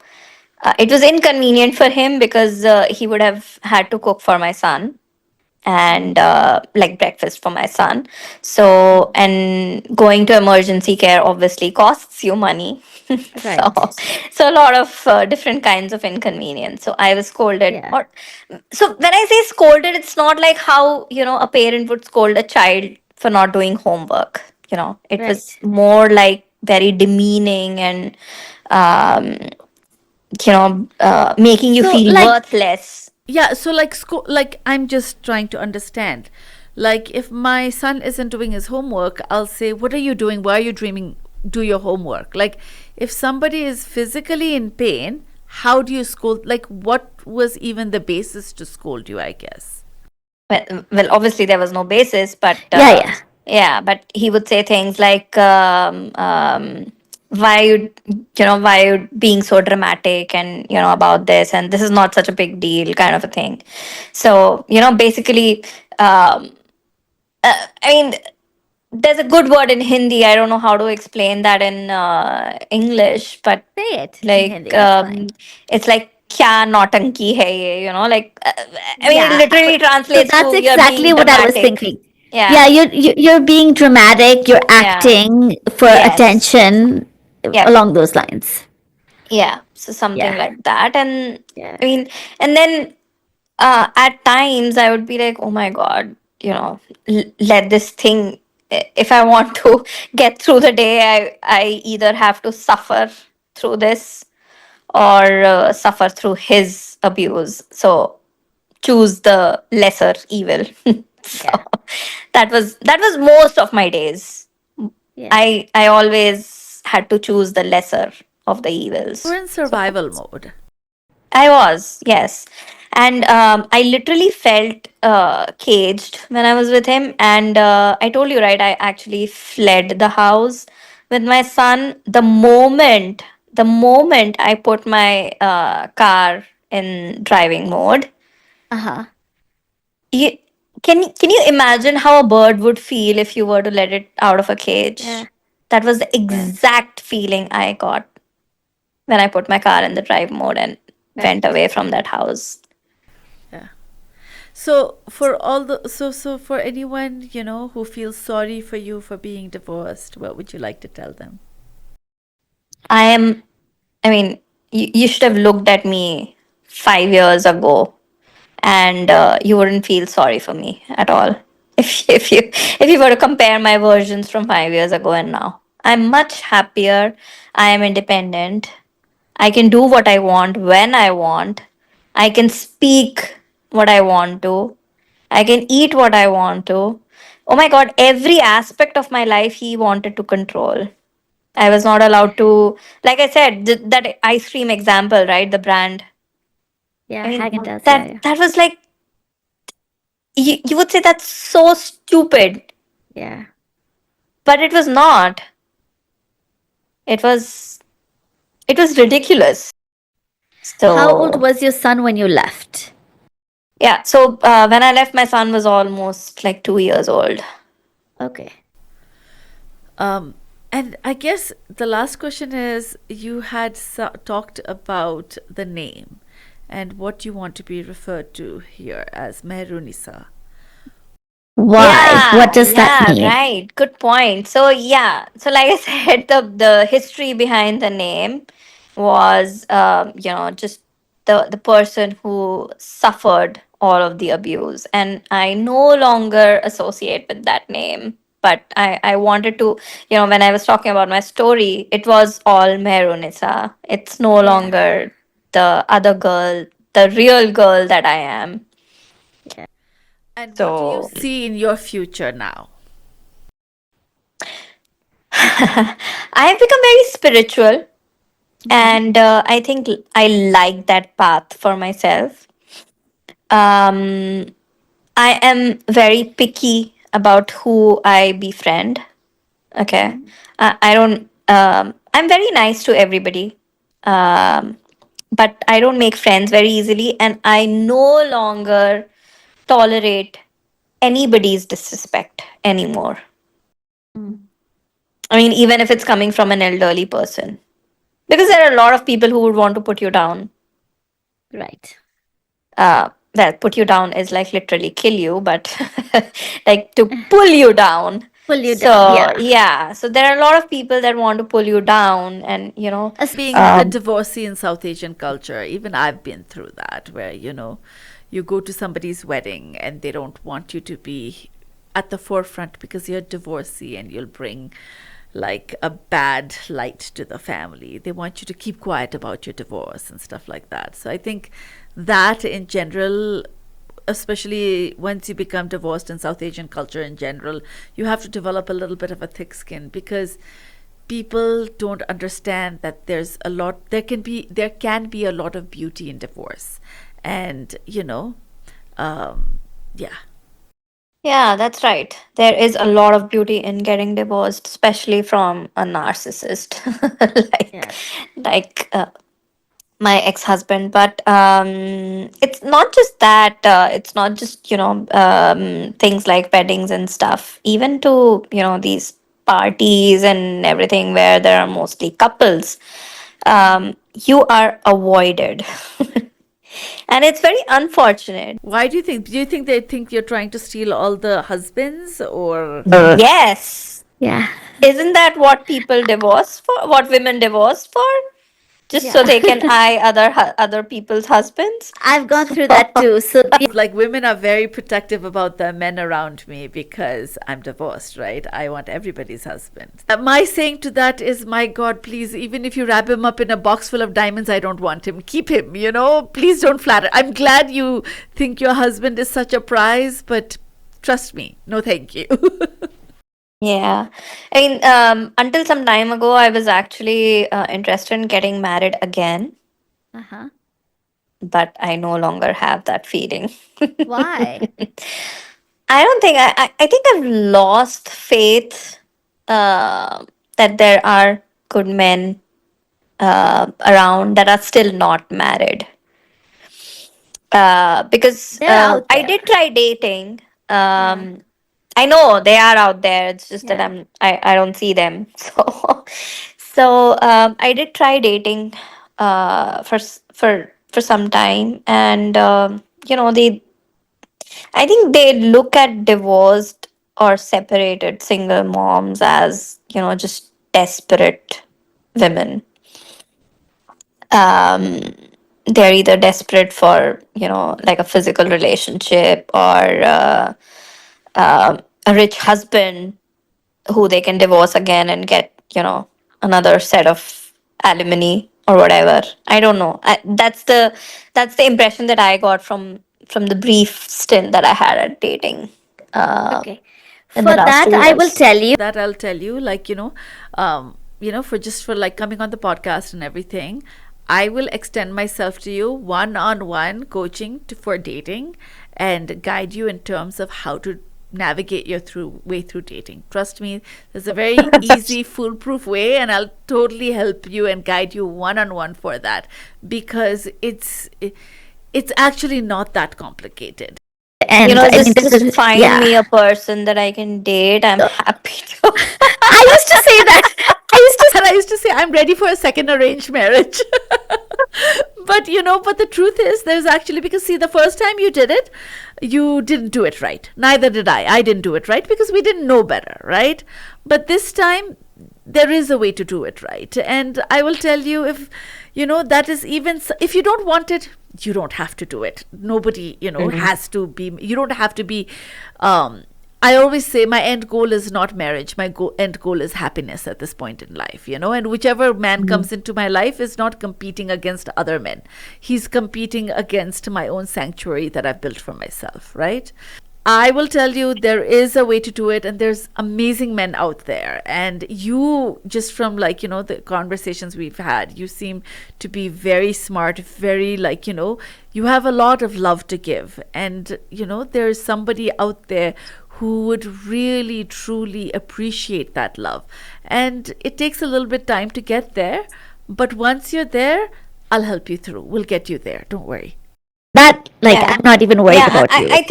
it was inconvenient for him because he would have had to cook for my son, and like breakfast for my son. So, and going to emergency care obviously costs you money. so, Right. so a lot of different kinds of inconvenience. So I was scolded. Yeah. Or so when I say scolded, it's not like how a parent would scold a child for not doing homework. It was Right. more like very demeaning and making you So, feel like, worthless. Yeah, so like school, like I'm just trying to understand. Like if my son isn't doing his homework, I'll say, "What are you doing? Why are you dreaming? Do your homework." Like if somebody is physically in pain, how do you scold? Like what was even the basis to scold you, I guess? Well, obviously there was no basis, but yeah, yeah. yeah, but he would say things like, why why you being so dramatic, and about this, and this is not such a big deal, kind of a thing. So basically, um, I mean, there's a good word in Hindi. I don't know how to explain that in English, but Say it in like Hindi. That's fine. it's like kya nautanki hai ye, like I mean, it Yeah. literally So translates that's to you're exactly being what I was dramatic. thinking. Yeah, Yeah. you're being dramatic. You're Yeah. acting for Yes. attention, Yep. along those lines. Yeah. So something Yeah. like that. And Yeah. I mean, and then at times I would be like, oh my God, let this thing, if I want to get through the day, I either have to suffer through this, or suffer through his abuse. So choose the lesser evil. So that was most of my days. Yeah. I always had to choose the lesser of the evils. We're in survival mode. I was, yes. And I literally felt caged when I was with him. And I told you, right? I actually fled the house with my son the moment I put my car in driving mode. Uh-huh. You, can you imagine how a bird would feel if you were to let it out of a cage? Yeah. That was the exact feeling I got when I put my car in the drive mode and went Right. away from that house. Yeah. So for for anyone, who feels sorry for you for being divorced, what would you like to tell them? I mean, you should have looked at me 5 years ago, and you wouldn't feel sorry for me at all. If you were to compare my versions from 5 years ago and now, I'm much happier. I am independent. I can do what I want when I want. I can speak what I want to. I can eat what I want to. Oh my God, every aspect of my life he wanted to control. I was not allowed to, like I said, that ice cream example, right? The brand. Yeah, I mean, Haagen-Dazs, yeah, that yeah. that was like you would say that's so stupid, Yeah. but it was not. It was it was ridiculous. How old So was your son when you left? yeah, so when I left, my son was almost like 2 years old. Okay. Um, and I guess the last question is you had talked about the name and what you want to be referred to here as 𝗪𝗏𝗀𝗀𝗀. Why? What does that Yeah, mean? right. Good point. So yeah, so like I said, the history behind the name was, just the person who suffered all of the abuse, and I no longer associate with that name. But I wanted to, when I was talking about my story, it was all 𝗪𝗏𝗀𝗀𝗀. It's no Yeah. longer the other girl, the real girl that I am. Yeah. And what do you So see in your future now? I've become very spiritual, and I think I like that path for myself. Um, I am very picky about who I befriend. Okay, I don't. I'm very nice to everybody, um, but I don't make friends very easily, and I no longer tolerate anybody's disrespect anymore. Mm. I mean, even if it's coming from an elderly person. Because there are a lot of people who would want to put you down. Right. Well, put you down is like literally kill you, but like to pull you down. Pull you down. So, Yeah. yeah. So, there are a lot of people that want to pull you down, and, Being a divorcee in South Asian culture, even I've been through that, where, you go to somebody's wedding and they don't want you to be at the forefront because you're a divorcee and you'll bring like a bad light to the family. They want you to keep quiet about your divorce and stuff like that. So I think that in general, especially once you become divorced in South Asian culture in general, you have to develop a little bit of a thick skin because people don't understand that there can be a lot of beauty in divorce. And yeah. Yeah, that's right. There is a lot of beauty in getting divorced, especially from a narcissist like Yeah. like my ex-husband. But it's not just that. It's not just things like weddings and stuff. Even to these parties and everything where there are mostly couples, you are avoided. And it's very unfortunate. Why do you think they think you're trying to steal all the husbands, or Yes. Yeah. Isn't that what people divorce for? What women divorce for? Just so Yeah. they can eye other people's husbands? I've gone through that too. So like women are very protective about the men around me because I'm divorced, right? I want everybody's husband. My saying to that is, my God, please, even if you wrap him up in a box full of diamonds, I don't want him. Keep him, please don't flatter. I'm glad you think your husband is such a prize, but Trust me. No, thank you. Yeah. I mean, until some time ago, I was actually interested in getting married again, Uh-huh. but I no longer have that feeling. Why? I don't think I think I've lost faith that there are good men around that are still not married. Because They're out I there. did try dating. Yeah. I know they are out there. It's just that Yeah. I don't see them. So I did try dating for some time, and they I think they look at divorced or separated single moms as just desperate women. um they're either desperate for like a physical relationship, or a rich husband who they can divorce again and get another set of alimony or whatever. I don't know. That's the impression that I got from the brief stint that I had at dating uh, Okay. in the For last that, two I will years. tell you. That I'll tell you, like, for like coming on the podcast and everything, I will extend myself to you one-on-one coaching for dating and guide you in terms of how to navigate your way through dating. Trust me, there's a very easy, foolproof way, and I'll totally help you and guide you one-on-one for that, because it's actually not that complicated. And I mean, this Just is, find yeah. me a person that I can date. I'm happy to. I used to say that. And I used to say, I'm ready for a second arranged marriage. But the truth is, there's actually, because see, the first time you did it, you didn't do it right. Neither did I. I didn't do it right because we didn't know better, right? But this time, there is a way to do it right. And I will tell you, if, that is even, if you don't want it, you don't have to do it. Nobody, has to be, you don't have to be, I always say my end goal is not marriage. My end goal is happiness at this point in life, and whichever man comes into my life is not competing against other men. He's competing against my own sanctuary that I've built for myself, right? I will tell you, there is a way to do it, and there's amazing men out there. And you, just from the conversations we've had, you seem to be very smart, very you have a lot of love to give. And, there's somebody out there who would really, truly appreciate that love. And it takes a little bit time to get there. But once you're there, I'll help you through. We'll get you there. Don't worry. That, Yeah. I'm not even worried Yeah, about you. I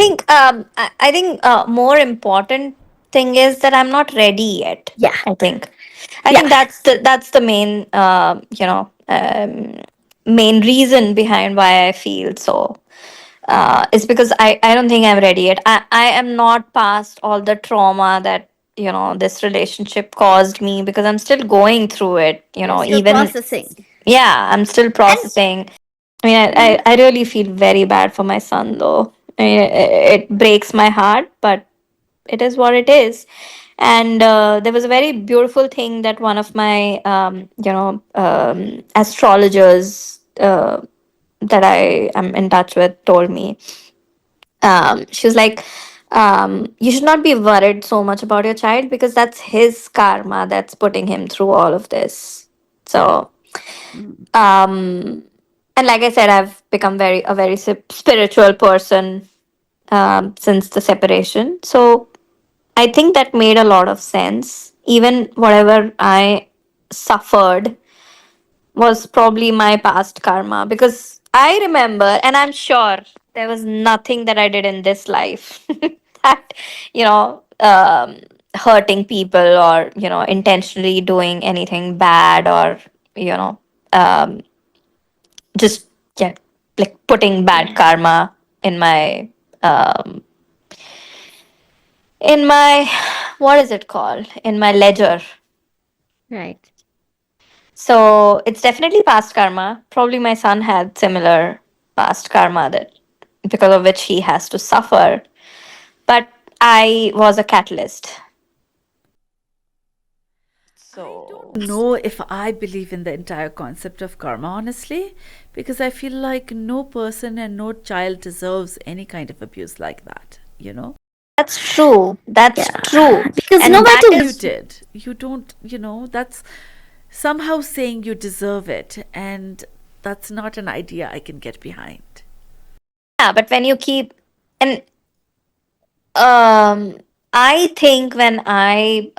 think more important thing is that I'm not ready yet. Yeah. I think Yeah. that's the main main reason behind why I feel so. Is because I don't think I'm ready yet. I am not past all the trauma that this relationship caused me, because I'm still going through it. You're still Even processing. yeah, I'm still processing. I mean, I really feel very bad for my son, though. I mean, it breaks my heart, but it is what it is. And there was a very beautiful thing that one of my, astrologers that I am in touch with told me. She was like, you should not be worried so much about your child, because that's his karma that's putting him through all of this. So, um, and like I said, I've become a very spiritual person since the separation. So I think that made a lot of sense. Even whatever I suffered was probably my past karma, because I remember, and I'm sure there was nothing that I did in this life that, hurting people, or, intentionally doing anything bad, or, you know, um, just, yeah, like putting bad karma in my, um, in my, what is it called? In my ledger. Right. So it's definitely past karma. Probably my son had similar past karma, that because of which he has to suffer. But I was a catalyst. So Know if I believe in the entire concept of karma, honestly, because I feel like no person and no child deserves any kind of abuse like that, That's true. That's Yeah. true. Because And no that matter You is did. You don't, that's somehow saying you deserve it. And that's not an idea I can get behind. yeah, but when you keep and I think when I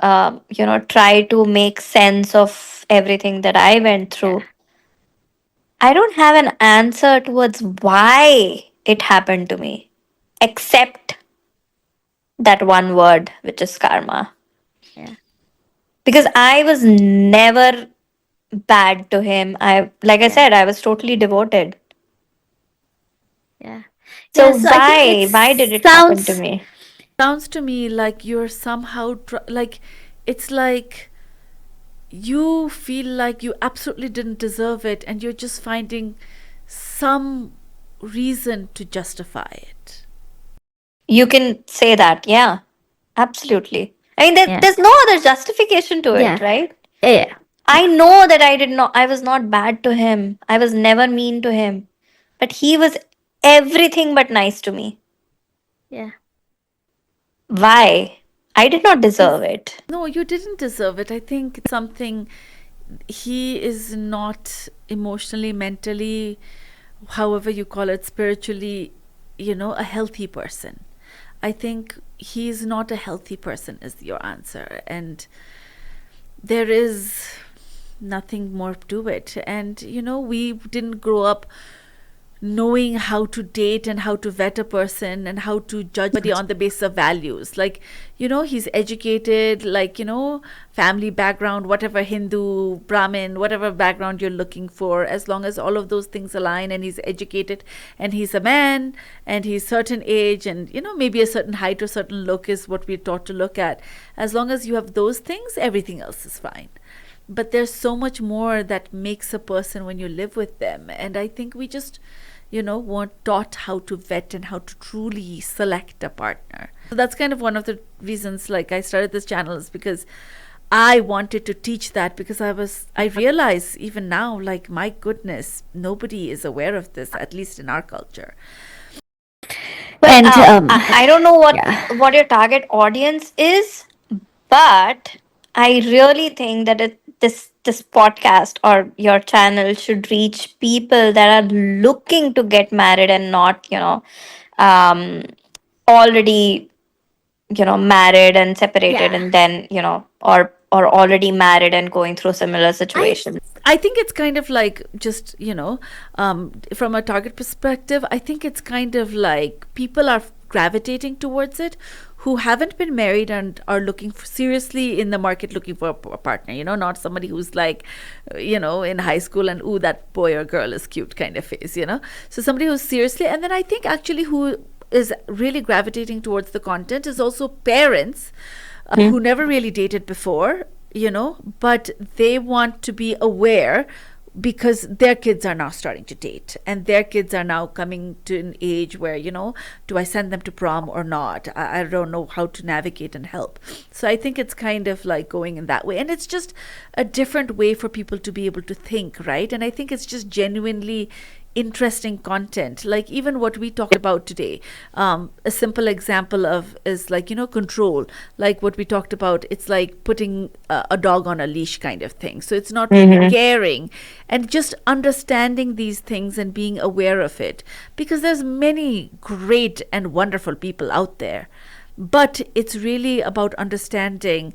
try to make sense of everything that I went through, I don't have an answer towards why it happened to me, except that one word, which is karma. yeah, Because I was never bad to him. Like I yeah, said, I was totally devoted. yeah, So yeah. So I think it why did it happen to sounds, me? Sounds to me like you're somehow, like, it's like you feel like you absolutely didn't deserve it and you're just finding some reason to justify it. You can say that, yeah, absolutely. I mean, yeah, there's no other justification to it, yeah, right? yeah, I know that I was not bad to him. I was never mean to him. But he was everything but nice to me. yeah, Why? I did not deserve it. No, you didn't deserve it. I think it's something, he is not emotionally, mentally, however you call it, spiritually, a healthy person. I think he's not a healthy person, is your answer. And there is nothing more to it. And, we didn't grow up knowing how to date and how to vet a person and how to judge somebody on the basis of values. Like, he's educated, like, family background, whatever, Hindu, Brahmin, whatever background you're looking for, as long as all of those things align and he's educated and he's a man and he's certain age and, maybe a certain height or certain look is what we're taught to look at. As long as you have those things, everything else is fine. But there's so much more that makes a person when you live with them. And I think we just, weren't taught how to vet and how to truly select a partner. So that's kind of one of the reasons, like, I started this channel, is because I wanted to teach that, because I realize even now, like, my goodness, nobody is aware of this, at least in our culture. and I don't know what yeah, what your target audience is, but I really think that this podcast or your channel should reach people that are looking to get married and not, um, already, married and separated, yeah. and then, or already married and going through similar situations. I think it's kind of like, just, from a target perspective, I think it's kind of like people are gravitating towards it who haven't been married and are looking for, seriously in the market, looking for a partner, not somebody who's like, in high school and, ooh, that boy or girl is cute kind of phase, So somebody who's seriously, and then I think actually who is really gravitating towards the content is also parents who never really dated before, but they want to be aware because their kids are now starting to date and their kids are now coming to an age where, do I send them to prom or not? I don't know how to navigate and help. So I think it's kind of like going in that way. And it's just a different way for people to be able to think, right? And I think it's just genuinely interesting content, like even what we talked about today. A simple example of is like, control, like what we talked about. It's like putting a dog on a leash kind of thing. So it's not caring and just understanding these things and being aware of it, because there's many great and wonderful people out there, but it's really about understanding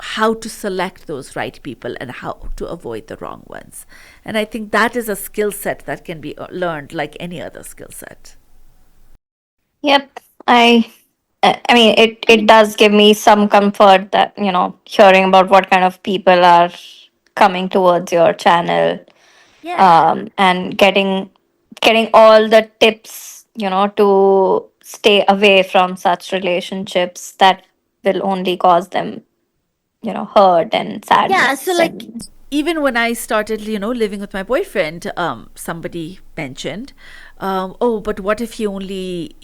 how to select those right people and how to avoid the wrong ones. And I think that is a skill set that can be learned like any other skill set. Yep. I mean, it does give me some comfort that, hearing about what kind of people are coming towards your channel, Yeah. and getting all the tips, to stay away from such relationships that will only cause them, hurt and Yeah, so sadness. like, And Even when I started, living with my boyfriend, somebody mentioned, oh, but what if he only,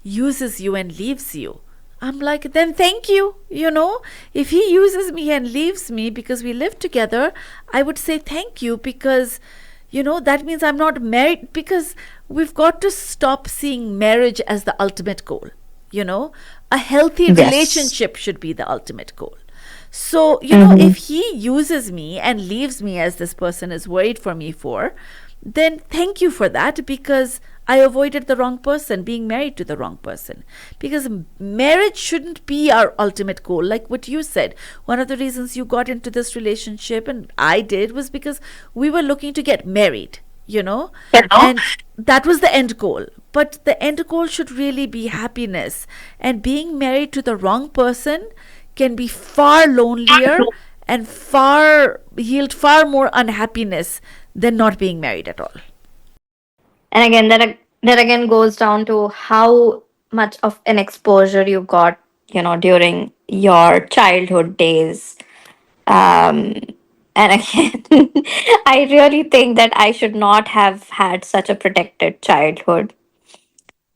uses you and leaves you? I'm like, then thank you. If he uses me and leaves me because we live together, I would say thank you, because, that means I'm not married, because we've got to stop seeing marriage as the ultimate goal. A healthy Yes. relationship should be the ultimate goal. So, if he uses me and leaves me as this person is worried for me for, then thank you for that, because I avoided the wrong person, being married to the wrong person. Because marriage shouldn't be our ultimate goal. Like what you said, one of the reasons you got into this relationship, and I did, was because we were looking to get married, and that was the end goal. But the end goal should really be happiness. And being married to the wrong person can be far lonelier and yield far more unhappiness than not being married at all. And again, that again goes down to how much of an exposure you got, during your childhood days. Um, and again, I really think that I should not have had such a protected childhood.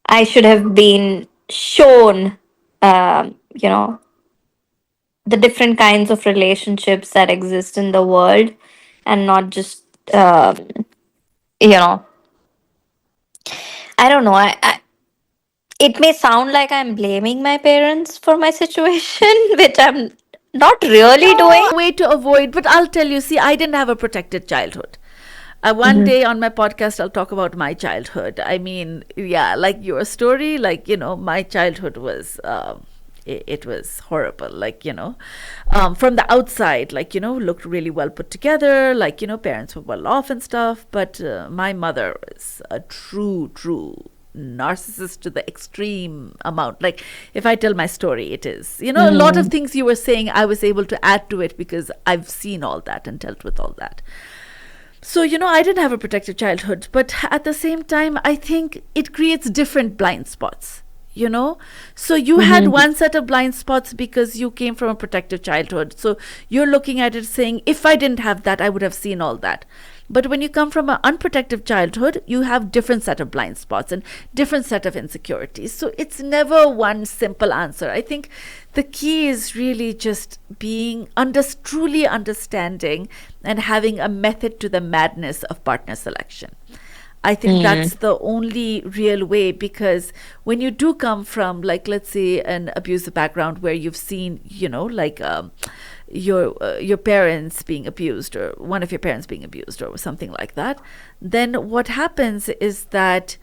I should have been shown, um, you know, the different kinds of relationships that exist in the world, and not just, you know, I don't know. It may sound like I'm blaming my parents for my situation, which I'm not really doing. Way to avoid, but I'll tell you, see, I didn't have a protected childhood. One day on my podcast, I'll talk about my childhood. I mean, yeah, like your story, like, my childhood was, it was horrible. Like, from the outside, like, looked really well put together, like, parents were well off and stuff. But my mother is a true narcissist to the extreme amount. Like, if I tell my story, it is, a lot of things you were saying, I was able to add to it because I've seen all that and dealt with all that. So, I didn't have a protective childhood, but at the same time, I think it creates different blind spots, So you had one set of blind spots because you came from a protective childhood. So you're looking at it saying, if I didn't have that, I would have seen all that. But when you come from an unprotected childhood, you have different set of blind spots and different set of insecurities. So it's never one simple answer. I think the key is really just being truly understanding and having a method to the madness of partner selection. I think that's the only real way, because when you do come from, like, let's say, an abusive background where you've seen, your parents being abused, or one of your parents being abused, or something like that, then what happens is that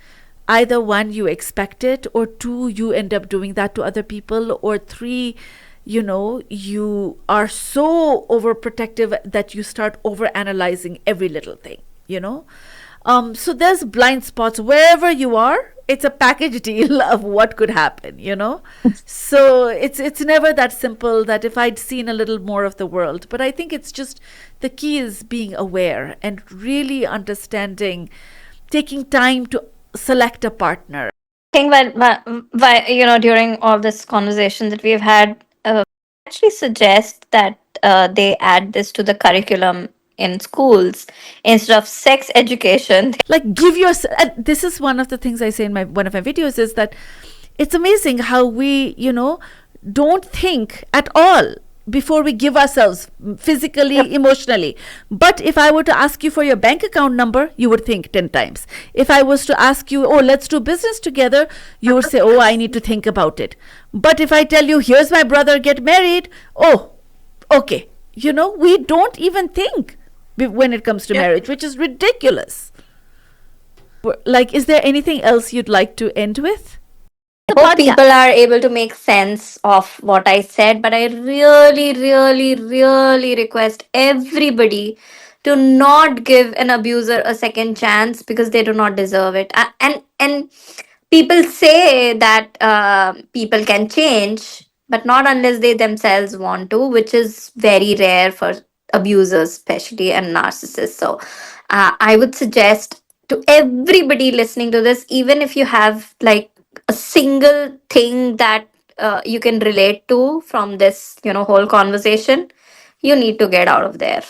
either one, you expect it, or two, you end up doing that to other people, or three, you are so overprotective that you start overanalyzing every little thing, So there's blind spots wherever you are. It's a package deal of what could happen, So it's never that simple that if I'd seen a little more of the world. But I think it's just the key is being aware and really understanding, taking time to select a partner. I think during all this conversation that we've had, actually suggest that they add this to the curriculum in schools instead of sex education. Like, give yourself, this is one of the things I say in one of my videos, is that it's amazing how we, don't think at all before we give ourselves physically, emotionally. But if I were to ask you for your bank account number, you would think 10 times. If I was to ask you, oh, let's do business together, you would say, oh, I need to think about it. But if I tell you, here's my brother, get married, oh, okay. We don't even think when it comes to marriage, which is ridiculous. Like, is there anything else you'd like to end with? I hope people are able to make sense of what I said, but I really, really, really request everybody to not give an abuser a second chance, because they do not deserve it. And people say that people can change, but not unless they themselves want to, which is very rare for abusers, especially, and narcissists. So I would suggest to everybody listening to this, even if you have like a single thing that you can relate to from this, whole conversation, you need to get out of there.